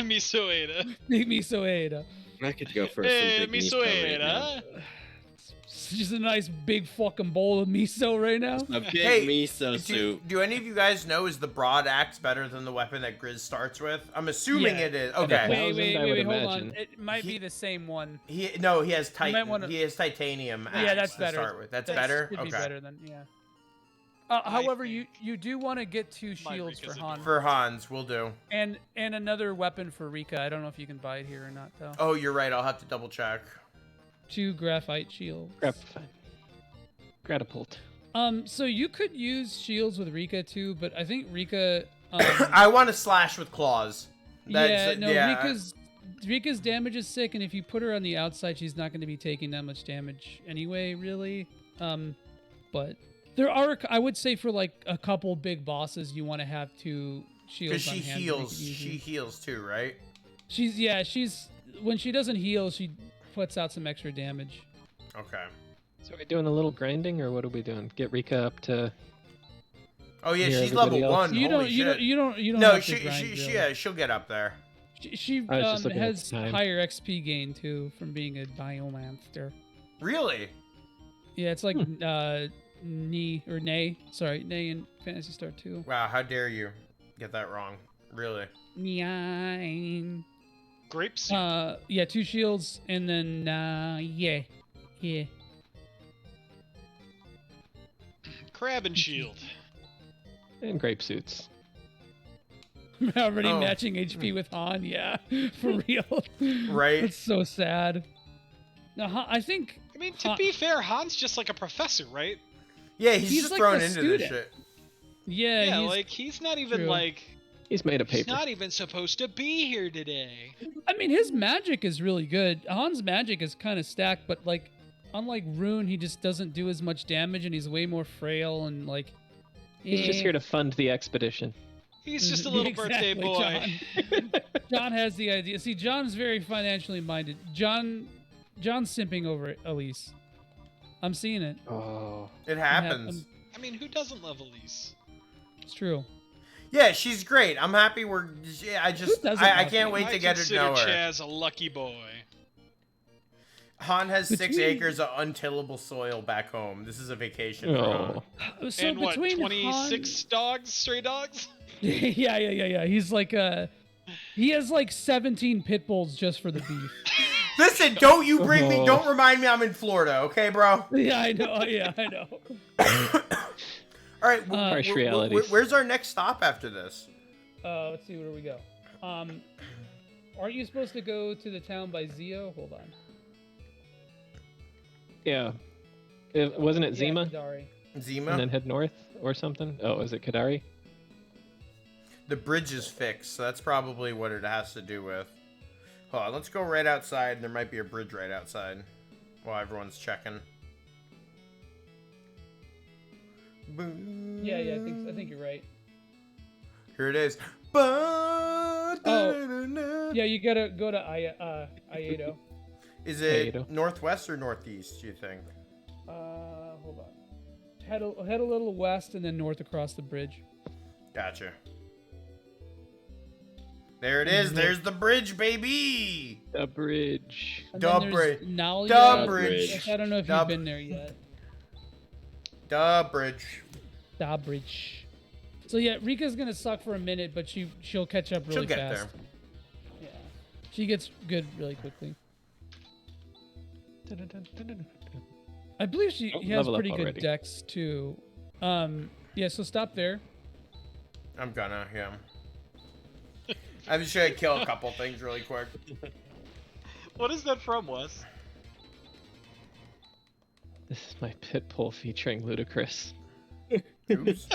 Misoada. Big Misoada. I could go for Hey, some big miso right now. Just a nice big fucking bowl of miso right now. A big miso soup. Do any of you guys know, is the broad axe better than the weapon that Grizz starts with? I'm assuming Yeah. it is. Okay. Wait, hold on. It might be the same one. He has You might wanna- he has titanium axe Yeah, that's to better. start with. That's better? Should Okay. be better than, yeah. However, you do want to get 2 shields for Han. For Hans, we'll do. And another weapon for Rika. I don't know if you can buy it here or not, though. Oh, you're right. I'll have to double check. 2 graphite shields. Gratapult. So you could use shields with Rika too, but I think Rika. I want to slash with claws. Rika's damage is sick, and if you put her on the outside, she's not going to be taking that much damage anyway, really. But there are, I would say, for like a couple big bosses, you want to have 2 shields. Because she on hand heals. She heals too, right? She's when she doesn't heal, she puts out some extra damage. Okay. So are we doing a little grinding, or what are we doing? Get Rika up to... Oh yeah, near she's level everybody else? 1. You Holy shit. don't No, have to grind, really. yeah, she'll get up there. She I was just looking at has the time. higher XP gain too from being a biomancer. Really? Yeah, it's like Nay in Phantasy Star 2. Wow, how dare you get that wrong? Really? Nine. Grapes? Yeah, 2 shields and then yeah. Crab and shield. And grape suits. Already matching HP with Han, yeah, for real. Right? It's so sad. Now, I think. I mean, to be fair, Han's just like a professor, right? Yeah, he's just like thrown a into student. this shit. Yeah, he's, like he's not even true. like. He's made of He's paper. not even supposed to be here today. I mean, his magic is really good. Han's magic is kind of stacked, but like, unlike Rune, he just doesn't do as much damage, and he's way more frail and like. He's just here to fund the expedition. He's just a little birthday boy. John has the idea. See, John's very financially minded. John's simping over Alys. I'm seeing it. Oh. It happens. I mean, who doesn't love Alys? It's true. Yeah, she's great. I'm happy we're. I can't wait to get to consider know her. Chaz a lucky boy. Han has 6 Between- acres of untillable soil back home. This is a vacation for Han. So and what, between 26 dogs, stray dogs? yeah. He's like he has like 17 pit bulls just for the beef. Listen, don't you bring me, don't remind me I'm in Florida, okay, bro? Yeah, I know. All right, Harsh realities. where's our next stop after this? Let's see, where do we go? Aren't you supposed to go to the town by Zio? Hold on. Yeah. Wasn't it Zima? Kadari. Zima? And then head north or something? Oh, is it Kadari? The bridge is fixed, so that's probably what it has to do with. Hold on, let's go right outside. There might be a bridge right outside while everyone's checking. Yeah, I think you're right. Here it is. Oh, yeah, you gotta go to Iedo. Is it northwest or northeast, do you think? Hold on. Head a little west and then north across the bridge. Gotcha. There it is. There's the bridge, baby. The bridge. The bridge. The bridge. I don't know if you've been there yet. The bridge. The bridge. So yeah, Rika's gonna suck for a minute, but she'll catch up really fast. She'll get there. Yeah. She gets good really quickly. I believe she has pretty good decks too. Yeah, so stop there. I'm gonna, yeah. I'm just gonna kill a couple things really quick. What is that from, Wes? This is my pit bull featuring Ludacris. Oops.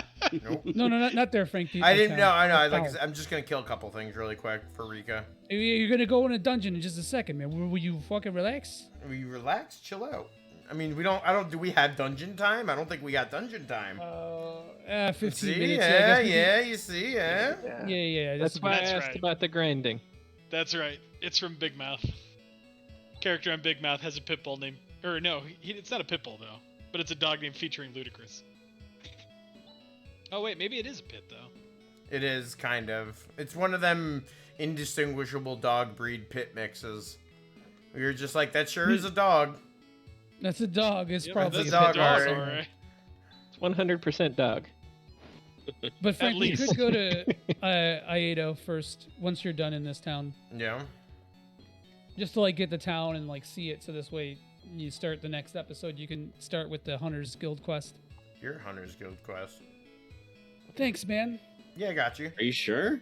Nope. No, not there, Frank. I didn't know. I know. Like, I'm just gonna kill a couple things really quick for Rika. You're gonna go in a dungeon in just a second, man. Will you fucking relax? Will you relax? Chill out. I mean, we don't. Do we have dungeon time? I don't think we got dungeon time. 15 see? minutes. Yeah. You see? Yeah. Yeah. That's why I That's asked right. about the grinding. That's right. It's from Big Mouth. Character on Big Mouth has a pit bull named, or no, it's not a pit bull though, but it's a dog named featuring Ludacris. Oh wait, maybe it is a pit though. It is kind of. It's one of them indistinguishable dog breed pit mixes. You're just like, that sure is a dog. That's a dog. It's probably a dog. Alright. It's 100% dog. But Frank, you could go to Iedo first once you're done in this town. Yeah. Just to like get the town and like see it, so this way you start the next episode. You can start with the Hunter's Guild quest. Your Hunter's Guild quest. Thanks, man. Yeah, I got you. Are you sure?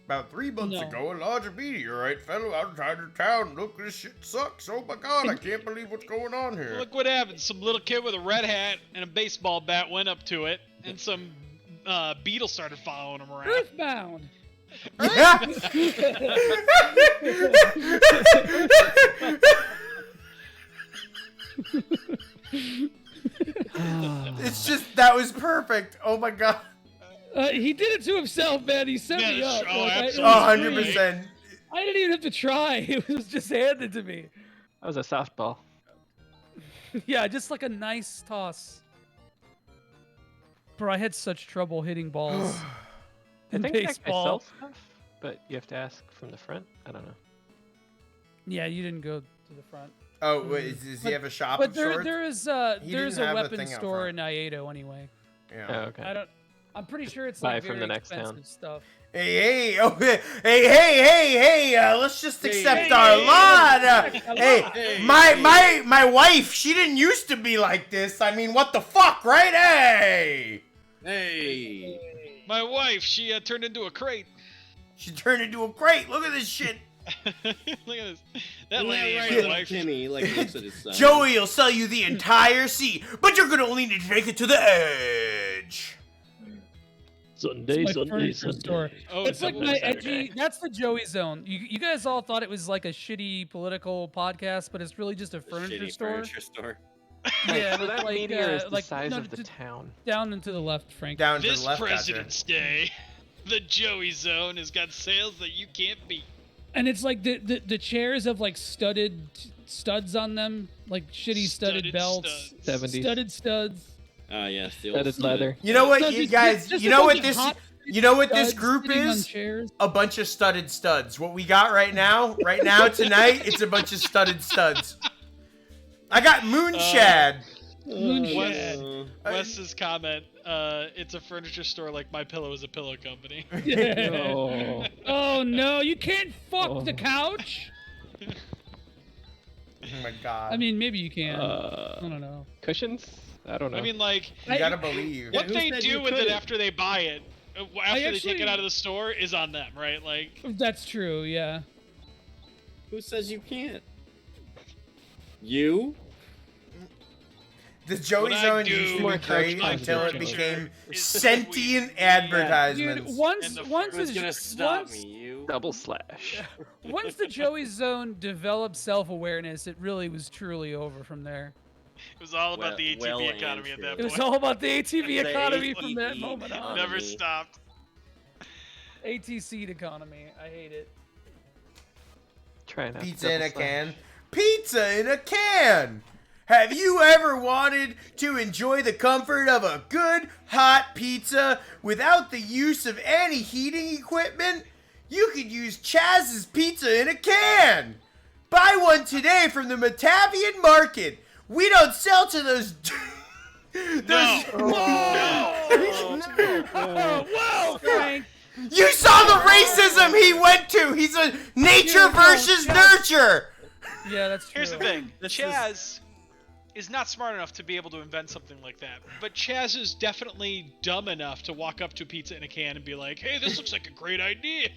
About 3 months ago, a large meteorite fell outside of town. Look, this shit sucks. Oh my god, I can't believe what's going on here. Look what happened. Some little kid with a red hat and a baseball bat went up to it, and some beetle started following him around. Earthbound. Yeah. It's just, that was perfect. Oh my god. He did it to himself, man. He set me up. Oh, Like, absolutely. 100%. I didn't even have to try. It was just handed to me. That was a softball. Yeah, just like a nice toss. Bro, I had such trouble hitting balls. I in think that guy baseball. sells stuff, but you have to ask from the front. I don't know. Yeah, you didn't go to the front. Oh, wait, does he have a shop But of sorts? there is He there's didn't a have a weapon thing out store front. in Iedo anyway. Yeah. Oh, okay. I'm pretty sure it's Buy like from very the next expensive town. stuff. Hey, let's just accept our lot. Hey, my wife, she didn't used to be like this. I mean, what the fuck, right? Hey. My wife, she turned into a crate. She turned into a crate. Look at this shit. Look at this. That Yeah, lady right, ain't my like wife. Timmy, like looks at his son. Joey will sell you the entire sea, but you're gonna only need to take it to the edge. Sunday, It's my Sunday, furniture Sunday. store. Oh, It's like Sunday, my Saturday. edgy. That's the Joey zone. You guys all thought it was like a shitty political podcast, but it's really just a furniture Shitty store. furniture store. Yeah, So that like, meteor is the like, size no, of the town. Down and to the left, Frank. Down to This the left. President's Day, the Joey Zone has got sales that you can't beat. And it's like the chairs have like studded studs on them, like shitty studded belts. 70s. Studded studs. Yes, the Studded old leather. You know what, So you just- guys? just You a know bunch what of this? hot- You know what this Studs group sitting on is? chairs. A bunch of studded studs. What we got right now tonight, it's a bunch of studded studs. I got Moonshad. Wes's comment, it's a furniture store like My Pillow is a pillow company. Oh. Oh no, you can't fuck the couch. Oh my god. I mean, maybe you can. I don't know. Cushions? I don't know. I mean, like, you gotta believe. what who they said do you with it couldn't? after they buy it, after they take actually- it out of the store, is on them, right? Like, That's true. Yeah. Who says you can't? You? The Joey What I Zone do used to More be great couch until it furniture became is sentient advertisements. Dude, once Who's gonna stop once, me? You? Double slash. once the Joey Zone developed self-awareness, it really was truly over from there. it was all about the ATV well economy at that It point. was all about the ATV The economy from ATV that moment on. economy. Never stopped. ATC economy. I hate it. Try not. Pizza in a can. Pizza in a can! Have you ever wanted to enjoy the comfort of a good, hot pizza without the use of any heating equipment? You could use Chaz's Pizza in a Can! Buy one today from the Matavian Market! We don't sell to those... No. Whoa, Frank! You saw the racism he went to! He's a nature versus nurture! Yeah, that's true. Here's the thing. Chaz is not smart enough to be able to invent something like that. But Chaz is definitely dumb enough to walk up to Pizza in a Can and be like, hey, this looks like a great idea.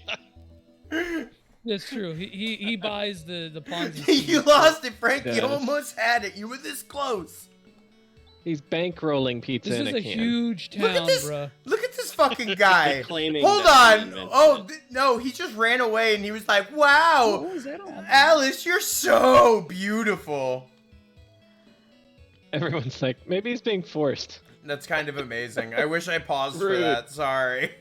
That's true. He buys the Ponzi You scheme. lost it, Frank. You Yes. almost had it. You were this close. He's bankrolling pizza This in is a a can. huge town, Look at this. bruh. Look at this fucking guy. Claiming Hold that he on. invented Oh it. no, he just ran away and he was like, "Wow, What was that on? Alice, you're so beautiful." Everyone's like, maybe he's being forced. That's kind of amazing. I wish I paused for Rude. that. Sorry.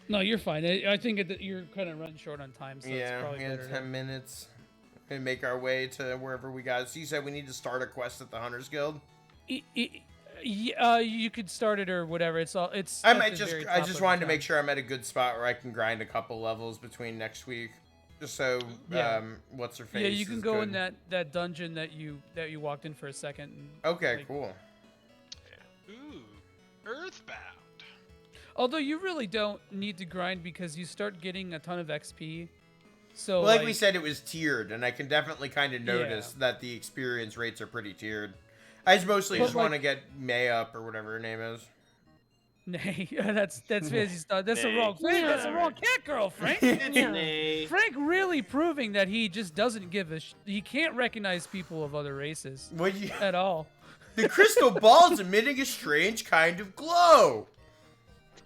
No, you're fine. I think you're kind of running short on time, so it's Yeah, probably we had better. 10 minutes. We make our way to wherever we got. So you said we need to start a quest at the Hunters Guild. You could start it or whatever. It's all. It's. I at might the just. very I top just of wanted the to make town. sure I'm at a good spot where I can grind a couple levels between next week. Just so. Yeah. What's her face? Yeah, you can is go good. in that dungeon that you walked in for a second. And, Okay, like, cool. Ooh, Earthbound. Although you really don't need to grind because you start getting a ton of XP. So Well, like we said, it was tiered, and I can definitely kind of notice Yeah. that the experience rates are pretty tiered. I just mostly But, just like- want to get May up or whatever her name is. Nay, that's Fantasy Star. That's a Nay. wrong. That's a wrong cat girl, Frank. Nay. Frank really proving that he just doesn't give a. He can't recognize people of other races What you? at all. The crystal ball's emitting a strange kind of glow.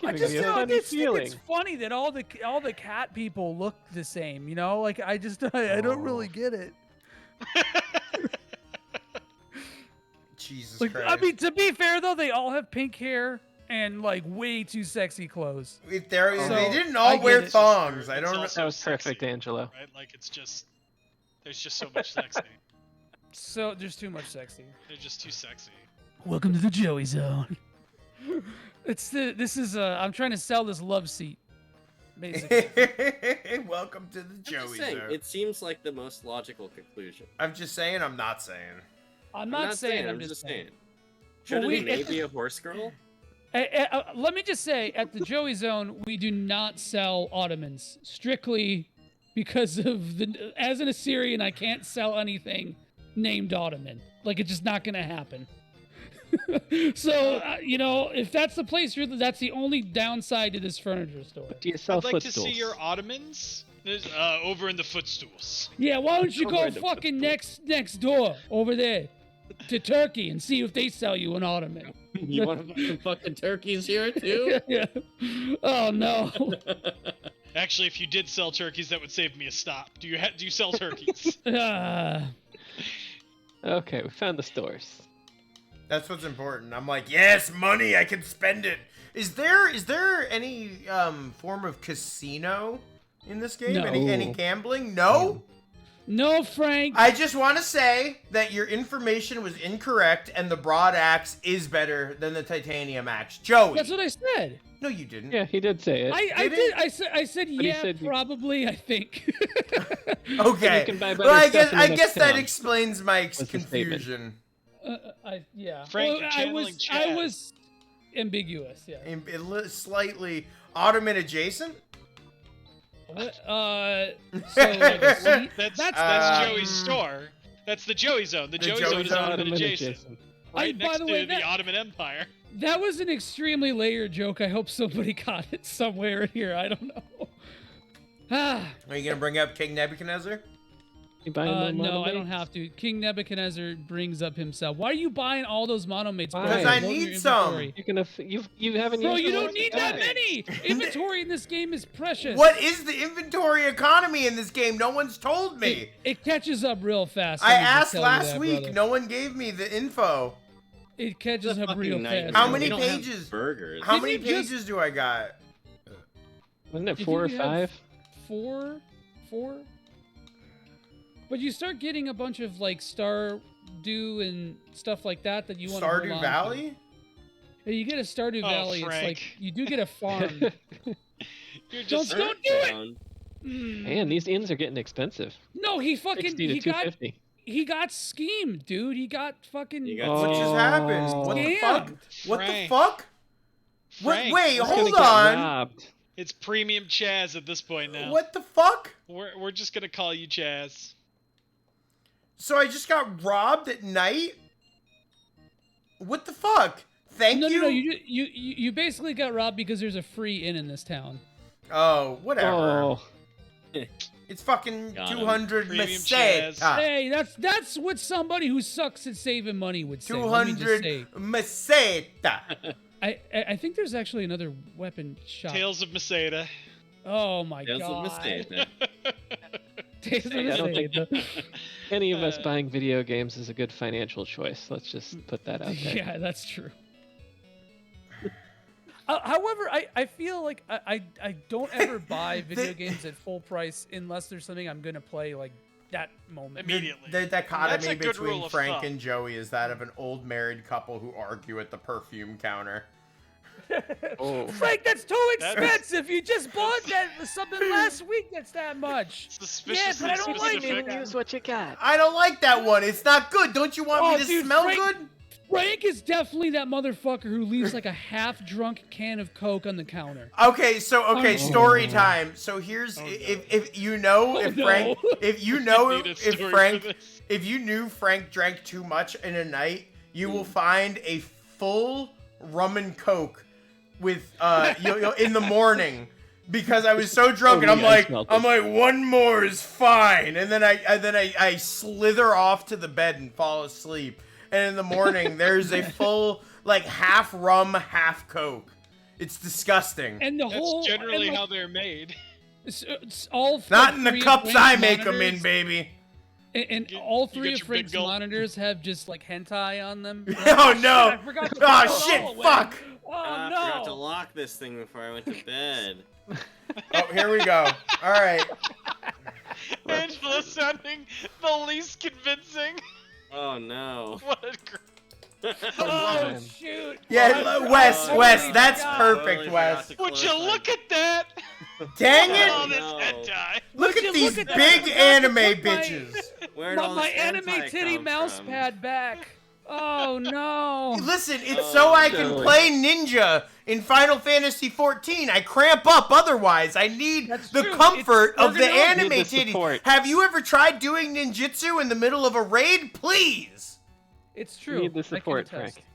I Giving just me a don't funny think it's feeling. funny that all the cat people look the same. You know, like I don't really get it. Jesus Like Christ. I mean, to be fair though, they all have pink hair and like way too sexy clothes. If they So, didn't I all get wear it. thongs, I It's don't know. also That was sexy, perfect, Angelo. Right? Like, it's just... There's just so much sexy. So there's too much sexy. They're just too sexy. Welcome to the Joey Zone. I'm trying to sell this love seat. Basically. Welcome to the I'm just Joey saying, Zone. it seems like the most logical conclusion. I'm just saying, I'm not saying. I'm not saying. I'm just saying. saying. Shouldn't we- it maybe a horse girl? Let me just say, at the Joey Zone, we do not sell Ottomans strictly because of as an Assyrian, I can't sell anything named Ottoman. Like it's just not gonna happen. So if that's the place that's the only downside to this furniture store. Do you sell I'd like footstools? to see your Ottomans. There's over in the footstools. Yeah, why don't you Over go in the fucking next door over there to Turkey and see if they sell you an Ottoman? You want to buy some fucking turkeys here too? Yeah. Oh no. Actually, if you did sell turkeys, that would save me a stop. Do you sell turkeys? Okay, we found the stores. That's what's important. I'm like, yes, money, I can spend it. Is there any form of casino in this game? No. Any gambling? No? No, Frank. I just want to say that your information was incorrect and the broad axe is better than the titanium axe. Joey. That's what I said. No, you didn't. Yeah, he did say it. I did. I said But he yeah, said- probably. I think. Okay. You can buy better Well, I stuff in the guess next that town. explains my Was the confusion. Yeah. Frank, Well, you're I channeling was ambiguous. Yeah. Slightly Ottoman adjacent. So like a seat? That's Joey's store. That's the Joey Zone. The Joey Zone is Ottoman adjacent. Right By next the way, to the Ottoman Empire. That was an extremely layered joke. I hope somebody got it somewhere in here. I don't know. Are you gonna bring up King Nebuchadnezzar? You buying more No, I mono don't mates? have to. King Nebuchadnezzar brings up himself. Why are you buying all those monomates? Why? Because I need some. You're gonna. You haven't. Bro, used you the don't ones need got. that many. Inventory in this game is precious. What is the inventory economy in this game? No one's told me. It catches up real fast. I let me just asked tell you last that, week. brother. No one gave me the info. It catches up real fast. How bro. many We don't have pages? burgers. How Didn't many you just- pages do I got? Wasn't it If 4 or you have 5? Four? But you start getting a bunch of like Stardew and stuff like that you want to hold Stardew on Valley? to. Yeah, you get a Stardew Oh, Valley. It's Frank. like you do get a farm. You're just Don't do it. Man, these inns are getting expensive. No, he fucking 60 to he got 250. he got schemed, dude. He got fucking. What just happened? What the fuck? What the Frank. fuck? Frank, Wait, we're hold gonna get on. Robbed. It's premium Chaz at this point now. What the fuck? We're just gonna call you Chaz. So I just got robbed at night? What the fuck? Thank you? No. You basically got robbed because there's a free inn in this town. Oh, whatever. Oh. It's fucking Got him. 200 Premium meseta. Chaz. Hey, that's what somebody who sucks at saving money would say. Let me just 200 say. meseta. I think there's actually another weapon shop. Tales of Masada. Oh my Tales of god. Mistake. Tales of I don't think Mistake. any of us buying video games is a good financial choice. Let's just put that out there. Yeah, that's true. However, I feel like I don't ever buy video games at full price unless there's something I'm gonna play like that moment. Immediately. The dichotomy That's a good rule between of Frank thumb. and Joey is that of an old married couple who argue at the perfume counter. Oh. Frank, that's too expensive. You just bought that something last week that's that much. Suspiciously Yeah, but I don't like specific. it. Use what you got. I don't like that one. It's not good. Don't you want Oh, me to dude, smell Frank- good? Frank is definitely that motherfucker who leaves like a half-drunk can of Coke on the counter. Okay, Oh. story time. So here's if you know if no. Frank if you know need a if story Frank for this. if you knew Frank drank too much in a night, you will find a full rum and Coke with in the morning. Because I was so drunk and I'm like one more is fine, and then I slither off to the bed and fall asleep. And in the morning, there's a full, like, half rum, half Coke. It's disgusting. And the That's whole generally and, like, how they're made. it's all Not in the three of cups Frank's I make them in, monitors- baby. And all you three got of your big Frank's gulp. monitors have just like hentai on them. Oh no! I forgot to put Oh it all shit! away. Fuck! Oh I forgot to no! lock this thing before I went to bed. Oh, here we go. All right. Angela sounding the least convincing. Oh no. What a Oh shoot! Yeah, Wes, that's God. perfect, Totally Wes. forgot to Would close you my- look at that? Dang Oh, it! this no. hentai. Look at these look at that. big I forgot to anime put my- bitches. Where'd all My this anime hentai titty come mouse from? pad back. Oh no! Listen, it's so I can no. play ninja in Final Fantasy XIV. I cramp up otherwise. I need the true. comfort It's of the ergonomic. anime Need the titties. support. Have you ever tried doing ninjutsu in the middle of a raid? Please. It's true. Need the I can support, attest. Frank.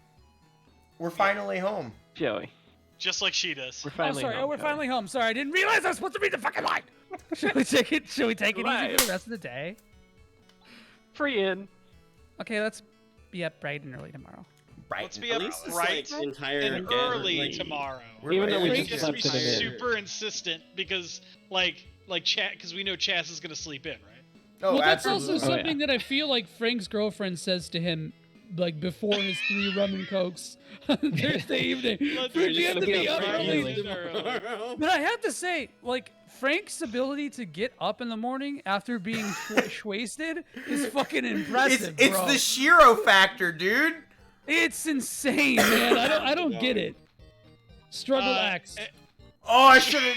We're finally home. Joey, Just like she does. we're Oh, finally sorry. home. Oh, we're Joey. finally home. Sorry, I didn't realize I was supposed to read the fucking line. Should we take it? Should we take it easy Live. for the rest of the day? Free in. Okay, let's be up bright and early tomorrow. Right. Let's be At up least it's right like entire and again, early like, tomorrow. Even though we Frank just has to be slept it in. super insistent because Chat, because we know Chaz is gonna sleep in, right? Oh, Well, that's absolutely. also something that I feel like Frank's girlfriend says to him, like before his 3 rum and cokes on Thursday evening. Let's Frank, just you have to be up bright early. and early. But I have to say, like Frank's ability to get up in the morning after being wasted is fucking impressive, It's bro. the Shiro factor, dude. It's insane, man. I don't get it. Struggle Axe. Oh, I should have.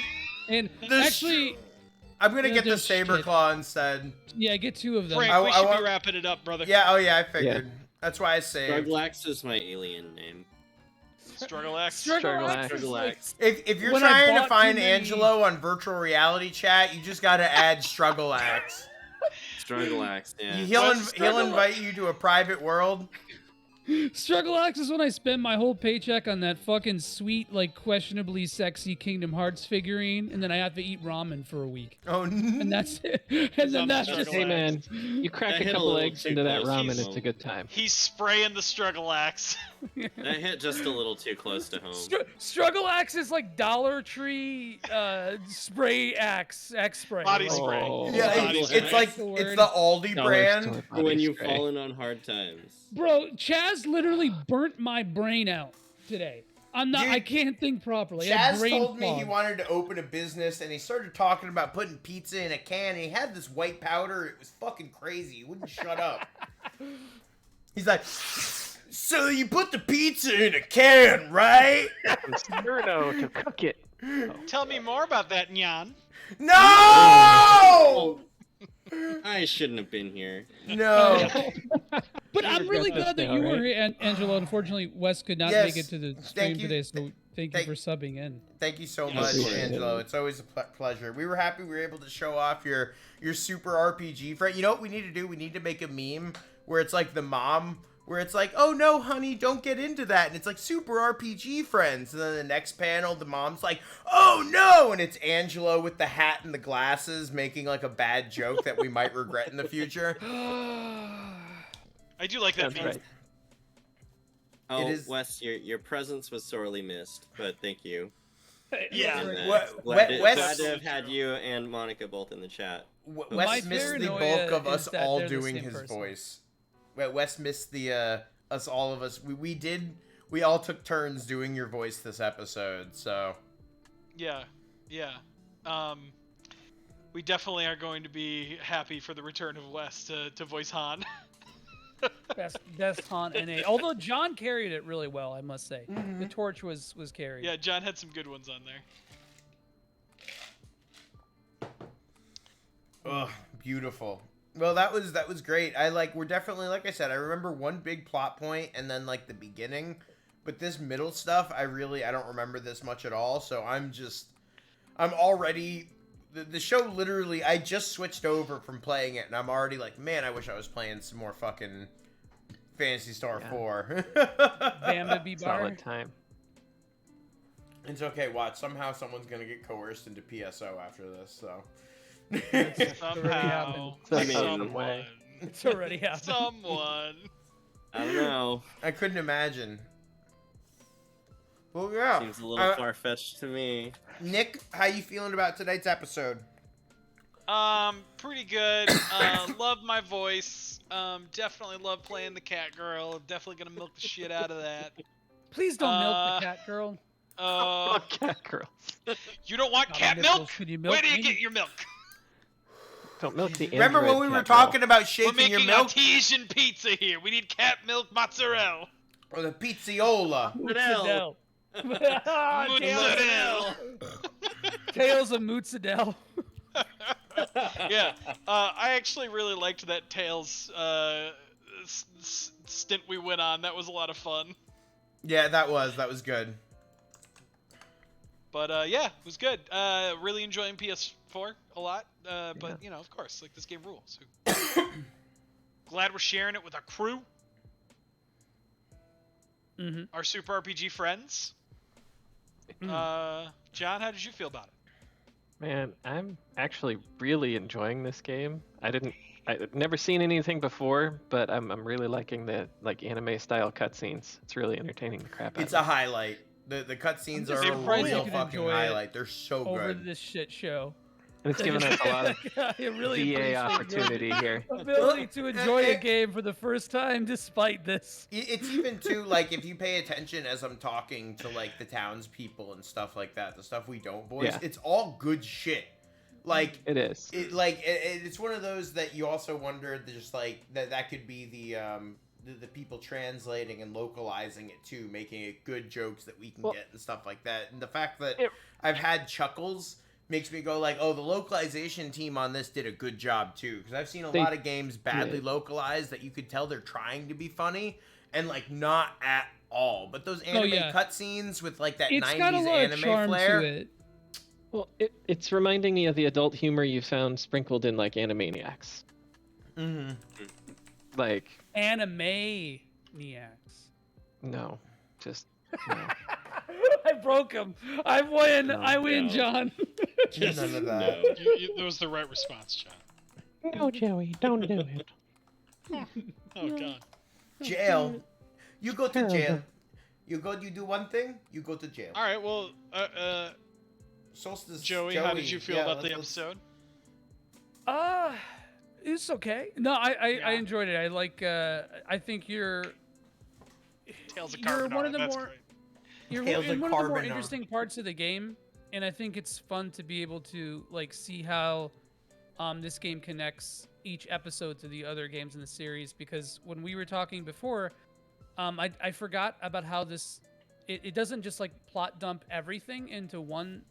And This- actually, I'm gonna Yeah, get the there's saber shit. claw instead. yeah, get 2 of them. Frank, we should want- be wrapping it up, brother. Yeah. Oh yeah, I figured. That's why I saved. Struglax is my alien name. Struggle X. Struggle Axe. Struglax. If you're When I trying to bought find too many- Angelo on virtual reality chat, you just gotta add Struggle Axe. Struglax, yeah. He'll What's he'll Struglax? invite you to a private world. Struggle Axe is when I spend my whole paycheck on that fucking sweet, like questionably sexy Kingdom Hearts figurine, and then I have to eat ramen for a week. Oh, and that's it. And then that's just Hey man, you crack a couple eggs into that ramen, it's a good time. He's spraying the struggle axe. That hit just a little too close to home. Struggle Axe is like Dollar Tree spray axe spray. Body Like- spray. Yeah, it's like it's the Aldi brand. When you've fallen on hard times. Bro, Chaz literally burnt my brain out today. I can't think properly. I have Chaz brain told me he fog. wanted to open a business, and he started talking about putting pizza in a can. And he had this white powder. It was fucking crazy. He wouldn't shut up. He's like, so you put the pizza in a can, right? Sterno to cook it. Tell me more about that, Nyan. No! I shouldn't have been here. No. But I'm really Regret glad this that now, you were right? here, Angelo. Unfortunately, Wes could not Yes. make it to the Thank stream you. today, so thank you for subbing in. Thank you so Yeah, much, appreciate it. Angelo. It's always a pleasure. We were happy we were able to show off your super RPG friend. You know what we need to do? We need to make a meme where it's like the mom, where it's like, oh no, honey, don't get into that. And it's like super RPG friends. And then the next panel, the mom's like, oh no. And it's Angelo with the hat and the glasses making like a bad joke that we might regret in the future. I do like that meme. Oh, It is- Wes, your presence was sorely missed, but thank you. Yeah. And, Wes- glad to have had you and Monica both in the chat. Wes missed the paranoia bulk of is us that all they're the doing same his person. voice. Wes missed the all of us. We all took turns doing your voice this episode. So Yeah. We definitely are going to be happy for the return of Wes to voice Han. Best Hahn NA. Although John carried it really well, I must say. Mm-hmm. The torch was carried. Yeah, John had some good ones on there. Ugh, beautiful. Well, that was great. We're definitely, like I said, I remember one big plot point and then like the beginning, but this middle stuff, I don't remember this much at all. So I'm already, the show literally, I just switched over from playing it and I'm already like, man, I wish I was playing some more fucking Phantasy Star 4. Bamba Bar. Solid time. It's okay, watch. Somehow someone's gonna get coerced into PSO after this, so. Somehow. Someone. It's already happened. Someone. I don't know. I couldn't imagine. Well, yeah. Seems a little far-fetched to me. Nick, how you feeling about tonight's episode? Pretty good. Love my voice. Definitely love playing the cat girl. Definitely gonna milk the shit out of that. Please don't milk the cat girl. Cat girls. You don't want Got cat nipples. milk? Could you milk Where do you me? get your milk? Don't milk the Remember when android we were cat girl. talking about We're shaking your making milk? artesian pizza here. We need cat milk mozzarella. Or the pizziola? Mozzarella. Mozzarella. Tales of Mozzarella. Yeah, I actually really liked that Tails stint we went on. That was a lot of fun. Yeah, that was good. But yeah, it was good. Really enjoying PS4 a lot. But you know, of course, like this game rules. Glad we're sharing it with our crew, our Super RPG friends. John, how did you feel about it? Man, I'm actually really enjoying this game. I've never seen anything before, but I'm really liking the anime style cutscenes. It's really entertaining the crap out It's of a me. highlight. The cutscenes are a surprised you real could fucking enjoy it highlight. They're so over good. this shit show. And it's given us a lot of I really VA appreciate opportunity your here. ability to enjoy a game for the first time despite this. It's even too, like, if you pay attention as I'm talking to, like, the townspeople and stuff like that, the stuff we don't voice, Yeah. it's all good shit. Like, It is. it's one of those that you also wonder, just like, that could be the people translating and localizing it too, making it good jokes that we can get and stuff like that. And the fact that I've had chuckles makes me go like, oh, the localization team on this did a good job too, because I've seen a lot of games badly localized that you could tell they're trying to be funny and like not at all. But those anime cutscenes with like that 90s got a lot anime of charm flair. to it. Well, it's reminding me of the adult humor you found sprinkled in like Animaniacs. Mm-hmm. Like Animaniacs. No, just no. I broke him. I win. No, I win, no. John. Just none of that. That was the right response, John. No, Joey, don't do it. Oh God. Jail. You go to jail. You do one thing, you go to jail. All right. Well, Solstice, Joey, how did you feel about the episode? It's okay. No, I enjoyed it. I like. I think you're one of the more. You're in one of the more interesting parts of the game, and I think it's fun to be able to like see how this game connects each episode to the other games in the series. Because when we were talking before, I forgot about how this. It doesn't just like plot dump everything into one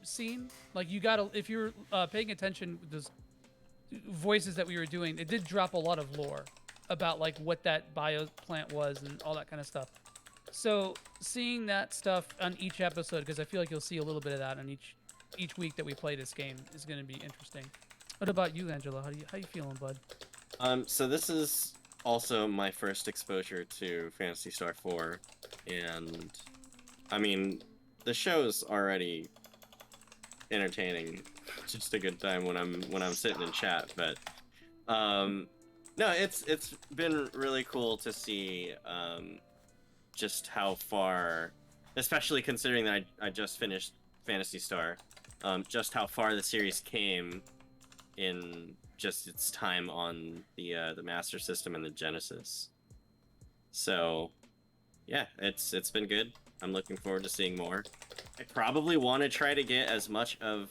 scene. Like you gotta, if you're paying attention with those voices that we were doing, it did drop a lot of lore about like what that bio plant was and all that kind of stuff. So seeing that stuff on each episode, because I feel like you'll see a little bit of that on each week that we play this game, is going to be interesting. What about you, Angela? How you feeling, bud? So this is also my first exposure to Phantasy Star 4, and I mean, the show's already entertaining. It's just a good time when I'm sitting in chat, but no, it's been really cool to see just how far, especially considering that I just finished Phantasy Star, just how far the series came in just its time on the Master System and the Genesis. So yeah, it's been good. I'm looking forward to seeing more. I probably want to try to get as much of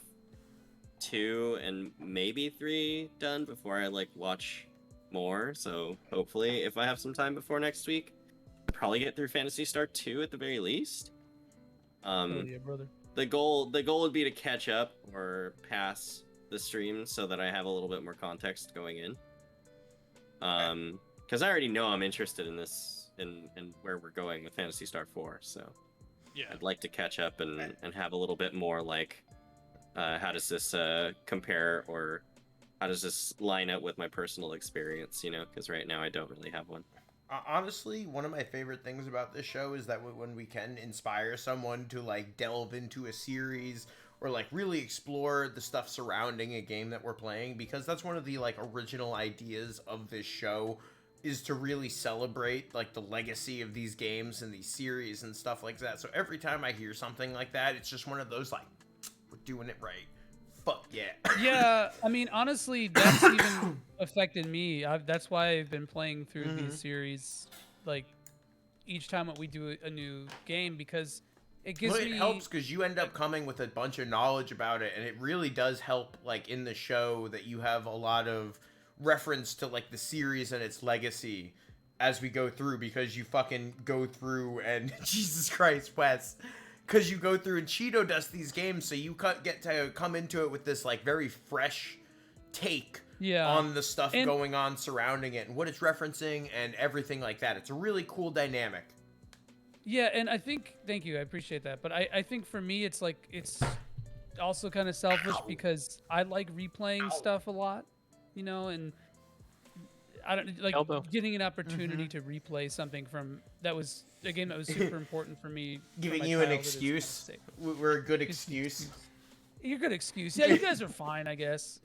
2 and maybe 3 done before I like watch more. So hopefully, if I have some time before next week, I'll probably get through Phantasy Star 2 at the very least. Oh yeah, brother. The goal would be to catch up or pass the stream so that I have a little bit more context going in. Because I already know I'm interested in this and where we're going with Phantasy Star 4. So yeah, I'd like to catch up and have a little bit more like how does this compare, or how does this line up with my personal experience, you know, because right now I don't really have one. Honestly, one of my favorite things about this show is that when we can inspire someone to like delve into a series or like really explore the stuff surrounding a game that we're playing, because that's one of the like original ideas of this show, is to really celebrate like the legacy of these games and these series and stuff like that. So every time I hear something like that, it's just one of those like, we're doing it right. Fuck yeah. Yeah, I mean, honestly, that's even affected me. That's why I've been playing through these series, like, each time that we do a new game, because it gives me... It helps because you end up coming with a bunch of knowledge about it, and it really does help, like, in the show that you have a lot of reference to, like, the series and its legacy as we go through, because you fucking go through and... Jesus Christ, Wes. Because you go through and Cheeto dust these games, so you get to come into it with this like very fresh take on the stuff going on surrounding it and what it's referencing and everything like that. It's a really cool dynamic. Yeah, and I think, thank you, I appreciate that. But I think for me, it's like, it's also kind of selfish because I like replaying stuff a lot, you know, and I don't like getting an opportunity to replay something from that was a game that was super important for me. Giving you an excuse. We're a good excuse. You're a good excuse. Yeah, you guys are fine, I guess.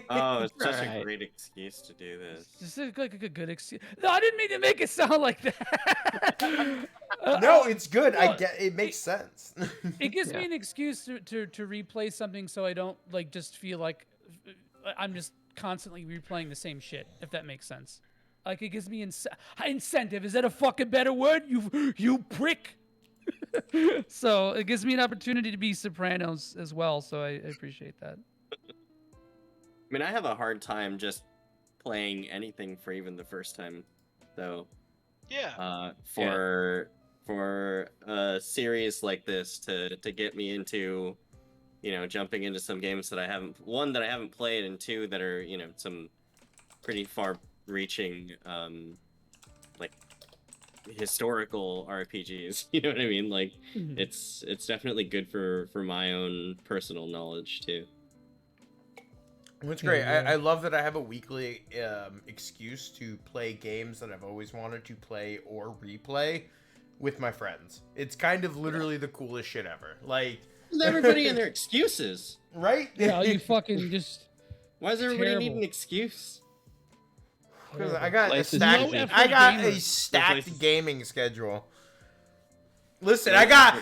Oh, it's such a great excuse to do this. Just like a good excuse. No, I didn't mean to make it sound like that. No, it's good. I get it. Makes sense. It gives me an excuse to replay something, so I don't like just feel like I'm just constantly replaying the same shit, if that makes sense. Like, it gives me incentive. Is that a fucking better word? You prick. So it gives me an opportunity to be Sopranos as well, so I appreciate that. I mean, I have a hard time just playing anything for even the first time though. Yeah. For a series like this to get me into, jumping into some games that I haven't played, and two that are, some pretty far-reaching, like historical RPGs. You know what I mean? Like, it's definitely good for my own personal knowledge too. That's great. I love that I have a weekly excuse to play games that I've always wanted to play or replay with my friends. It's kind of literally the coolest shit ever. Like, everybody and their excuses, right? Yeah, you fucking just. Why does everybody need an excuse? Because I got a stacked gaming schedule. Listen, I got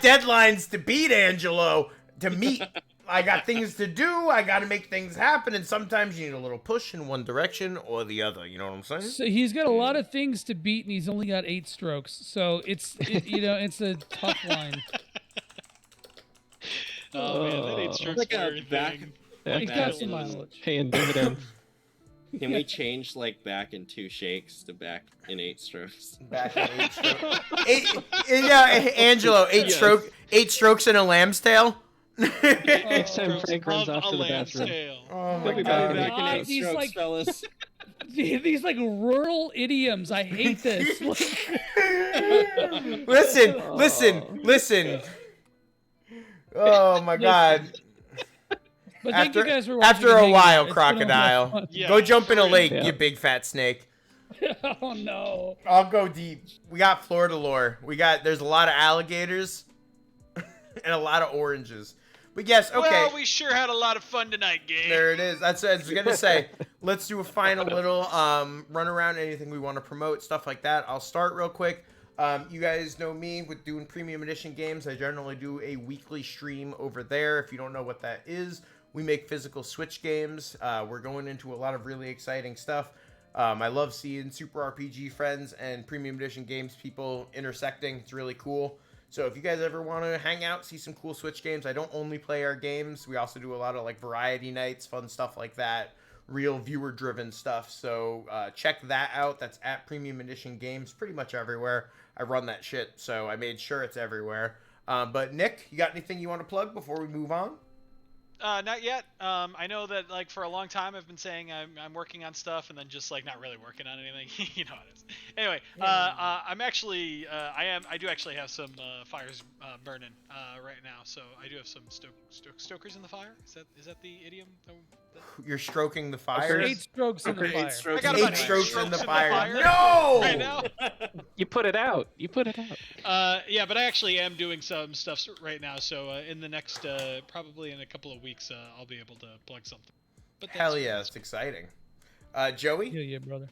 deadlines to beat, Angelo, to meet. I got things to do. I got to make things happen, and sometimes you need a little push in one direction or the other. You know what I'm saying? So he's got a lot of things to beat, and he's only got 8 strokes. So it's a tough line. Oh man, that 8 strokes like for everything. He's got some mileage. Paying dividends. Can we change back in 2 shakes to back in 8 strokes? Back in 8 strokes. Angelo, 8 strokes in a lamb's tail. Next time Frank runs off to the bathroom. Oh my god. These fellas. These rural idioms. I hate this. Listen. Oh my god. But thank you guys for watching. After a while, crocodile. Go jump in a lake, you big fat snake. Oh no. I'll go deep. We got Florida lore. There's a lot of alligators and a lot of oranges. But yes, okay. Well, we sure had a lot of fun tonight, gang. There it is. That's what I was gonna say. Let's do a final little run around, anything we want to promote, stuff like that. I'll start real quick. You guys know me with doing premium edition games. I generally do a weekly stream over there. If you don't know what that is, we make physical Switch games. We're going into a lot of really exciting stuff. I love seeing Super RPG friends and premium edition games people intersecting. It's really cool. So if you guys ever want to hang out, see some cool Switch games, I don't only play our games. We also do a lot of variety nights, fun stuff like that, real viewer-driven stuff. So check that out. That's at Premium Edition Games, pretty much everywhere. I run that shit, so I made sure it's everywhere. But Nick, you got anything you want to plug before we move on? Not yet. I know that for a long time I've been saying I'm working on stuff and then just not really working on anything. You know how it is. Anyway, I'm actually I do actually have some fires burning right now. So I do have some stokers in the fire. Is that the idiom? You're stroking the fire. 8 strokes in the fire. 8 strokes in the fire. No! Right now. You put it out. Yeah, but I actually am doing some stuff right now. So in the next probably in a couple of weeks, I'll be able to plug something. But hell yeah, it's exciting. Joey? Yeah, brother.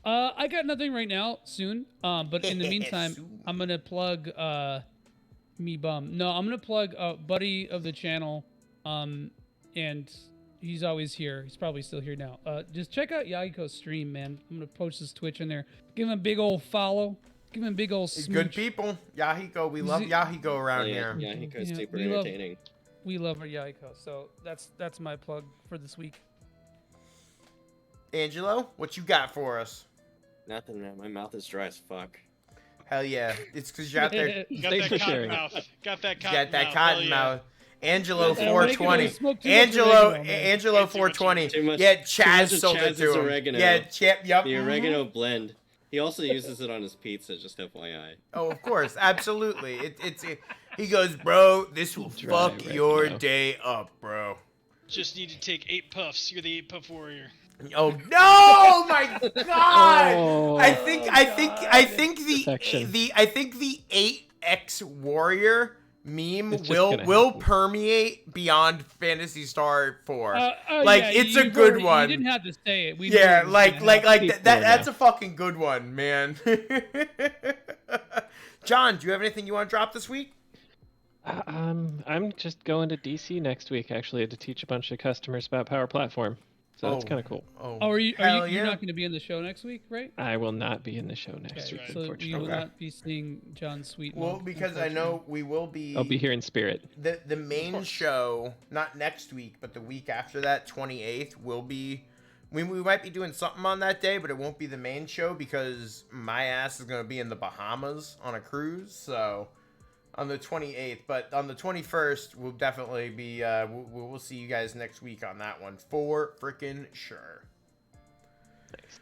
I got nothing right now. Soon. But in the meantime, I'm gonna plug me bum. No, I'm gonna plug a buddy of the channel. And he's always here. He's probably still here now. Just check out Yahiko's stream, man. I'm gonna post his Twitch in there. Give him a big old follow. Give him a big old smooch. Good people. Yahiko, we love Yahiko around here. Yahiko's super entertaining. We love our Yahiko. So that's my plug for this week. Angelo, what you got for us? Nothing, man. My mouth is dry as fuck. Hell yeah. It's because you're out there. Got that cotton mouth. Got that cotton mouth. Angelo 420. Angelo 420. Yeah, Chaz sold it to him. Oregano. Yeah, yep. The oregano blend. He also uses it on his pizza, just FYI. Oh, of course. Absolutely. He goes, bro, this will fuck your day up, bro. Just need to take 8 puffs. You're the 8 puff warrior. Oh no! My God! Oh, I think the 8X warrior meme will permeate beyond Phantasy Star 4. It's a good one. You didn't have to say it. That's a fucking good one, man. John, do you have anything you want to drop this week? I'm just going to DC next week, actually, to teach a bunch of customers about Power Platform. So that's kind of cool. Are you not going to be in the show next week, right? I will not be in the show next week, unfortunately. So you will not be seeing John Sweet. Well, because I know we will be. I'll be here in spirit. The main show, not next week, but the week after that, 28th, will be We might be doing something on that day, but it won't be the main show because my ass is going to be in the Bahamas on a cruise. So on the 28th, but on the 21st, we'll definitely be, we'll see you guys next week on that one for freaking sure. Nice.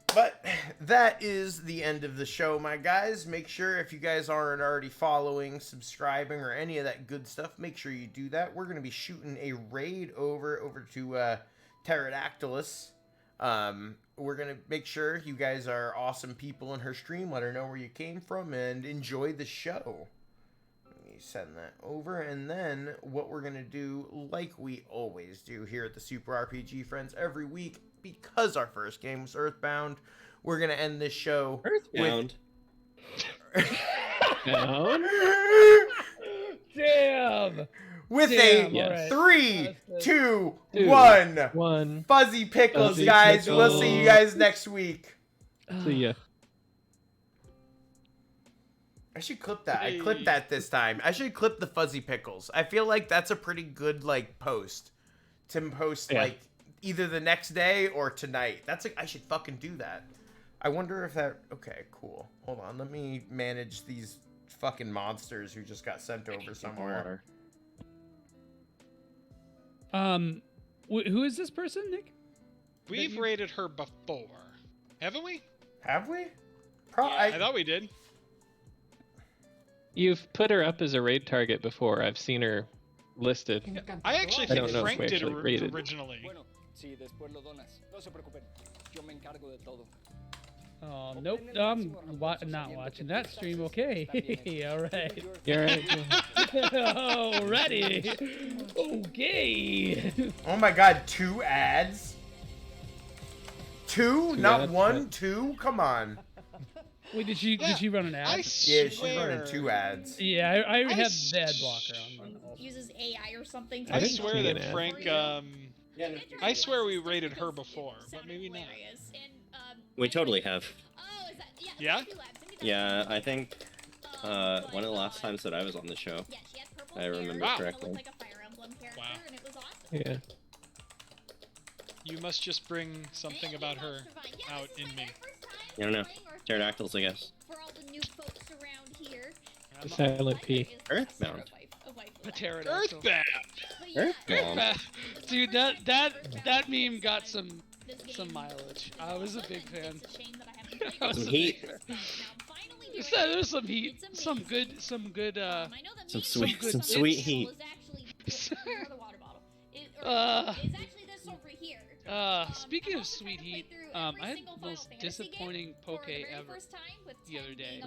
But that is the end of the show, my guys. Make sure if you guys aren't already following, subscribing, or any of that good stuff, make sure you do that. We're going to be shooting a raid over to Pterodactylus. We're going to make sure you guys are awesome people in her stream. Let her know where you came from and enjoy the show. Let me send that over. And then what we're going to do, like we always do here at the Super RPG Friends every week, because our first game was Earthbound, we're going to end this show Earthbound? Damn. With Damn, a alright. 3, 2, Two, 1. one. Fuzzy Pickles, Fuzzy guys. We'll Pickles. see you guys next week. See ya. I should clip that. I clipped that this time. I should clip the Fuzzy Pickles. I feel like that's a pretty good, like, post. To post, Yeah. like, either the next day or tonight. That's like, I should fucking do that. I wonder if that... Okay, cool. Hold on. Let me manage these fucking monsters who just got sent over somewhere. Who is this person, Nick? We've rated her before, haven't we? Have we? I thought we did. You've put her up as a raid target before. I've seen her listed. I actually I don't think know if Frank we did actually rated. originally. Oh, nope. I'm not watching that stream. Okay. All right. You're right. Alrighty. Okay. Oh my god, 2 ads? 2? Two Not ads, 1, yeah. 2? Come on. Wait, did she run an ad? Yeah, she's running 2 ads. Yeah, I have the ad blocker on. Uses AI or something. I swear that Frank. I swear we rated her before, but maybe not. We totally have. Yeah? Yeah, I think one of the last times that I was on the show, I remember correctly. Wow. Yeah. You must just bring something about her out in me. I don't know. Pterodactyls, I guess. The silent P. Earthbound. Earthbound! Earthbound. Dude, that meme got some mileage. I was a big fan. Some heat. There's some heat. Some good Some sweet heat. Speaking of sweet heat, I had the most disappointing poke ever the other day.